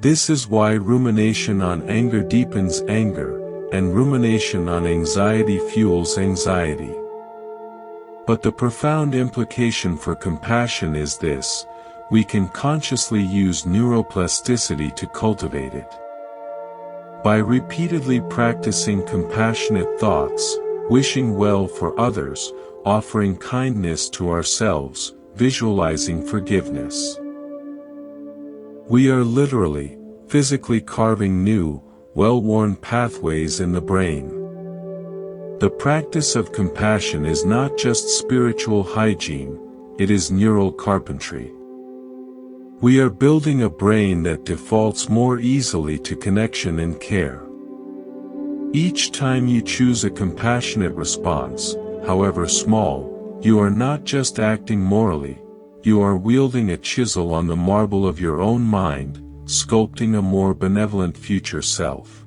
This is why rumination on anger deepens anger, and rumination on anxiety fuels anxiety. But the profound implication for compassion is this: we can consciously use neuroplasticity to cultivate it. By repeatedly practicing compassionate thoughts, wishing well for others, offering kindness to ourselves, visualizing forgiveness, we are literally, physically carving new, well-worn pathways in the brain. The practice of compassion is not just spiritual hygiene, it is neural carpentry. We are building a brain that defaults more easily to connection and care. Each time you choose a compassionate response, however small, you are not just acting morally, you are wielding a chisel on the marble of your own mind, sculpting a more benevolent future self.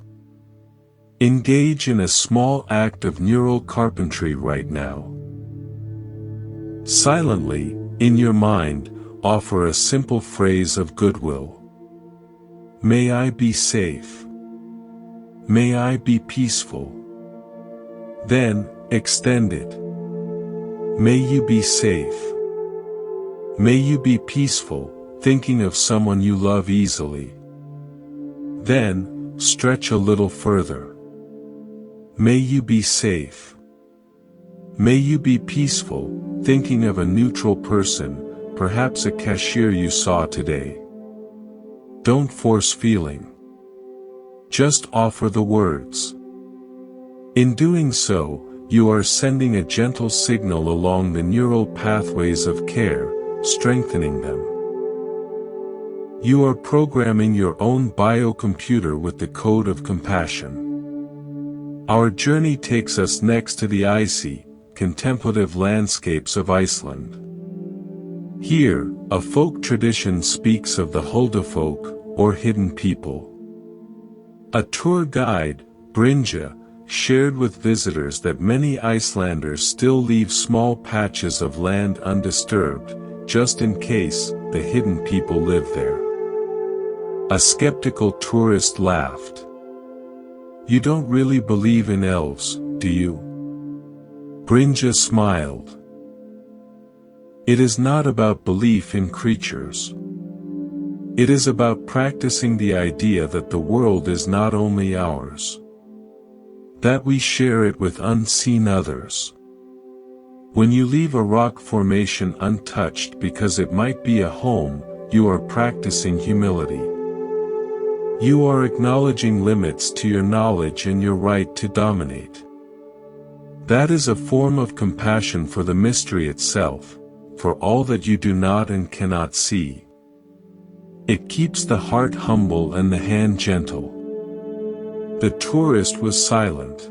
Engage in a small act of neural carpentry right now. Silently, in your mind, offer a simple phrase of goodwill. May I be safe. May I be peaceful. Then, extend it. May you be safe. May you be peaceful, thinking of someone you love easily. Then, stretch a little further. May you be safe. May you be peaceful, thinking of a neutral person, perhaps a cashier you saw today. Don't force feeling. Just offer the words. In doing so, you are sending a gentle signal along the neural pathways of care, strengthening them. You are programming your own biocomputer with the code of compassion. Our journey takes us next to the icy, contemplative landscapes of Iceland. Here, a folk tradition speaks of the Huldufolk, or hidden people. A tour guide, Brynja, shared with visitors that many Icelanders still leave small patches of land undisturbed, just in case the hidden people live there. A skeptical tourist laughed. "You don't really believe in elves, do you?" Brynja smiled. It is not about belief in creatures. It is about practicing the idea that the world is not only ours, that we share it with unseen others. When you leave a rock formation untouched because it might be a home, you are practicing humility. You are acknowledging limits to your knowledge and your right to dominate. That is a form of compassion for the mystery itself, for all that you do not and cannot see. It keeps the heart humble and the hand gentle. The tourist was silent.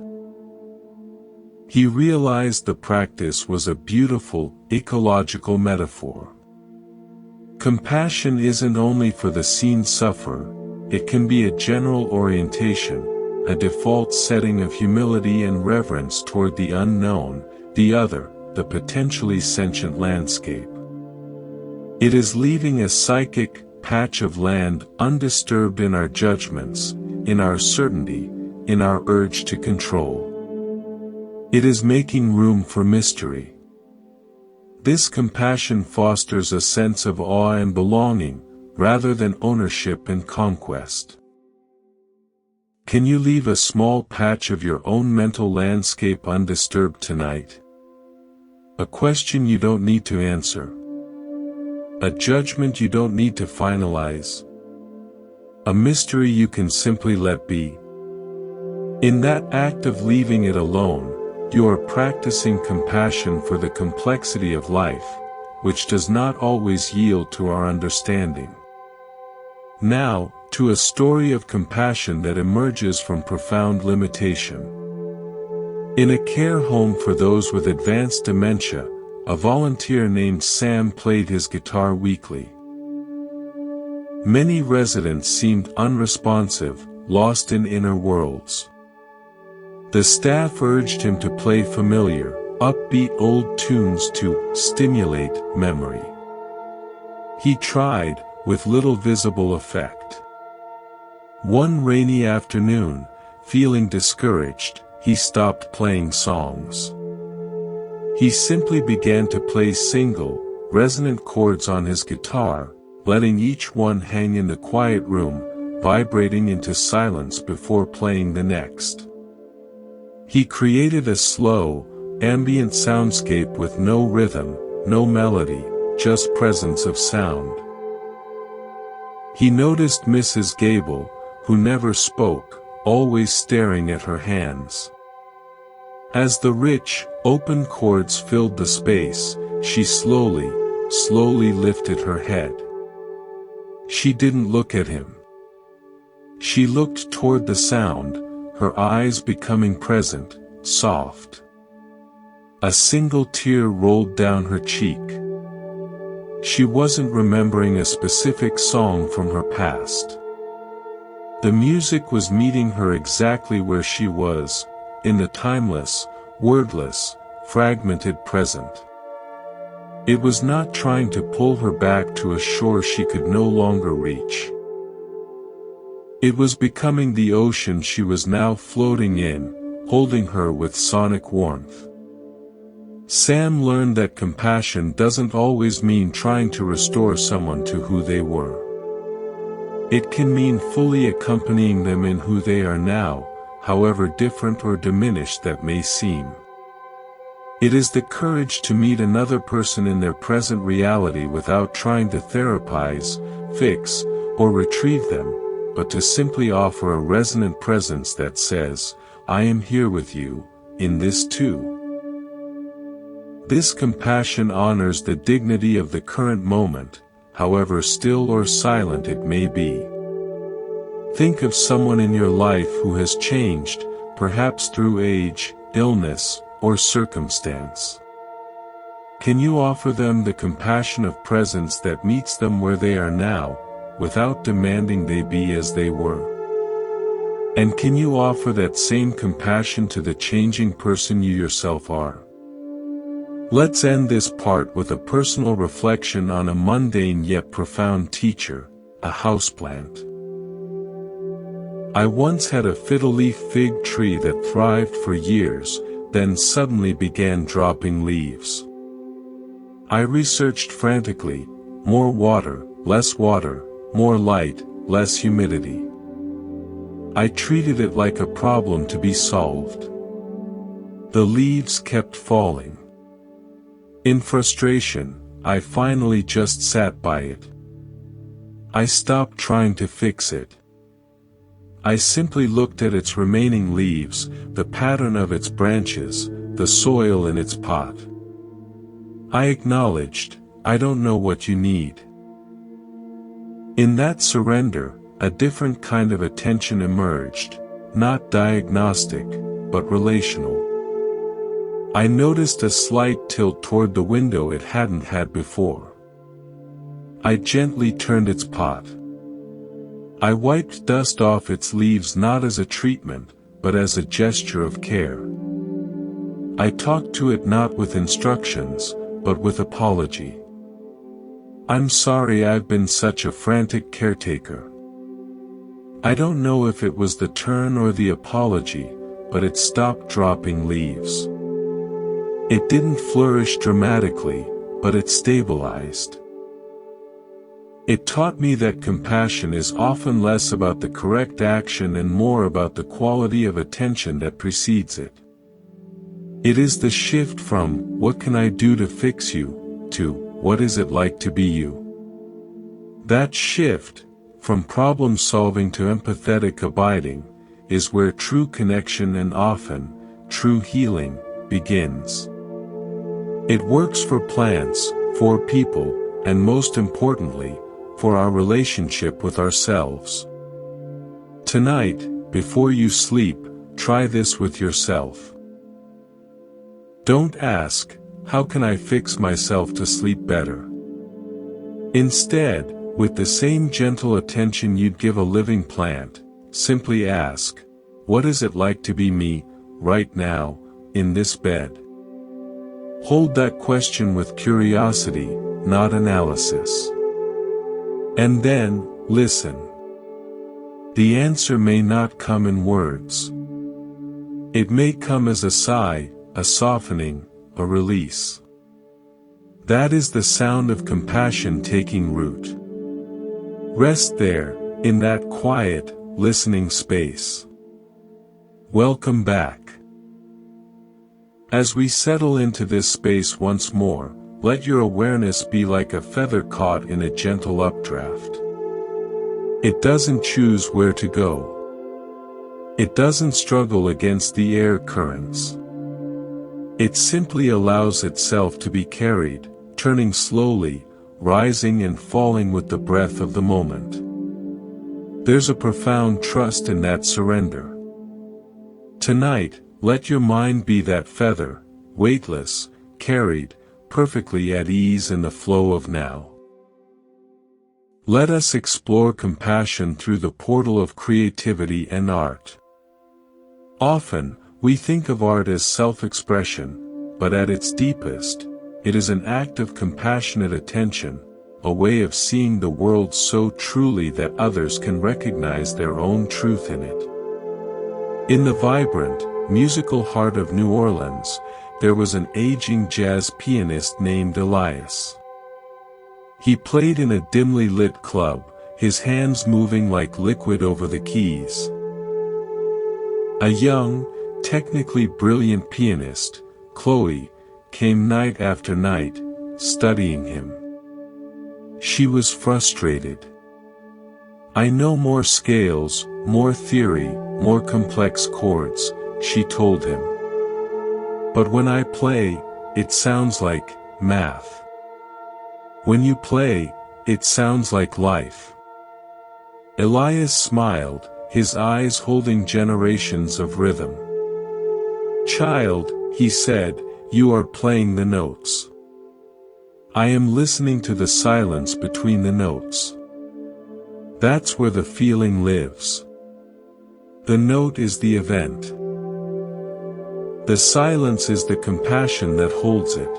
He realized the practice was a beautiful, ecological metaphor. Compassion isn't only for the seen sufferer, it can be a general orientation, a default setting of humility and reverence toward the unknown, the other, the potentially sentient landscape. It is leaving a psychic patch of land undisturbed in our judgments, in our certainty, in our urge to control. It is making room for mystery. This compassion fosters a sense of awe and belonging, rather than ownership and conquest. Can you leave a small patch of your own mental landscape undisturbed tonight? A question you don't need to answer. A judgment you don't need to finalize. A mystery you can simply let be. In that act of leaving it alone, you are practicing compassion for the complexity of life, which does not always yield to our understanding. Now, to a story of compassion that emerges from profound limitation. In a care home for those with advanced dementia, a volunteer named Sam played his guitar weekly. Many residents seemed unresponsive, lost in inner worlds. The staff urged him to play familiar, upbeat old tunes to stimulate memory. He tried, with little visible effect. One rainy afternoon, feeling discouraged, he stopped playing songs. He simply began to play single, resonant chords on his guitar, letting each one hang in the quiet room, vibrating into silence before playing the next. He created a slow, ambient soundscape with no rhythm, no melody, just presence of sound. He noticed Mrs. Gable, who never spoke, always staring at her hands. As the rich, open chords filled the space, she slowly lifted her head. She didn't look at him. She looked toward the sound, her eyes becoming present, soft. A single tear rolled down her cheek. She wasn't remembering a specific song from her past. The music was meeting her exactly where she was, in the timeless, wordless, fragmented present. It was not trying to pull her back to a shore she could no longer reach. It was becoming the ocean she was now floating in, holding her with sonic warmth. Sam learned that compassion doesn't always mean trying to restore someone to who they were. It can mean fully accompanying them in who they are now, however different or diminished that may seem. It is the courage to meet another person in their present reality without trying to therapize, fix, or retrieve them, but to simply offer a resonant presence that says, "I am here with you, in this too." This compassion honors the dignity of the current moment, however still or silent it may be. Think of someone in your life who has changed, perhaps through age, illness, or circumstance. Can you offer them the compassion of presence that meets them where they are now, without demanding they be as they were? And can you offer that same compassion to the changing person you yourself are? Let's end this part with a personal reflection on a mundane yet profound teacher, a houseplant. I once had a fiddle-leaf fig tree that thrived for years, then suddenly began dropping leaves. I researched frantically: more water, more light, less humidity. I treated it like a problem to be solved. The leaves kept falling. In frustration, I finally just sat by it. I stopped trying to fix it. I simply looked at its remaining leaves, the pattern of its branches, the soil in its pot. I acknowledged, "I don't know what you need." In that surrender, a different kind of attention emerged, not diagnostic, but relational. I noticed a slight tilt toward the window it hadn't had before. I gently turned its pot. I wiped dust off its leaves not as a treatment, but as a gesture of care. I talked to it not with instructions, but with apology. "I'm sorry I've been such a frantic caretaker." I don't know if it was the turn or the apology, but it stopped dropping leaves. It didn't flourish dramatically, but it stabilized. It taught me that compassion is often less about the correct action and more about the quality of attention that precedes it. It is the shift from, "What can I do to fix you?" to, "What is it like to be you?" That shift, from problem solving to empathetic abiding, is where true connection and often, true healing, begins. It works for plants, for people, and most importantly, for our relationship with ourselves. Tonight, before you sleep, try this with yourself. Don't ask, "How can I fix myself to sleep better?" Instead, with the same gentle attention you'd give a living plant, simply ask, "What is it like to be me, right now, in this bed? Hold that question with curiosity, not analysis. And then, listen. The answer may not come in words. It may come as a sigh, a softening, a release. That is the sound of compassion taking root. Rest there, in that quiet, listening space. Welcome back. As we settle into this space once more, let your awareness be like a feather caught in a gentle updraft. It doesn't choose where to go. It doesn't struggle against the air currents. It simply allows itself to be carried, turning slowly, rising and falling with the breath of the moment. There's a profound trust in that surrender. Tonight, let your mind be that feather, weightless, carried, perfectly at ease in the flow of now. Let us explore compassion through the portal of creativity and art. Often, we think of art as self-expression, but at its deepest, it is an act of compassionate attention, a way of seeing the world so truly that others can recognize their own truth in it. In the vibrant, musical heart of New Orleans, there was an aging jazz pianist named Elias. He played in a dimly lit club, his hands moving like liquid over the keys. A young, technically brilliant pianist, Chloe, came night after night, studying him. She was frustrated. "I know more scales, more theory, more complex chords," she told him. "But when I play, it sounds like math. When you play, it sounds like life." Elias smiled, his eyes holding generations of rhythm. "Child," he said, "you are playing the notes. I am listening to the silence between the notes. That's where the feeling lives. The note is the event. The silence is the compassion that holds it."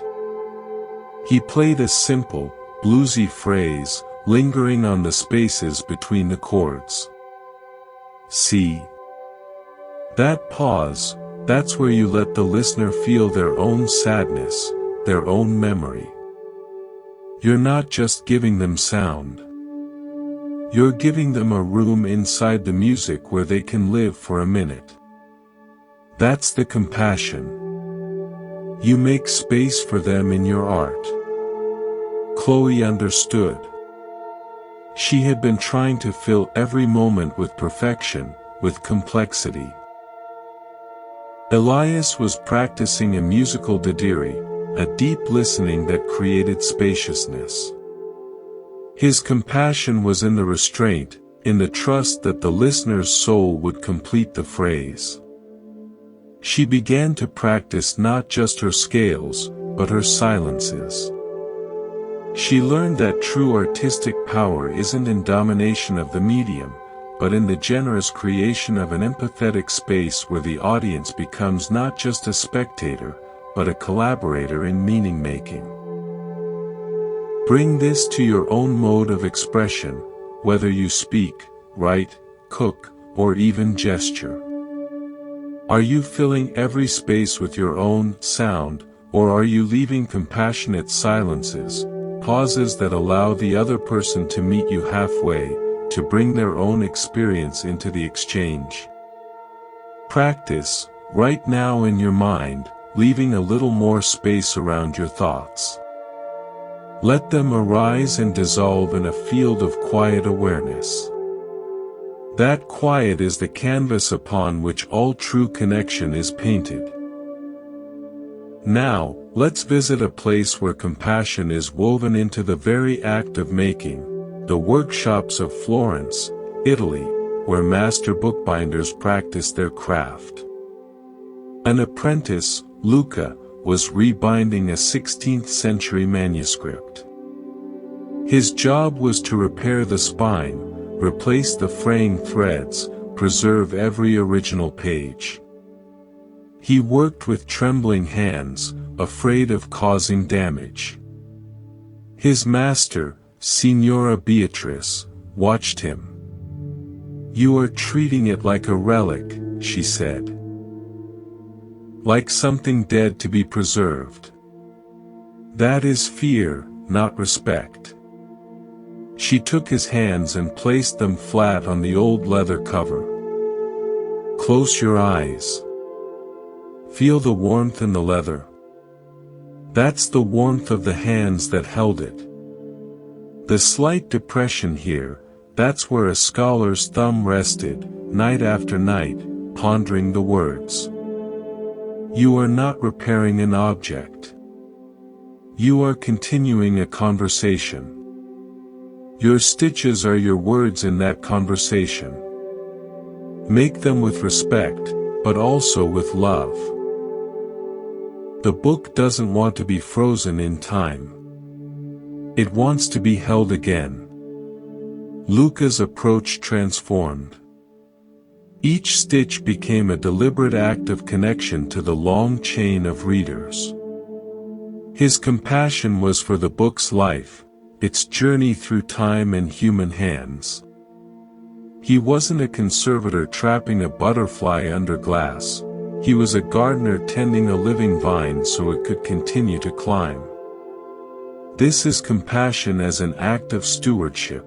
He played a simple, bluesy phrase, lingering on the spaces between the chords. "See? That pause, that's where you let the listener feel their own sadness, their own memory. You're not just giving them sound. You're giving them a room inside the music where they can live for a minute. That's the compassion. You make space for them in your art." Chloe understood. She had been trying to fill every moment with perfection, with complexity. Elias was practicing a musical didiri, a deep listening that created spaciousness. His compassion was in the restraint, in the trust that the listener's soul would complete the phrase. She began to practice not just her scales, but her silences. She learned that true artistic power isn't in domination of the medium, but in the generous creation of an empathetic space where the audience becomes not just a spectator, but a collaborator in meaning-making. Bring this to your own mode of expression, whether you speak, write, cook, or even gesture. Are you filling every space with your own sound, or are you leaving compassionate silences, pauses that allow the other person to meet you halfway, to bring their own experience into the exchange? Practice, right now in your mind, leaving a little more space around your thoughts. Let them arise and dissolve in a field of quiet awareness. That quiet is the canvas upon which all true connection is painted. Now, let's visit a place where compassion is woven into the very act of making, the workshops of Florence, Italy, where master bookbinders practice their craft. An apprentice, Luca, was rebinding a 16th century manuscript. His job was to repair the spine, replace the fraying threads, preserve every original page. He worked with trembling hands, afraid of causing damage. His master, Signora Beatrice, watched him. "You are treating it like a relic," she said. "Like something dead to be preserved. That is fear, not respect." She took his hands and placed them flat on the old leather cover. "Close your eyes. Feel the warmth in the leather. That's the warmth of the hands that held it. The slight depression here, that's where a scholar's thumb rested, night after night, pondering the words. You are not repairing an object. You are continuing a conversation. Your stitches are your words in that conversation. Make them with respect, but also with love. The book doesn't want to be frozen in time. It wants to be held again." Luca's approach transformed. Each stitch became a deliberate act of connection to the long chain of readers. His compassion was for the book's life, its journey through time and human hands. He wasn't a conservator trapping a butterfly under glass. He was a gardener tending a living vine so it could continue to climb. This is compassion as an act of stewardship.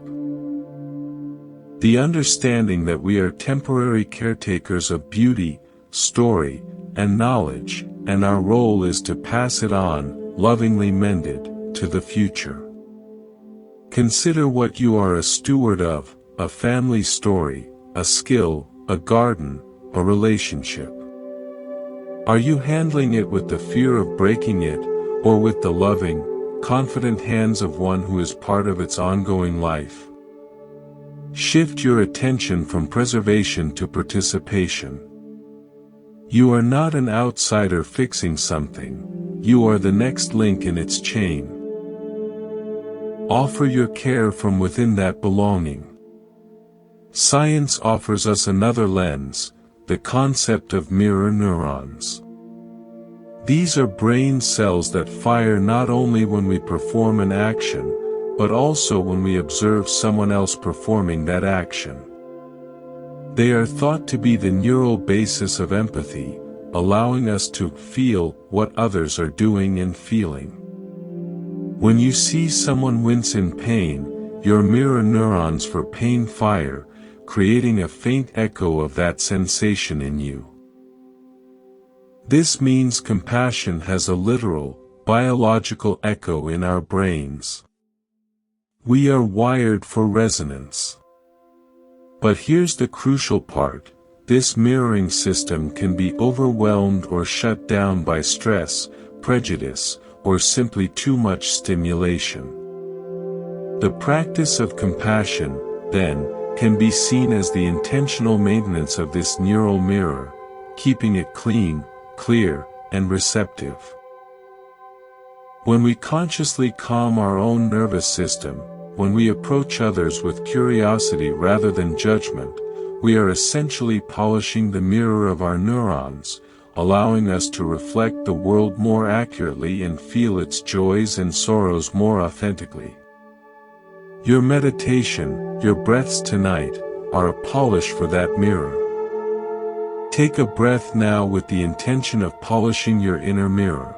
The understanding that we are temporary caretakers of beauty, story, and knowledge, and our role is to pass it on, lovingly mended, to the future. Consider what you are a steward of: a family story, a skill, a garden, a relationship. Are you handling it with the fear of breaking it, or with the loving, confident hands of one who is part of its ongoing life? Shift your attention from preservation to participation. You are not an outsider fixing something, you are the next link in its chain. Offer your care from within that belonging. Science offers us another lens, the concept of mirror neurons. These are brain cells that fire not only when we perform an action, but also when we observe someone else performing that action. They are thought to be the neural basis of empathy, allowing us to feel what others are doing and feeling. When you see someone wince in pain, your mirror neurons for pain fire, creating a faint echo of that sensation in you. This means compassion has a literal, biological echo in our brains. We are wired for resonance. But here's the crucial part: this mirroring system can be overwhelmed or shut down by stress, prejudice, or simply too much stimulation. The practice of compassion, then, can be seen as the intentional maintenance of this neural mirror, keeping it clean, clear, and receptive. When we consciously calm our own nervous system, when we approach others with curiosity rather than judgment, we are essentially polishing the mirror of our neurons, allowing us to reflect the world more accurately and feel its joys and sorrows more authentically. Your meditation, your breaths tonight, are a polish for that mirror. Take a breath now with the intention of polishing your inner mirror.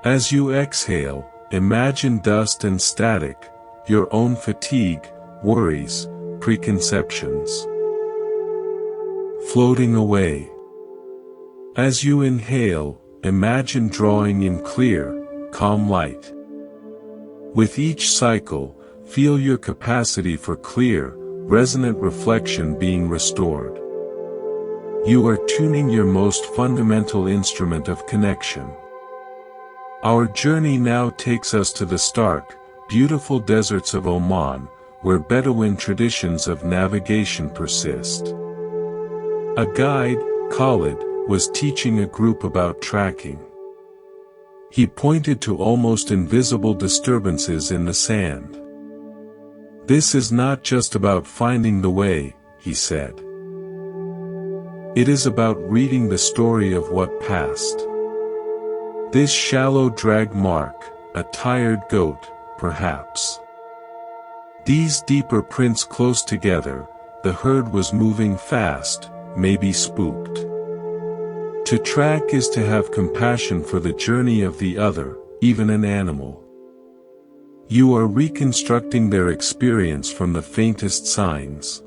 As you exhale, imagine dust and static, your own fatigue, worries, preconceptions, floating away. As you inhale, imagine drawing in clear, calm light. With each cycle, feel your capacity for clear, resonant reflection being restored. You are tuning your most fundamental instrument of connection. Our journey now takes us to the stark, beautiful deserts of Oman, where Bedouin traditions of navigation persist. A guide, Khalid, was teaching a group about tracking. He pointed to almost invisible disturbances in the sand. This is not just about finding the way, he said. It is about reading the story of what passed. This shallow drag mark, a tired goat, perhaps. These deeper prints close together, the herd was moving fast, maybe spooked. To track is to have compassion for the journey of the other, even an animal. You are reconstructing their experience from the faintest signs.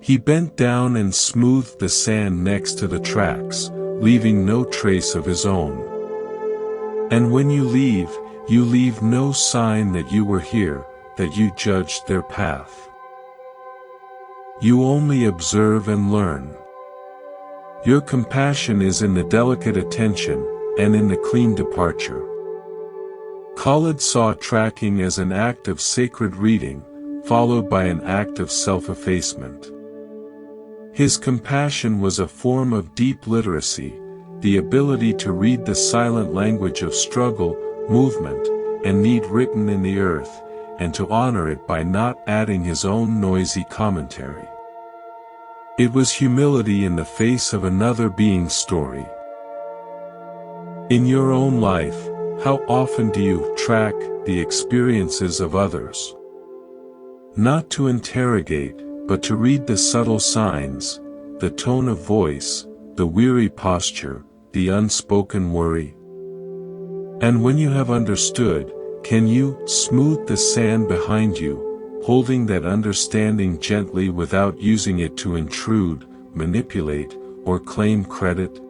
He bent down and smoothed the sand next to the tracks, leaving no trace of his own. And when you leave no sign that you were here, that you judged their path. You only observe and learn. Your compassion is in the delicate attention, and in the clean departure. Khalid saw tracking as an act of sacred reading, followed by an act of self-effacement. His compassion was a form of deep literacy, the ability to read the silent language of struggle, movement, and need written in the earth, and to honor it by not adding his own noisy commentary. It was humility in the face of another being's story. In your own life, how often do you track the experiences of others? Not to interrogate, but to read the subtle signs, the tone of voice, the weary posture, the unspoken worry. And when you have understood, can you smooth the sand behind you, holding that understanding gently without using it to intrude, manipulate, or claim credit?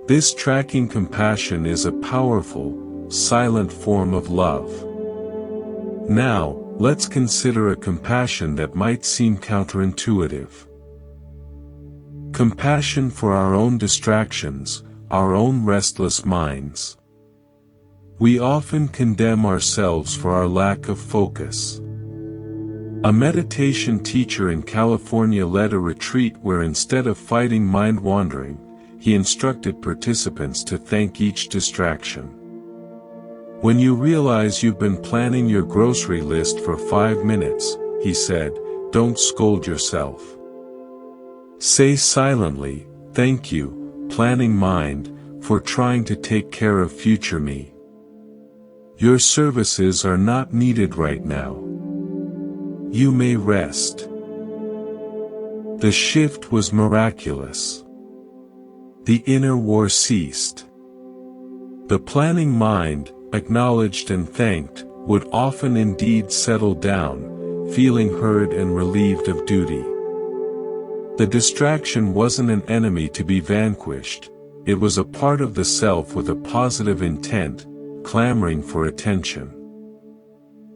This tracking compassion is a powerful, silent form of love. Now, let's consider a compassion that might seem counterintuitive. Compassion for our own distractions, our own restless minds. We often condemn ourselves for our lack of focus. A meditation teacher in California led a retreat where instead of fighting mind wandering, he instructed participants to thank each distraction. When you realize you've been planning your grocery list for 5 minutes, he said, don't scold yourself. Say silently, thank you, planning mind, for trying to take care of future me. Your services are not needed right now. You may rest. The shift was miraculous. The inner war ceased. The planning mind, acknowledged and thanked, would often indeed settle down, feeling heard and relieved of duty. The distraction wasn't an enemy to be vanquished, it was a part of the self with a positive intent, clamoring for attention.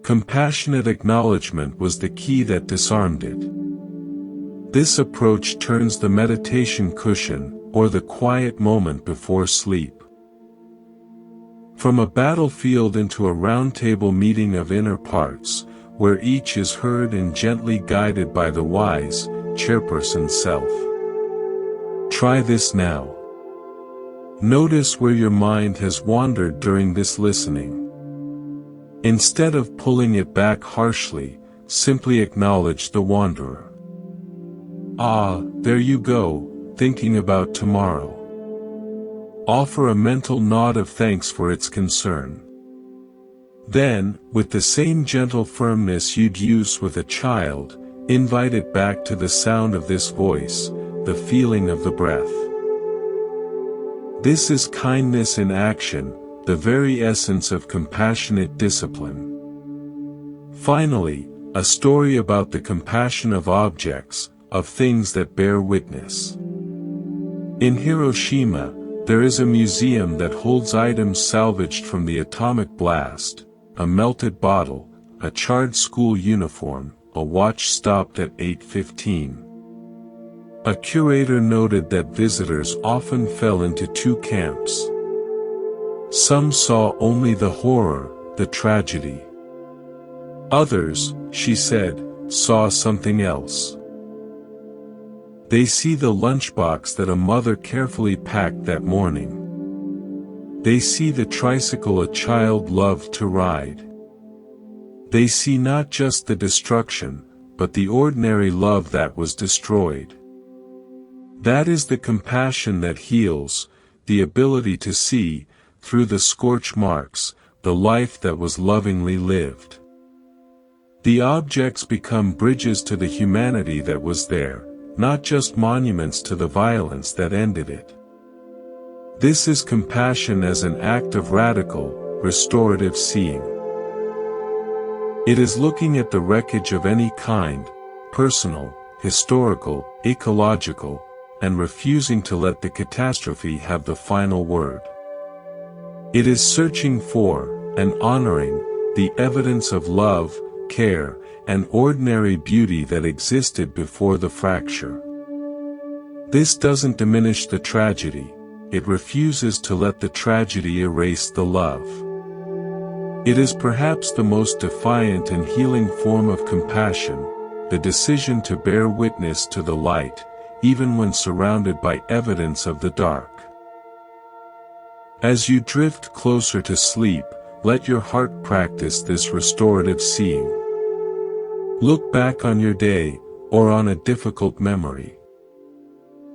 Compassionate acknowledgement was the key that disarmed it. This approach turns the meditation cushion, or the quiet moment before sleep, from a battlefield into a roundtable meeting of inner parts, where each is heard and gently guided by the wise, chairperson self. Try this now. Notice where your mind has wandered during this listening. Instead of pulling it back harshly, simply acknowledge the wanderer. Ah, there you go, thinking about tomorrow. Offer a mental nod of thanks for its concern. Then, with the same gentle firmness you'd use with a child, invite it back to the sound of this voice, the feeling of the breath. This is kindness in action, the very essence of compassionate discipline. Finally, a story about the compassion of objects, of things that bear witness. In Hiroshima, there is a museum that holds items salvaged from the atomic blast, a melted bottle, a charred school uniform, a watch stopped at 8:15. A curator noted that visitors often fell into two camps. Some saw only the horror, the tragedy. Others, she said, saw something else. They see the lunchbox that a mother carefully packed that morning. They see the tricycle a child loved to ride. They see not just the destruction, but the ordinary love that was destroyed. That is the compassion that heals, the ability to see, through the scorch marks, the life that was lovingly lived. The objects become bridges to the humanity that was there, not just monuments to the violence that ended it. This is compassion as an act of radical, restorative seeing. It is looking at the wreckage of any kind, personal, historical, ecological, and refusing to let the catastrophe have the final word. It is searching for, and honoring, the evidence of love, care, and ordinary beauty that existed before the fracture. This doesn't diminish the tragedy, it refuses to let the tragedy erase the love. It is perhaps the most defiant and healing form of compassion, the decision to bear witness to the light, even when surrounded by evidence of the dark. As you drift closer to sleep, let your heart practice this restorative seeing. Look back on your day, or on a difficult memory.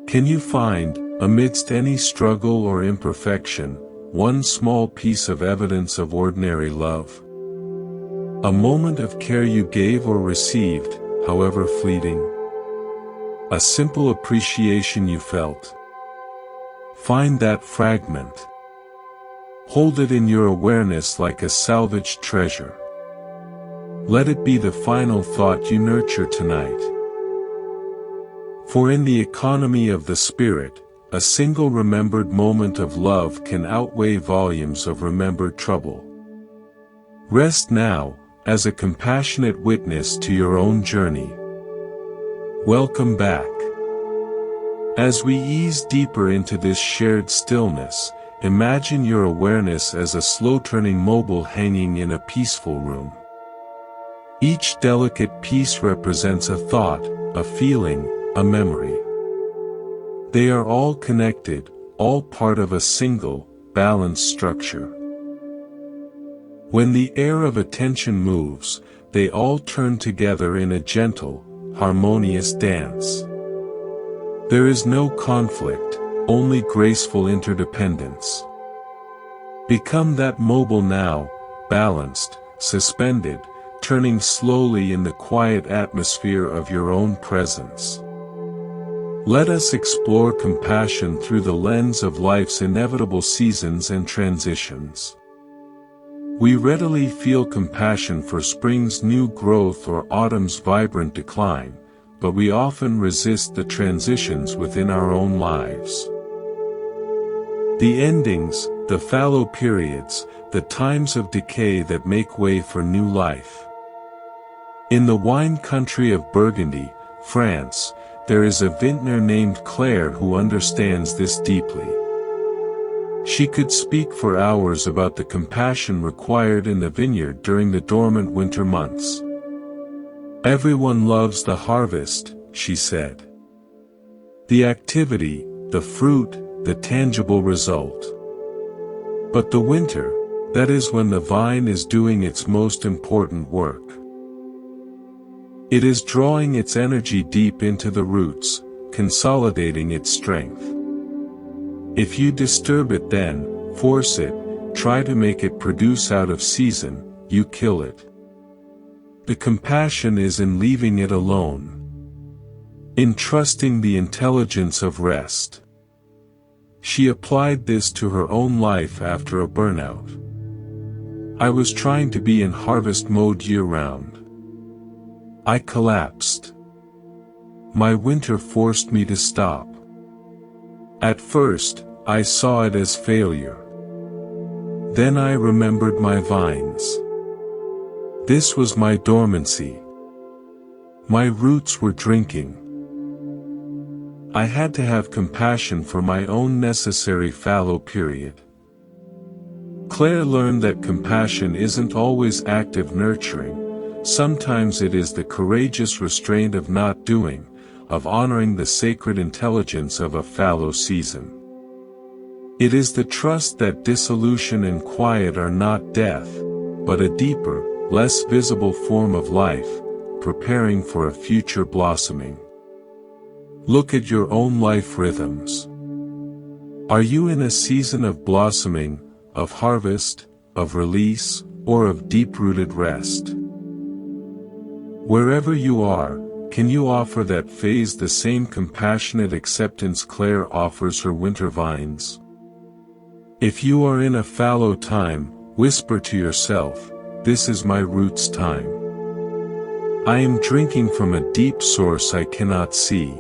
Can you find, amidst any struggle or imperfection, one small piece of evidence of ordinary love? A moment of care you gave or received, however fleeting? A simple appreciation you felt? Find that fragment. Hold it in your awareness like a salvaged treasure. Let it be the final thought you nurture tonight. For in the economy of the spirit, a single remembered moment of love can outweigh volumes of remembered trouble. Rest now, as a compassionate witness to your own journey. Welcome back. As we ease deeper into this shared stillness, imagine your awareness as a slow-turning mobile hanging in a peaceful room. Each delicate piece represents a thought, a feeling, a memory. They are all connected, all part of a single, balanced structure. When the air of attention moves, they all turn together in a gentle, harmonious dance. There is no conflict, only graceful interdependence. Become that mobile now, balanced, suspended, turning slowly in the quiet atmosphere of your own presence. Let us explore compassion through the lens of life's inevitable seasons and transitions. We readily feel compassion for spring's new growth or autumn's vibrant decline, but we often resist the transitions within our own lives. The endings, the fallow periods, the times of decay that make way for new life. In the wine country of Burgundy, France, there is a vintner named Claire who understands this deeply. She could speak for hours about the compassion required in the vineyard during the dormant winter months. Everyone loves the harvest, she said. The activity, the fruit, the tangible result. But the winter, that is when the vine is doing its most important work. It is drawing its energy deep into the roots, consolidating its strength. If you disturb it then, force it, try to make it produce out of season, you kill it. The compassion is in leaving it alone. In trusting the intelligence of rest. She applied this to her own life after a burnout. I was trying to be in harvest mode year-round. I collapsed. My winter forced me to stop. At first, I saw it as failure. Then I remembered my vines. This was my dormancy. My roots were drinking. I had to have compassion for my own necessary fallow period. Claire learned that compassion isn't always active nurturing. Sometimes it is the courageous restraint of not doing, of honoring the sacred intelligence of a fallow season. It is the trust that dissolution and quiet are not death, but a deeper, less visible form of life, preparing for a future blossoming. Look at your own life rhythms. Are you in a season of blossoming, of harvest, of release, or of deep-rooted rest? Wherever you are, can you offer that phase the same compassionate acceptance Claire offers her winter vines? If you are in a fallow time, whisper to yourself, "This is my roots time. I am drinking from a deep source I cannot see."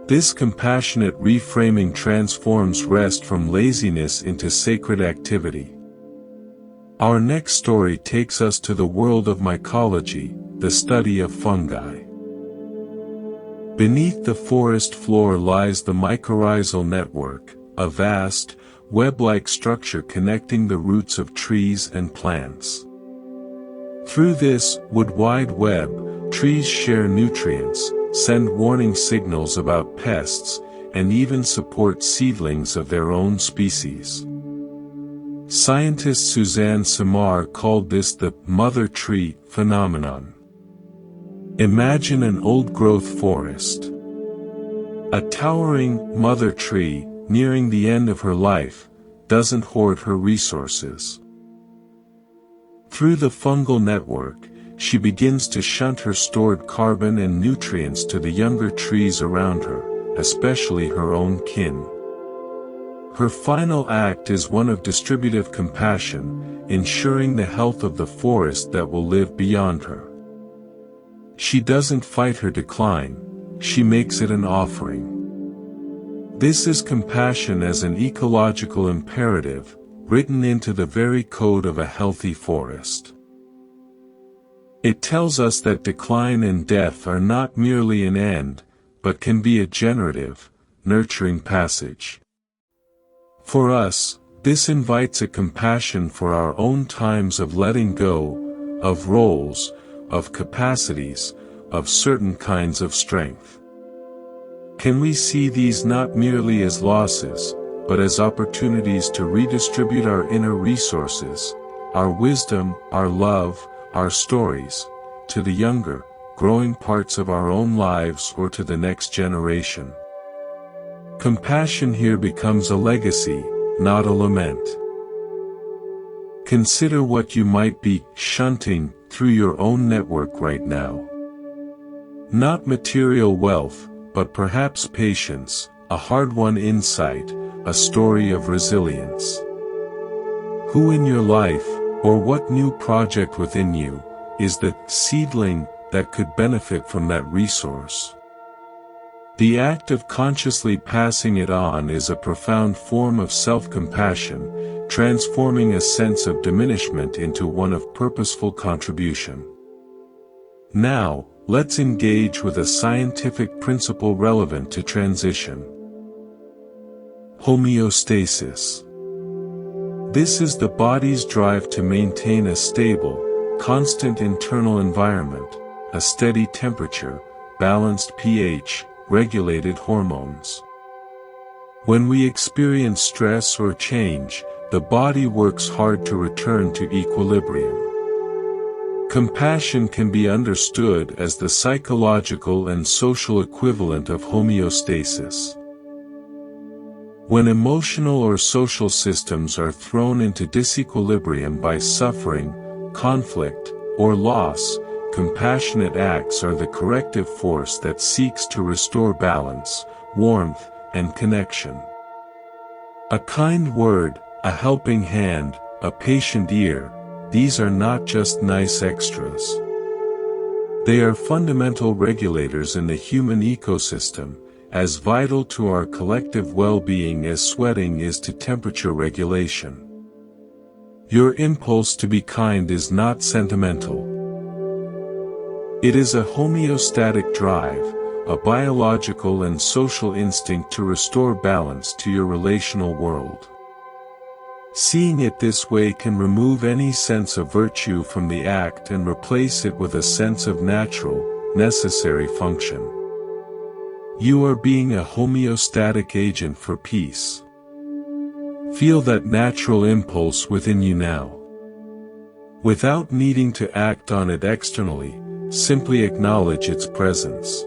This compassionate reframing transforms rest from laziness into sacred activity. Our next story takes us to the world of mycology, the study of fungi. Beneath the forest floor lies the mycorrhizal network, a vast, web-like structure connecting the roots of trees and plants. Through this wood-wide web, trees share nutrients, send warning signals about pests, and even support seedlings of their own species. Scientist Suzanne Simard called this the mother tree phenomenon. Imagine an old-growth forest. A towering mother tree, nearing the end of her life, doesn't hoard her resources. Through the fungal network, she begins to shunt her stored carbon and nutrients to the younger trees around her, especially her own kin. Her final act is one of distributive compassion, ensuring the health of the forest that will live beyond her. She doesn't fight her decline, she makes it an offering. This is compassion as an ecological imperative, written into the very code of a healthy forest. It tells us that decline and death are not merely an end, but can be a generative, nurturing passage. For us, this invites a compassion for our own times of letting go, of roles, of capacities, of certain kinds of strength. Can we see these not merely as losses, but as opportunities to redistribute our inner resources, our wisdom, our love, our stories, to the younger, growing parts of our own lives or to the next generation? Compassion here becomes a legacy, not a lament. Consider what you might be shunting through your own network right now. Not material wealth, but perhaps patience, a hard-won insight, a story of resilience. Who in your life, or what new project within you, is the seedling that could benefit from that resource? The act of consciously passing it on is a profound form of self-compassion, transforming a sense of diminishment into one of purposeful contribution. Now, let's engage with a scientific principle relevant to transition. Homeostasis. This is the body's drive to maintain a stable, constant internal environment, a steady temperature, balanced pH, regulated hormones. When we experience stress or change, the body works hard to return to equilibrium. Compassion can be understood as the psychological and social equivalent of homeostasis. When emotional or social systems are thrown into disequilibrium by suffering, conflict, or loss, compassionate acts are the corrective force that seeks to restore balance, warmth, and connection. A kind word, a helping hand, a patient ear, these are not just nice extras. They are fundamental regulators in the human ecosystem, as vital to our collective well-being as sweating is to temperature regulation. Your impulse to be kind is not sentimental. It is a homeostatic drive, a biological and social instinct to restore balance to your relational world. Seeing it this way can remove any sense of virtue from the act and replace it with a sense of natural, necessary function. You are being a homeostatic agent for peace. Feel that natural impulse within you now. Without needing to act on it externally, simply acknowledge its presence.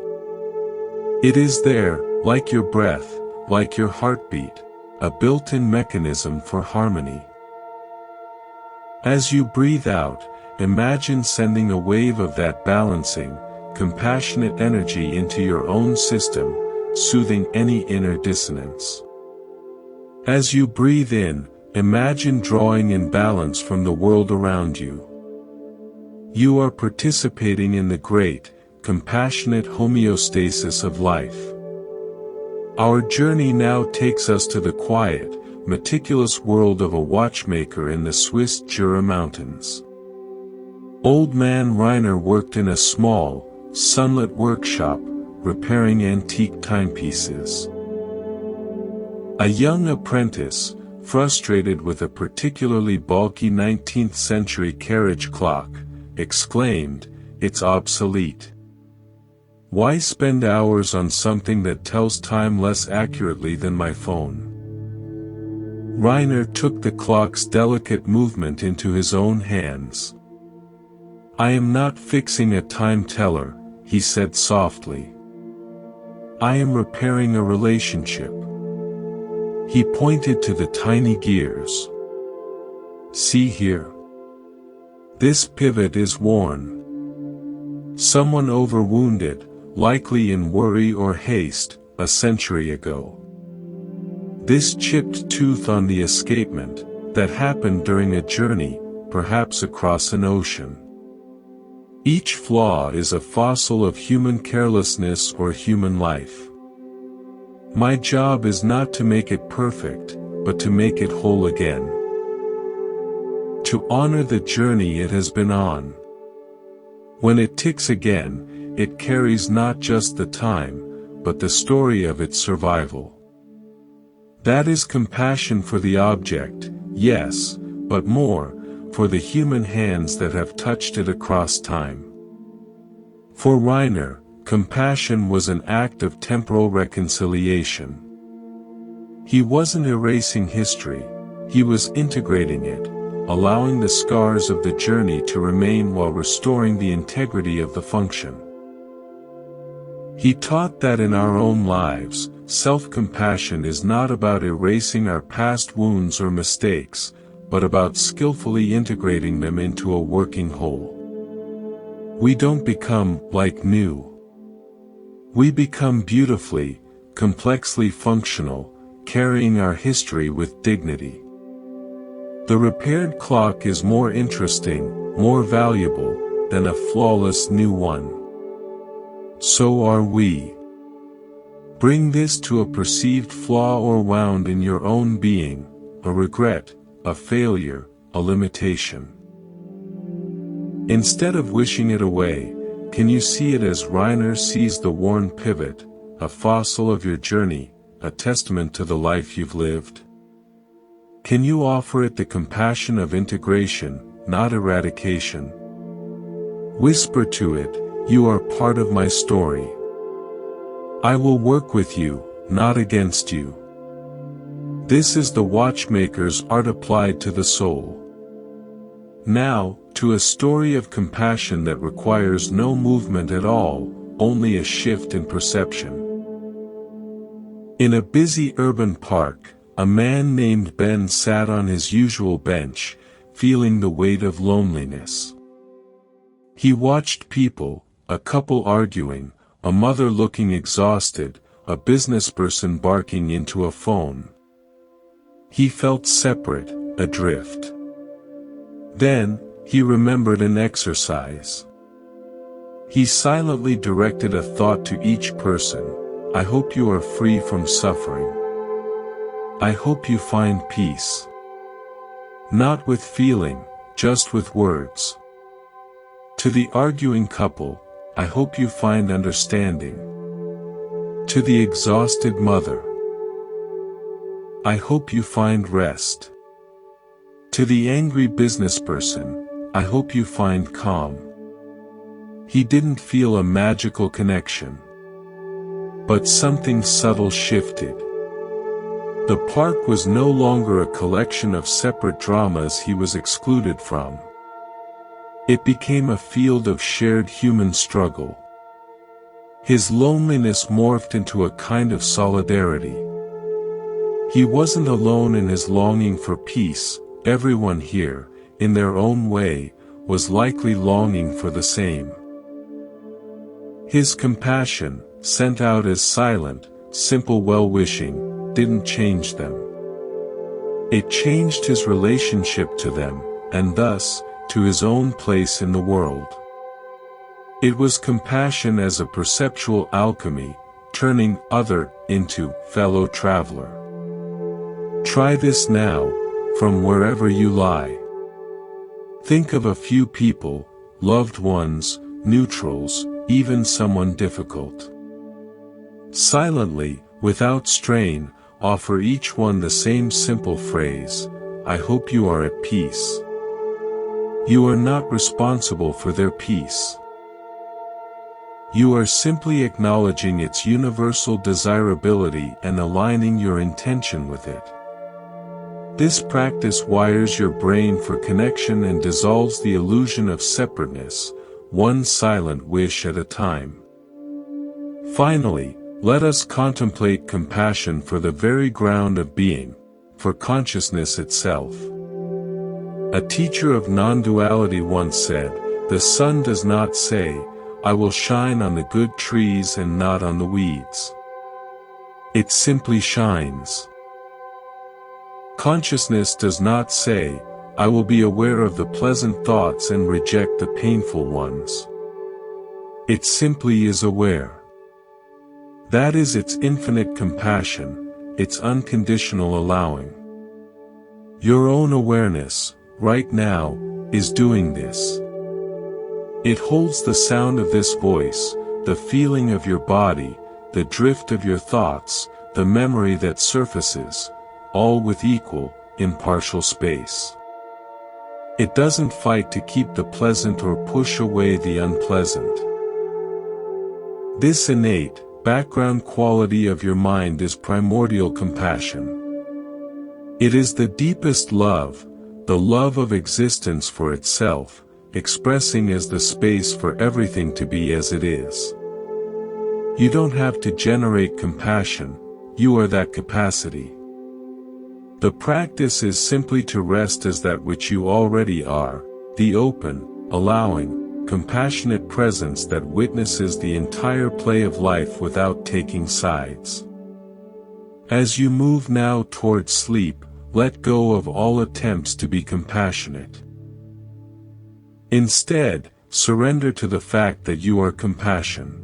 It is there, like your breath, like your heartbeat, a built-in mechanism for harmony. As you breathe out, imagine sending a wave of that balancing, compassionate energy into your own system, soothing any inner dissonance. As you breathe in, imagine drawing in balance from the world around you. You are participating in the great, compassionate homeostasis of life. Our journey now takes us to the quiet, meticulous world of a watchmaker in the Swiss Jura Mountains. Old man Rainer worked in a small, sunlit workshop, repairing antique timepieces. A young apprentice, frustrated with a particularly bulky 19th century carriage clock, exclaimed, "It's obsolete. Why spend hours on something that tells time less accurately than my phone?" Rainer took the clock's delicate movement into his own hands. "I am not fixing a time teller," he said softly. "I am repairing a relationship." He pointed to the tiny gears. "See here. This pivot is worn. Someone overwound it, likely in worry or haste, a century ago. This chipped tooth on the escapement, that happened during a journey, perhaps across an ocean. Each flaw is a fossil of human carelessness or human life. My job is not to make it perfect, but to make it whole again. To honor the journey it has been on. When it ticks again, it carries not just the time, but the story of its survival. That is compassion for the object, yes, but more, for the human hands that have touched it across time." For Rainer, compassion was an act of temporal reconciliation. He wasn't erasing history, he was integrating it, allowing the scars of the journey to remain while restoring the integrity of the function. He taught that in our own lives, self-compassion is not about erasing our past wounds or mistakes, but about skillfully integrating them into a working whole. We don't become like new. We become beautifully, complexly functional, carrying our history with dignity. The repaired clock is more interesting, more valuable, than a flawless new one. So are we. Bring this to a perceived flaw or wound in your own being, a regret, a failure, a limitation. Instead of wishing it away, can you see it as Rainer sees the worn pivot, a fossil of your journey, a testament to the life you've lived? Can you offer it the compassion of integration, not eradication? Whisper to it, "You are part of my story. I will work with you, not against you." This is the watchmaker's art applied to the soul. Now, to a story of compassion that requires no movement at all, only a shift in perception. In a busy urban park, a man named Ben sat on his usual bench, feeling the weight of loneliness. He watched people, a couple arguing, a mother looking exhausted, a businessperson barking into a phone. He felt separate, adrift. Then, he remembered an exercise. He silently directed a thought to each person, "I hope you are free from suffering. I hope you find peace. Not with feeling, just with words." To the arguing couple, "I hope you find understanding." To the exhausted mother, "I hope you find rest." To the angry businessperson, "I hope you find calm." He didn't feel a magical connection. But something subtle shifted. The park was no longer a collection of separate dramas he was excluded from. It became a field of shared human struggle. His loneliness morphed into a kind of solidarity. He wasn't alone in his longing for peace. Everyone here, in their own way, was likely longing for the same. His compassion, sent out as silent, simple well-wishing, didn't change them. It changed his relationship to them, and thus, to his own place in the world. It was compassion as a perceptual alchemy, turning other into fellow traveler. Try this now, from wherever you lie. Think of a few people, loved ones, neutrals, even someone difficult. Silently, without strain, offer each one the same simple phrase, "I hope you are at peace." You are not responsible for their peace. You are simply acknowledging its universal desirability and aligning your intention with it. This practice wires your brain for connection and dissolves the illusion of separateness, one silent wish at a time. Finally, let us contemplate compassion for the very ground of being, for consciousness itself. A teacher of non-duality once said, "The sun does not say, 'I will shine on the good trees and not on the weeds.' It simply shines." Consciousness does not say, "I will be aware of the pleasant thoughts and reject the painful ones." It simply is aware. That is its infinite compassion, its unconditional allowing. Your own awareness, right now, is doing this. It holds the sound of this voice, the feeling of your body, the drift of your thoughts, the memory that surfaces, all with equal, impartial space. It doesn't fight to keep the pleasant or push away the unpleasant. This innate, background quality of your mind is primordial compassion. It is the deepest love, the love of existence for itself, expressing as the space for everything to be as it is. You don't have to generate compassion, you are that capacity. The practice is simply to rest as that which you already are, the open, allowing, compassionate presence that witnesses the entire play of life without taking sides. As you move now towards sleep, let go of all attempts to be compassionate. Instead, surrender to the fact that you are compassion.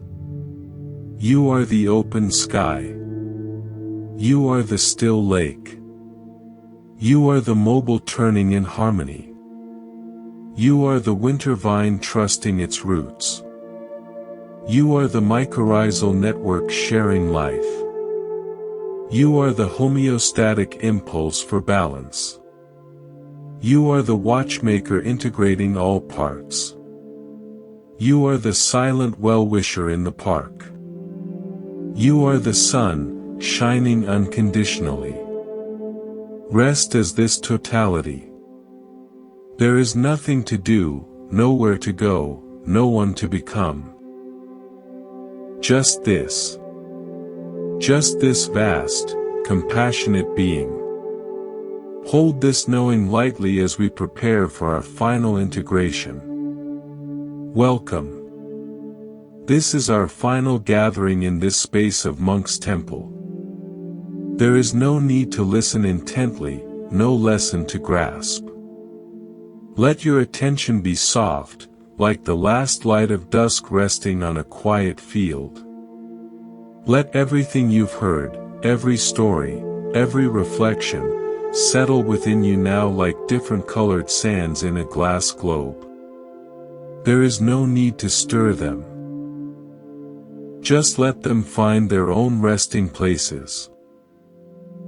You are the open sky. You are the still lake. You are the mobile turning in harmony. You are the winter vine trusting its roots. You are the mycorrhizal network sharing life. You are the homeostatic impulse for balance. You are the watchmaker integrating all parts. You are the silent well-wisher in the park. You are the sun, shining unconditionally. Rest as this totality. There is nothing to do, nowhere to go, no one to become. Just this. Just this vast, compassionate being. Hold this knowing lightly as we prepare for our final integration. Welcome. This is our final gathering in this space of Monk's Temple. There is no need to listen intently, no lesson to grasp. Let your attention be soft, like the last light of dusk resting on a quiet field. Let everything you've heard, every story, every reflection, settle within you now like different colored sands in a glass globe. There is no need to stir them. Just let them find their own resting places.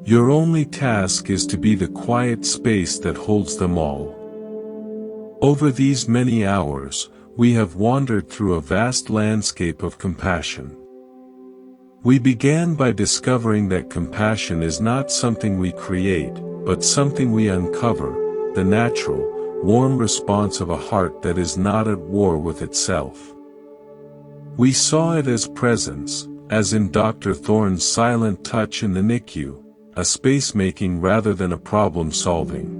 Your only task is to be the quiet space that holds them all. Over these many hours, we have wandered through a vast landscape of compassion. We began by discovering that compassion is not something we create, but something we uncover, the natural, warm response of a heart that is not at war with itself. We saw it as presence, as in Dr. Thorne's silent touch in the NICU, a space-making rather than a problem-solving.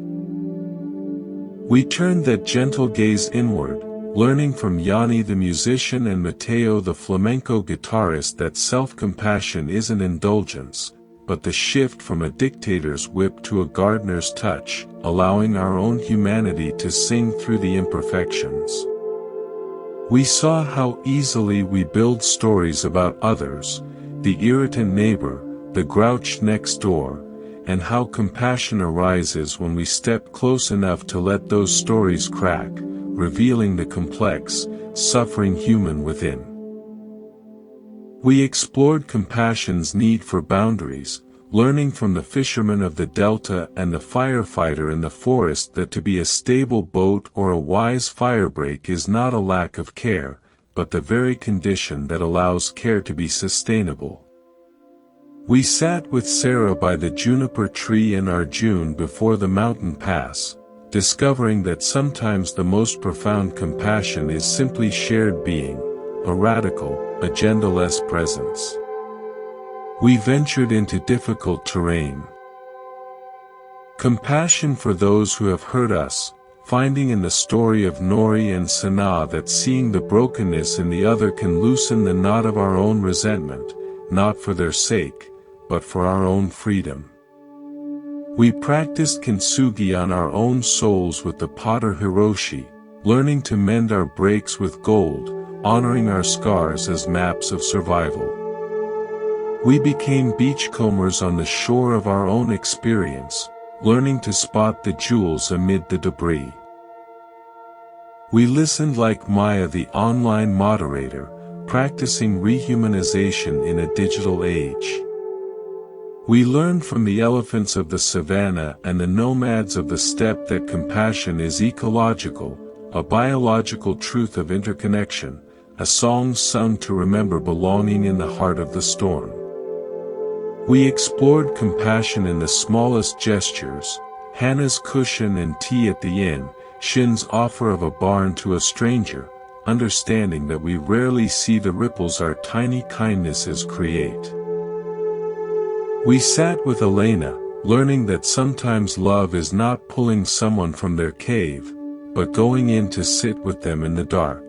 We turned that gentle gaze inward, learning from Yanni the musician and Matteo the flamenco guitarist that self-compassion isn't indulgence, but the shift from a dictator's whip to a gardener's touch, allowing our own humanity to sing through the imperfections. We saw how easily we build stories about others, the irritant neighbor, the grouch next door, and how compassion arises when we step close enough to let those stories crack, revealing the complex, suffering human within. We explored compassion's need for boundaries, learning from the fisherman of the delta and the firefighter in the forest that to be a stable boat or a wise firebreak is not a lack of care, but the very condition that allows care to be sustainable. We sat with Sarah by the juniper tree in our June before the mountain pass, discovering that sometimes the most profound compassion is simply shared being, a radical, agenda-less presence. We ventured into difficult terrain. Compassion for those who have hurt us, finding in the story of Nori and Sana that seeing the brokenness in the other can loosen the knot of our own resentment, not for their sake, but for our own freedom. We practiced kintsugi on our own souls with the potter Hiroshi, learning to mend our breaks with gold, honoring our scars as maps of survival. We became beachcombers on the shore of our own experience, learning to spot the jewels amid the debris. We listened like Maya the online moderator, practicing rehumanization in a digital age. We learned from the elephants of the savannah and the nomads of the steppe that compassion is ecological, a biological truth of interconnection, a song sung to remember belonging in the heart of the storm. We explored compassion in the smallest gestures, Hannah's cushion and tea at the inn, Shin's offer of a barn to a stranger, understanding that we rarely see the ripples our tiny kindnesses create. We sat with Elena, learning that sometimes love is not pulling someone from their cave, but going in to sit with them in the dark.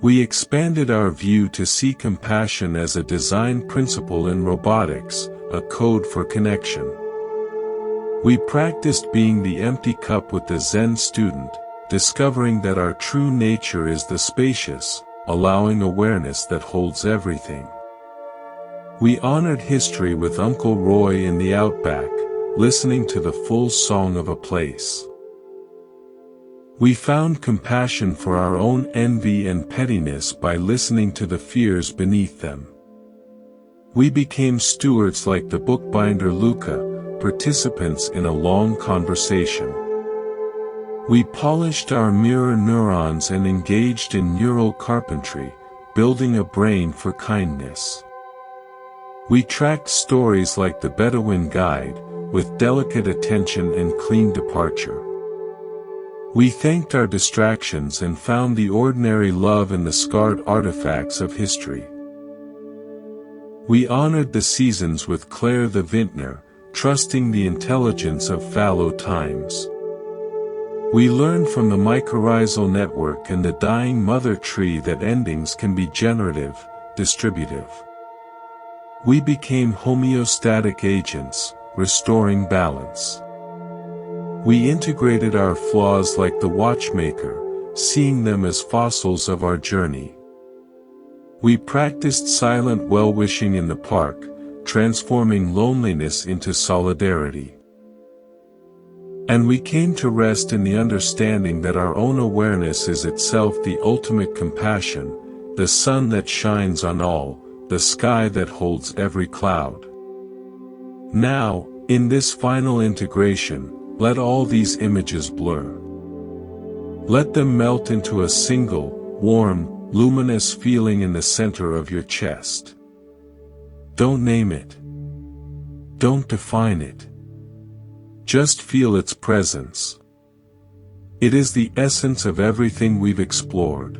We expanded our view to see compassion as a design principle in robotics, a code for connection. We practiced being the empty cup with the Zen student, discovering that our true nature is the spacious, allowing awareness that holds everything. We honored history with Uncle Roy in the outback, listening to the full song of a place. We found compassion for our own envy and pettiness by listening to the fears beneath them. We became stewards like the bookbinder Luca, participants in a long conversation. We polished our mirror neurons and engaged in neural carpentry, building a brain for kindness. We tracked stories like the Bedouin Guide, with delicate attention and clean departure. We thanked our distractions and found the ordinary love in the scarred artifacts of history. We honored the seasons with Claire the vintner, trusting the intelligence of fallow times. We learned from the mycorrhizal network and the dying mother tree that endings can be generative, distributive. We became homeostatic agents, restoring balance. We integrated our flaws like the watchmaker, seeing them as fossils of our journey. We practiced silent well-wishing in the park, transforming loneliness into solidarity. And we came to rest in the understanding that our own awareness is itself the ultimate compassion, the sun that shines on all, the sky that holds every cloud. Now, in this final integration, let all these images blur. Let them melt into a single, warm, luminous feeling in the center of your chest. Don't name it. Don't define it. Just feel its presence. It is the essence of everything we've explored.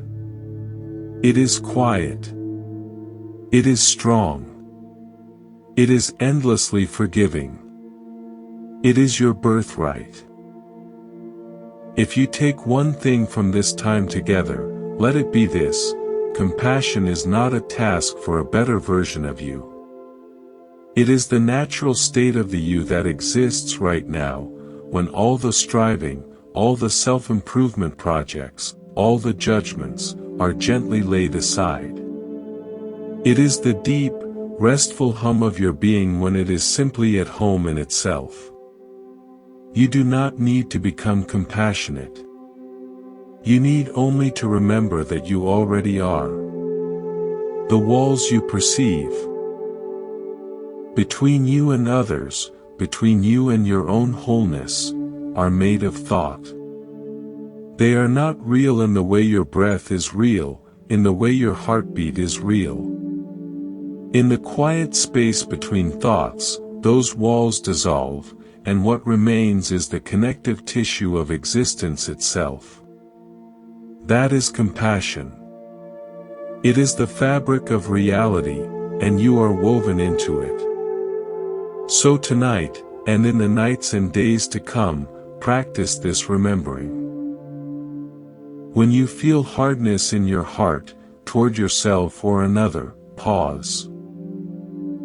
It is quiet. It is strong. It is endlessly forgiving. It is your birthright. If you take one thing from this time together, let it be this: compassion is not a task for a better version of you. It is the natural state of the you that exists right now, when all the striving, all the self-improvement projects, all the judgments, are gently laid aside. It is the deep, restful hum of your being when it is simply at home in itself. You do not need to become compassionate. You need only to remember that you already are. The walls you perceive between you and others, between you and your own wholeness, are made of thought. They are not real in the way your breath is real, in the way your heartbeat is real. In the quiet space between thoughts, those walls dissolve, and what remains is the connective tissue of existence itself. That is compassion. It is the fabric of reality, and you are woven into it. So tonight, and in the nights and days to come, practice this remembering. When you feel hardness in your heart, toward yourself or another, pause.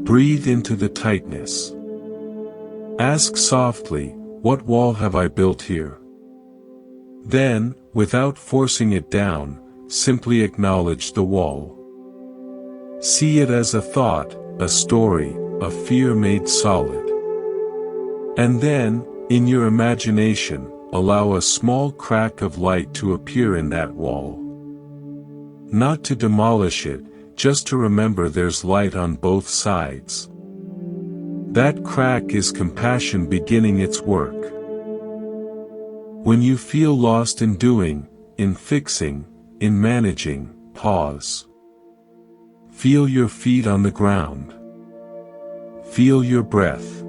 Breathe into the tightness. Ask softly, what wall have I built here? Then, without forcing it down, simply acknowledge the wall. See it as a thought, a story, a fear made solid. And then, in your imagination, allow a small crack of light to appear in that wall. Not to demolish it, just to remember there's light on both sides. That crack is compassion beginning its work. When you feel lost in doing, in fixing, in managing, pause. Feel your feet on the ground. Feel your breath.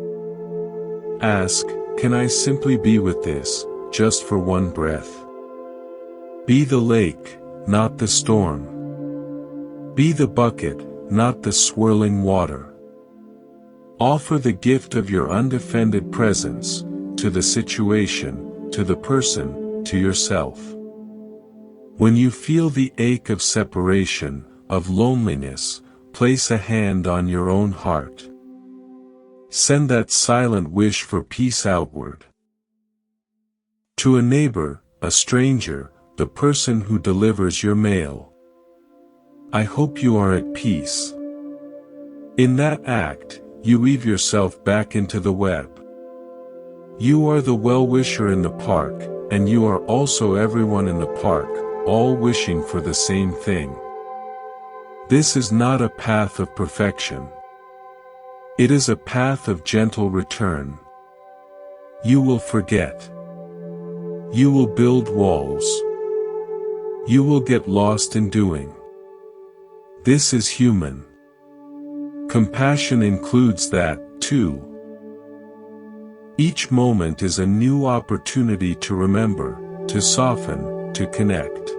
Ask, can I simply be with this, just for one breath? Be the lake, not the storm. Be the bucket, not the swirling water. Offer the gift of your undefended presence, to the situation, to the person, to yourself. When you feel the ache of separation, of loneliness, place a hand on your own heart. Send that silent wish for peace outward. To a neighbor, a stranger, the person who delivers your mail. I hope you are at peace. In that act, you weave yourself back into the web. You are the well-wisher in the park, and you are also everyone in the park, all wishing for the same thing. This is not a path of perfection. It is a path of gentle return. You will forget. You will build walls. You will get lost in doing. This is human. Compassion includes that, too. Each moment is a new opportunity to remember, to soften, to connect.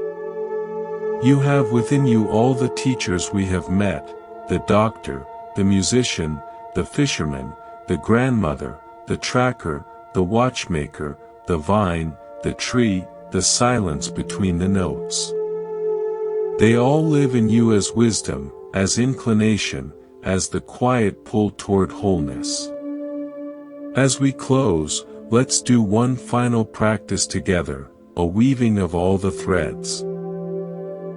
You have within you all the teachers we have met, the doctor, the musician, the fisherman, the grandmother, the tracker, the watchmaker, the vine, the tree, the silence between the notes. They all live in you as wisdom, as inclination, as the quiet pull toward wholeness. As we close, let's do one final practice together, a weaving of all the threads.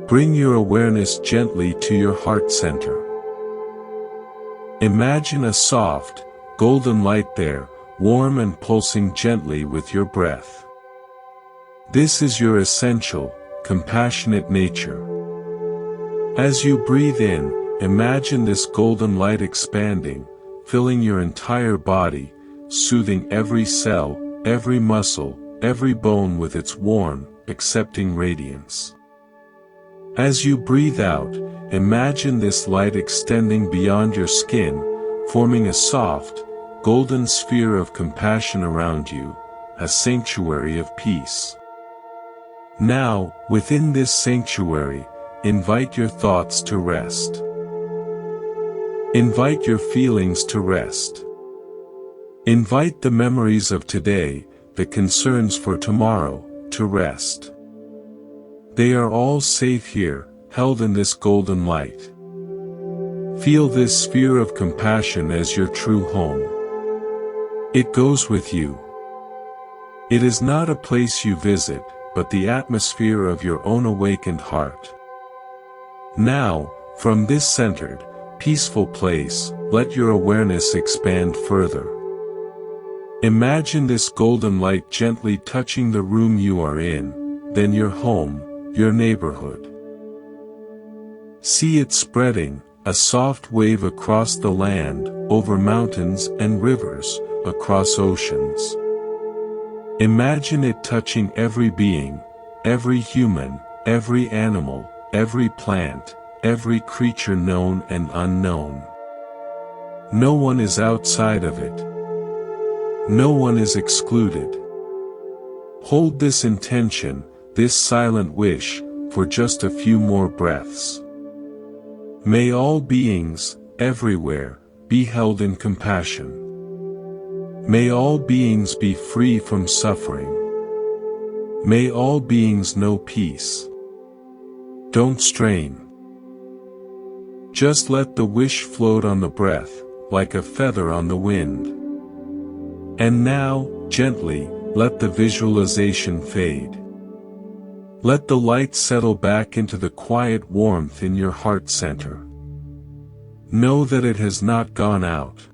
Bring your awareness gently to your heart center. Imagine a soft, golden light there, warm and pulsing gently with your breath. This is your essential, compassionate nature. As you breathe in, imagine this golden light expanding, filling your entire body, soothing every cell, every muscle, every bone with its warm, accepting radiance. As you breathe out, imagine this light extending beyond your skin, forming a soft, golden sphere of compassion around you, a sanctuary of peace. Now, within this sanctuary, invite your thoughts to rest. Invite your feelings to rest. Invite the memories of today, the concerns for tomorrow, to rest. They are all safe here, held in this golden light. Feel this sphere of compassion as your true home. It goes with you. It is not a place you visit, but the atmosphere of your own awakened heart. Now, from this centered, peaceful place, let your awareness expand further. Imagine this golden light gently touching the room you are in, then your home, your neighborhood. See it spreading, a soft wave across the land, over mountains and rivers, across oceans. Imagine it touching every being, every human, every animal, every plant, every creature known and unknown. No one is outside of it. No one is excluded. Hold this intention, this silent wish, for just a few more breaths. May all beings, everywhere, be held in compassion. May all beings be free from suffering. May all beings know peace. Don't strain. Just let the wish float on the breath, like a feather on the wind. And now, gently, let the visualization fade. Let the light settle back into the quiet warmth in your heart center. Know that it has not gone out.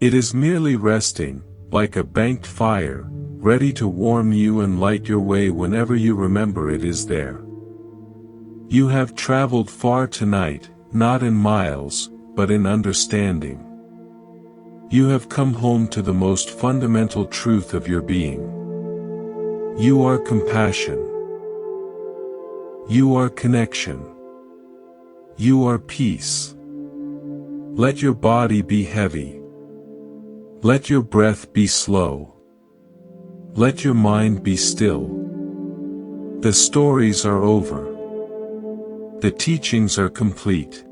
It is merely resting, like a banked fire, ready to warm you and light your way whenever you remember it is there. You have traveled far tonight, not in miles, but in understanding. You have come home to the most fundamental truth of your being. You are compassion. You are connection. You are peace. Let your body be heavy. Let your breath be slow. Let your mind be still. The stories are over. The teachings are complete.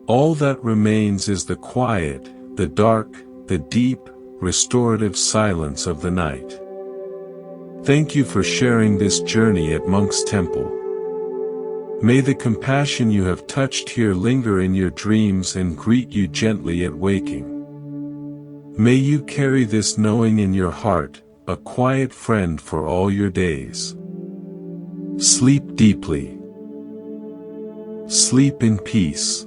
All that remains is the quiet, the dark, the deep, restorative silence of the night. Thank you for sharing this journey at Monk's Temple. May the compassion you have touched here linger in your dreams and greet you gently at waking. May you carry this knowing in your heart, a quiet friend for all your days. Sleep deeply. Sleep in peace.